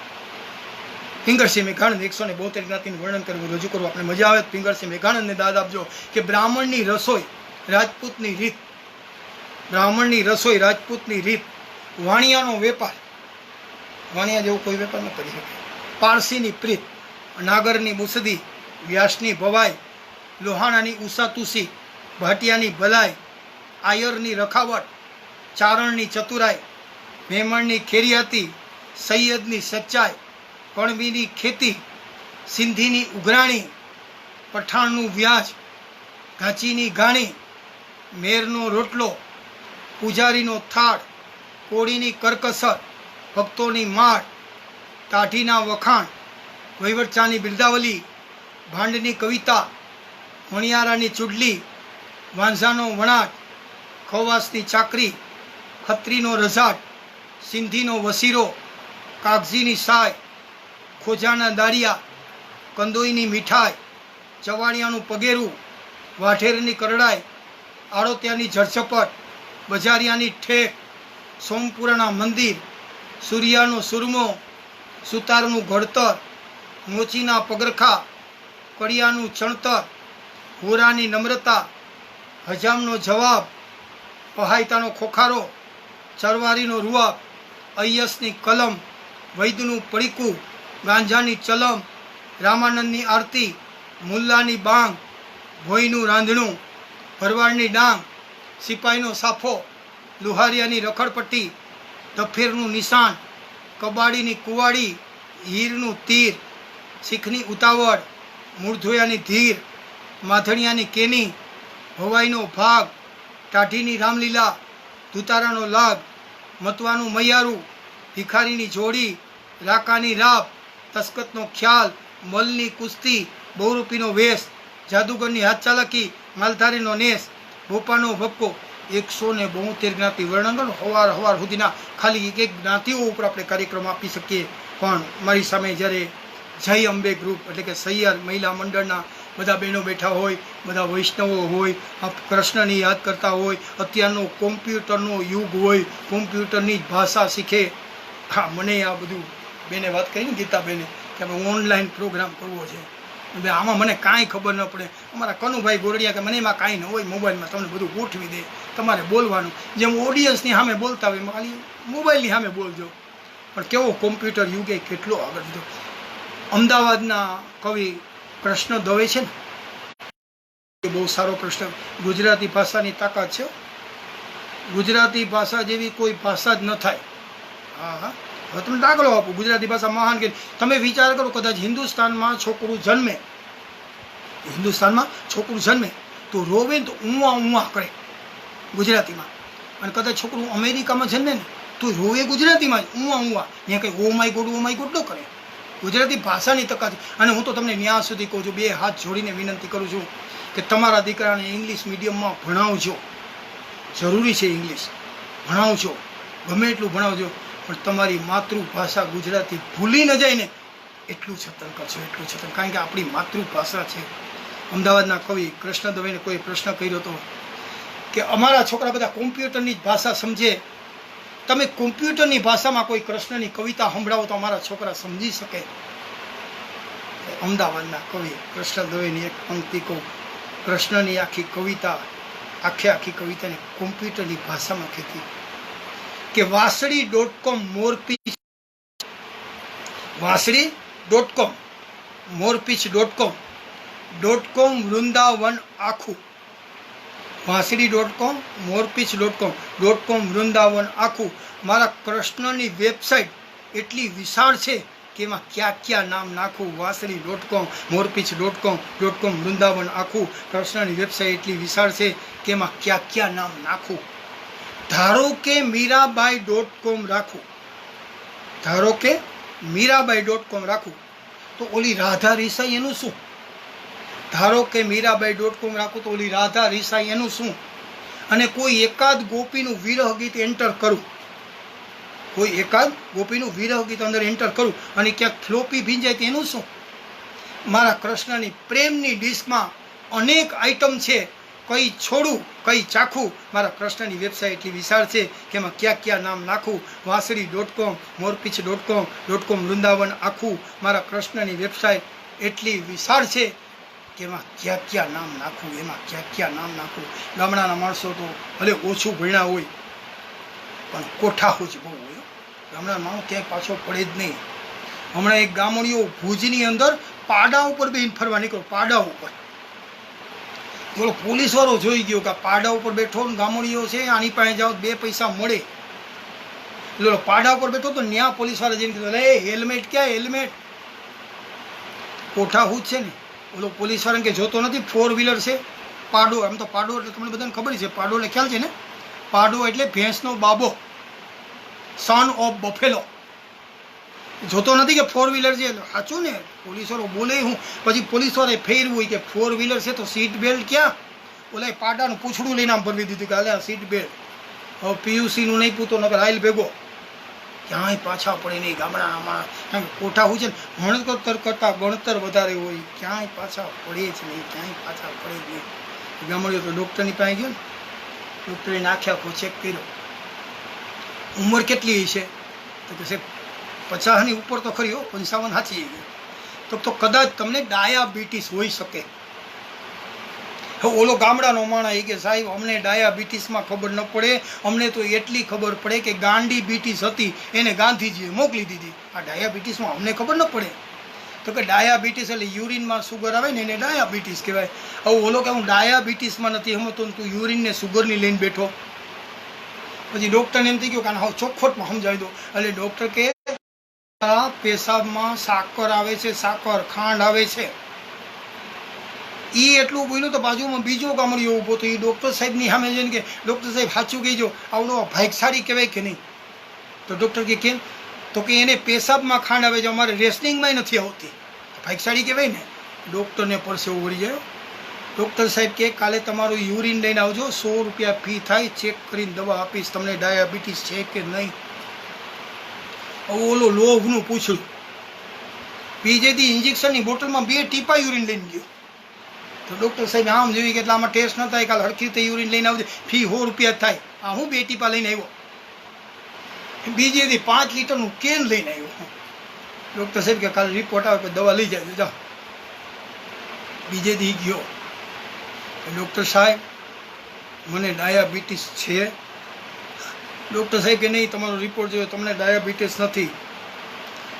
પિંગળસિંહ મેઘાણન 172 જ્ઞાતિનું વર્ણન કરવું, રજૂ કરવું આપણે મજા આવે. પિંગળસિંહ મેઘાણનને દાદ આપજો કે બ્રાહ્મણની રસોઈ રાજપૂતની રીત, બ્રાહ્મણની રસોઈ રાજપૂતની રીત, વાણિયાનો વેપાર, વાણિયા જેવો કોઈ વેપાર ન કરી શકે. પારસીની પ્રીત, નાગરની મુસદી, વ્યાસની ભવાઈ, લોહાણાની ઉષા તુસી, ભાટિયાની ભલાઈ, આયરની રખાવટ, ચારણની ચતુરાઈ, મેમણની ખેરિયાતી, સૈયદની સચ્ચાઈ, કણબીની ખેતી, સિંધીની ઉઘરાણી, પઠાણનું વ્યાજ, ઘાંચીની ઘાણી, મેરનો રોટલો, પૂજારીનો થાળ, કોળીની કરકસર, ભક્તોની માળ, તાઢીના વખાણ, વહીવટચાની બિરદાવલી, ભાંડની કવિતા, મણિયારાની ચૂડલી, વાંઝાનો વણાટ, ખવાસની ચાકરી, ખત્રીનો રઝાટ, સિંધીનો વસીરો, કાગઝીની સાય, ખોજાના દાળિયા, કંદોઈની મીઠાઈ, ચવાણિયાનું પગેરું, વાઢેરની કરડાઈ, આળોતિયાની ઝરઝપટ, બજારિયાની ઠેક, સોમપુરાના મંદિર, સૂર્યાનો સુરમો, સુતારનું ઘડતર, મોચીના પગરખા, કડિયાનું ચણતર, હોરાની નમ્રતા, હજામનો જવાબ, પહાયતાનો ખોખારો, ચરવારીનો રૂઆબ, અય્યસની કલમ, વૈદનું પડીકું, ગાંજાની ચલમ, રામાનંદની આરતી, મુલ્લાની બાંગ, ભોયનું રાંધણું, ભરવાડની ડાંગ, સિપાહીનો સાફો, લુહારિયાની રખડપટ્ટી, દફેરનું નિશાન, કબાડીની કુવાડી, હીરનું તીર, શીખની ઉતાવળ, મૂળધોયાની ધીર, માધણિયાની કેની, ભવાઈનો ભાગ, ટાઢીની રામલીલા, ધુતારાનો લાગ, મતવાનું મૈયારું, ભિખારીની જોડી, રાકાની રાપ, તસ્કતનો ખ્યાલ, મલની કુસ્તી, બહુરૂપીનો વેશ, જાદુગરની હાથચાલાકી, માલધારીનો નેસ, ભોપાનો ભપકો, 172 જ્ઞાતિ વર્ણન. હવાર સુધીના ખાલી એક જ્ઞાતિઓ ઉપર આપણે કાર્યક્રમ આપી શકીએ. પણ મારી સામે જ્યારે જય અંબે ગ્રુપ એટલે કે સૈયર મહિલા મંડળના બધા બહેનો બેઠા હોય, બધા વૈષ્ણવો હોય, કૃષ્ણની યાદ કરતા હોય, અત્યારનો કોમ્પ્યુટરનો યુગ હોય, કોમ્પ્યુટરની જ ભાષા શીખે. હા, મને આ બધું બેને વાત કરી ને ગીતાબેને કે આપણે ઓનલાઈન પ્રોગ્રામ કરવો છે. આમાં મને કાંઈ ખબર ન પડે. અમારા કનુભાઈ ગોરડિયા કે મને એમાં કાંઈ ન હોય, મોબાઈલમાં તમને બધું ગોઠવી દે, તમારે બોલવાનું. જેમ ઓડિયન્સની સામે બોલતા હોય એમાં ખાલી મોબાઈલની સામે બોલજો. પણ કેવો કોમ્પ્યુટર યુગે કેટલો આગળ લીધો. અમદાવાદના કવિ કૃષ્ણ દવે છે ને, એ બહુ સારો પ્રશ્ન. ગુજરાતી ભાષાની તાકાત છે. ગુજરાતી ભાષા જેવી કોઈ ભાષા જ ન થાય. હા હા, હવે તમે દાખલો આપો. ગુજરાતી ભાષા મહાન કે તમે વિચાર કરો, કદાચ હિન્દુસ્તાનમાં છોકરું જન્મે તો રોવે ને તો ઊંવા કરે ગુજરાતીમાં. અને કદાચ છોકરું અમેરિકામાં જન્મે ને તો રોવે ગુજરાતીમાં જ ઊંવા. ત્યાં કંઈ ઓ માય ગોડ ન કરે. ગુજરાતી ભાષાની તકાત. અને હું તો તમને ન્યાય સુધી કહું છું, 2 હાથ જોડીને વિનંતી કરું છું કે તમારા દીકરાને ઇંગ્લિશ મીડિયમમાં ભણાવજો. જરૂરી છે ઇંગ્લિશ, ભણાવજો, ગમે એટલું ભણાવજો, પણ તમારી માતૃભાષા ગુજરાતી ભૂલી ન જાય ને એટલું જતન કરજો, એટલું જતન. કારણ કે આપણી માતૃભાષા છે. અમદાવાદના કવિ કૃષ્ણ દવેને કોઈ પ્રશ્ન કર્યો હતો કે અમારા છોકરા બધા કોમ્પ્યુટરની જ ભાષા સમજે, તમે કોમ્પ્યુટરની ભાષામાં કોઈ કૃષ્ણની કવિતા સંભળાવો તો અમારા છોકરા સમજી શકે. અમદાવાદના કવિ કૃષ્ણ દવેની એક પંક્તિ કહું. કૃષ્ણની આખી કવિતાને કોમ્પ્યુટરની ભાષામાં કહેતી કે વાસળી.com મોરપીચ.com વૃંદાવન આખું. વાંસળી.com વૃંદાવન આખું. મારા કૃષ્ણની વેબસાઇટ એટલી વિશાળ છે કે એમાં ક્યાં નામ નાખું. વાંસળી.com વૃંદાવન આખું. કૃષ્ણની વેબસાઇટ એટલી વિશાળ છે કે એમાં ક્યાં નામ નાખું. ધારો કે મીરાબાઈ.com રાખું તો ઓલી રાધા રિસાઈ એનું શું? ધારો કે મીરાબાઈ.com રાખું તો ઓલી રાધા રિસાઈ એનું શું? અને કોઈ એકાદ ગોપીનું વિરહ ગીત એન્ટર કરું, અંદર એન્ટર કરું અને ક્યાંક ફ્લોપી ભીંજાય તેનું શું? મારા કૃષ્ણની પ્રેમની ડિસ્કમાં અનેક આઈટમ છે. કઈ છોડું કઈ ચાખું. મારા કૃષ્ણની વેબસાઇટ એટલી વિશાળ છે કે એમાં ક્યાં નામ નાખું. વાંસળી.com મોરપીચ.com વૃંદાવન આખું. મારા કૃષ્ણની વેબસાઇટ એટલી વિશાળ છે કે એમાં ક્યાં નામ નાખું. ગામડાના માણસો તો ભલે ઓછું ભણ્યા હોય પણ કોઠા જ બહુ હોય. ગામડાના માણસ ક્યાંય પાછો પડે જ નહીં. હમણાં એક ગામડીઓ ભુજની અંદર પાડા ઉપર બેહીને ફરવા નીકળો, પાડા ઉપર. બોલો પોલીસવાળો જોઈ ગયો કે પાડા ઉપર બેઠો ને ગામડીઓ છે, આની પાસે જાઓ 2 પૈસા મળે. એટલે પાડા ઉપર બેઠો તો ન્યા પોલીસવાળા જઈને કીધું, અરે હેલ્મેટ ક્યાં, હેલ્મેટ કોઠા હું જ છે ને. ઓલો પોલીસવાળાને કે જોતો નથી 4 વ્હીલર છે. પાડો, આમ તો પાડો એટલે તમને બધાને ખબર છે, પાડો એટલે ખ્યાલ છે ને. પાડો એટલે ભેંસનો બાબો, સન ઓફ બફેલો. જોતો નથી કે 4 વ્હીલર છે. સાચું ને, પોલીસવાળો બોલે હું. પછી પોલીસવાળાએ ફેરવું હોય કે 4 વ્હીલર છે તો સીટ બેલ્ટ ક્યાં. ઓલા પાડાનું પૂછડું લઈને આમ ભરવી દીધું કે હાલે સીટ બેલ્ટ. હવે પીયુસીનું નહીં પૂતો નકર આઈલ ભેગો. ક્યાંય પાછા પડે નહીં ગામડામાં. કારણ કે કોઠા હોય છે ને, ભણતર કરતાં ગણતર વધારે હોય. ક્યાંય પાછા પડે જ નહીં, ક્યાંય પાછા પડે જ નહીં. ગામડીઓ તો ડૉક્ટરની પાસે ગયો ને, ડૉક્ટરે નાખ્યા આખો ચેક કર્યો. ઉંમર કેટલી હશે તો કે સાહેબ 50ની ઉપર તો ખરી હો, 55 સાચી ગઈ. તો કદાચ તમને ડાયાબિટીસ હોઈ શકે. ઓલો ગામડાનો માણસ કે સાહેબ અમને ડાયાબિટીસમાં ખબર ન પડે, અમને તો એટલી ખબર પડે કે ગાંડીબિટીસ હતી એને ગાંધીજીએ મોકલી દીધી. આ ડાયાબિટીસમાં અમને ખબર ન પડે. તો કે ડાયાબિટીસ એટલે યુરિનમાં સુગર આવે ને એને ડાયાબિટીસ કહેવાય. હવે ઓલો કે હું ડાયાબિટીસમાં નથી સમજતો, તું યુરિનને સુગરની લઈને બેઠો. પછી ડૉક્ટરને એમ થઈ ગયું કે હવે ચોખ્ખોટમાં સમજાવી દો. એટલે ડૉક્ટર કે પેશાબમાં સાકર આવે છે, સાકર ખાંડ આવે છે. એ એટલું બોલ્યું તો બાજુમાં બીજો ગામડીઓ ઊભો તો એ ડૉક્ટર સાહેબની સામે જઈને કે ડૉક્ટર સાહેબ સાચું કહેજો, આવડો ભાગશાળી કહેવાય કે નહીં. તો ડૉક્ટર કે કેમ. તો કે એને પેશાબમાં ખાંડ આવે છે, અમારે રેસલિંગમાંય નથી આવતી. ભાગશાળી કહેવાય ને. ડૉક્ટરને પરસેવો વળી જાય. ડૉક્ટર સાહેબ કે કાલે તમારું યુરિન લઈને આવજો, 100 રૂપિયા ફી થાય, ચેક કરીને દવા આપીશ, તમને ડાયાબિટીસ છે કે નહીં. ઓલો લોભનું પૂછ્યું. બીજેથી ઇન્જેક્શનની બોટલમાં 2 ટીપા યુરિન લઈને ગયો. તો ડૉક્ટર સાહેબ આમ જોયું કે એટલે આમાં ટેસ્ટ ન થાય, કાલે હરખી રીતે યુરિન લઈને આવજો, ફી 100 રૂપિયા થાય. હું 2 ટીપા લઈને આવ્યો. બીજેથી 5 લીટરનું કેન લઈને આવ્યો. ડૉક્ટર સાહેબ કે કાલે રિપોર્ટ આવે દવા લઈ જાય જાઓ. બીજેથી ગયો. ડૉક્ટર સાહેબ મને ડાયાબિટીસ છે. ડૉક્ટર સાહેબ કે નહીં, તમારો રિપોર્ટ જોયો, તમને ડાયાબિટીસ નથી.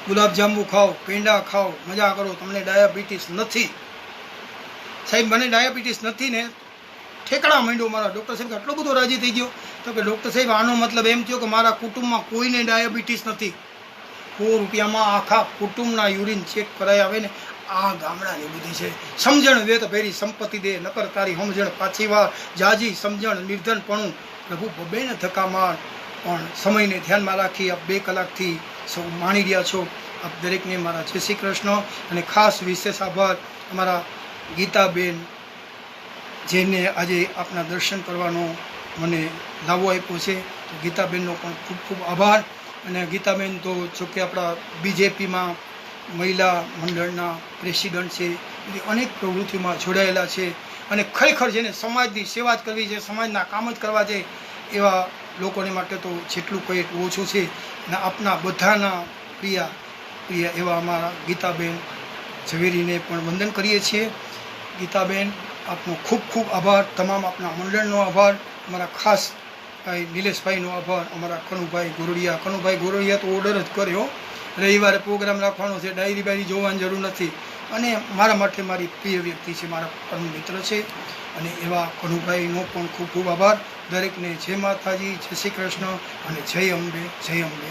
ગુલાબજાંબુ ખાઓ, પેંડા ખાઓ, મજા કરો, તમને ડાયાબિટીસ નથી. સાહેબ મને ડાયાબિટીસ નથી ને. ઠેકડા માંડ્યો મારા. ડૉક્ટર સાહેબ આટલો બધો રાજી થઈ ગયો. તો કે ડૉક્ટર સાહેબ આનો મતલબ એમ થયો કે મારા કુટુંબમાં કોઈને ડાયાબિટીસ નથી. 100 રૂપિયામાં આખા કુટુંબના યુરિન ચેક કરાય આવે ને. આ ગામડાની બુદ્ધિ છે. સમજણ દે તો ફેરી સંપત્તિ દે, નકર તારી સમજણ પાછી વાર. જાજી સમજણ નિર્ધનપણું પ્રભુ બબેને ધક્કા માર. પણ સમયને ધ્યાનમાં રાખી આપ 2 કલાકથી સૌ માણી રહ્યા છો. આપ દરેકને મારા જય શ્રી કૃષ્ણ. અને ખાસ વિશેષ આભાર અમારા ગીતાબેન, જેને આજે આપના દર્શન કરવાનો મને લાવો આપ્યો છે. તો ગીતાબેનનો પણ ખૂબ ખૂબ આભાર. અને ગીતાબેન તો જોકે આપણા બીજેપીમાં મહિલા મંડળના પ્રેસિડન્ટ છે, એ અનેક પ્રવૃત્તિમાં જોડાયેલા છે. અને ખરેખર જેને સમાજની સેવા જ કરવી છે, સમાજના કામ જ કરવા છે, એવા લોકોને માટે તો જેટલું કંઈ એટલું ઓછું છે. અને આપના બધાના પ્રિય એવા અમારા ગીતાબેન ઝવેરીને પણ વંદન કરીએ છીએ. ગીતાબેન આપનો ખૂબ ખૂબ આભાર. તમામ આપના મંડળનો આભાર. અમારા ખાસ ભાઈ નિલેશભાઈનો આભાર. અમારા કનુભાઈ ગોરડિયા. કનુભાઈ ગોરડિયા તો ઓર્ડર જ કર્યો, રવિવારે પ્રોગ્રામ રાખવાનો છે, ડાયરી બાયરી જોવાની જરૂર નથી. અને મારા માટે મારી પ્રિય વ્યક્તિ છે, મારા પરમ મિત્ર છે. અને એવા કનુભાઈનો પણ ખૂબ ખૂબ આભાર. દરેકને જય માતાજી, જય શ્રી કૃષ્ણ અને જય અંબે, જય અંબે.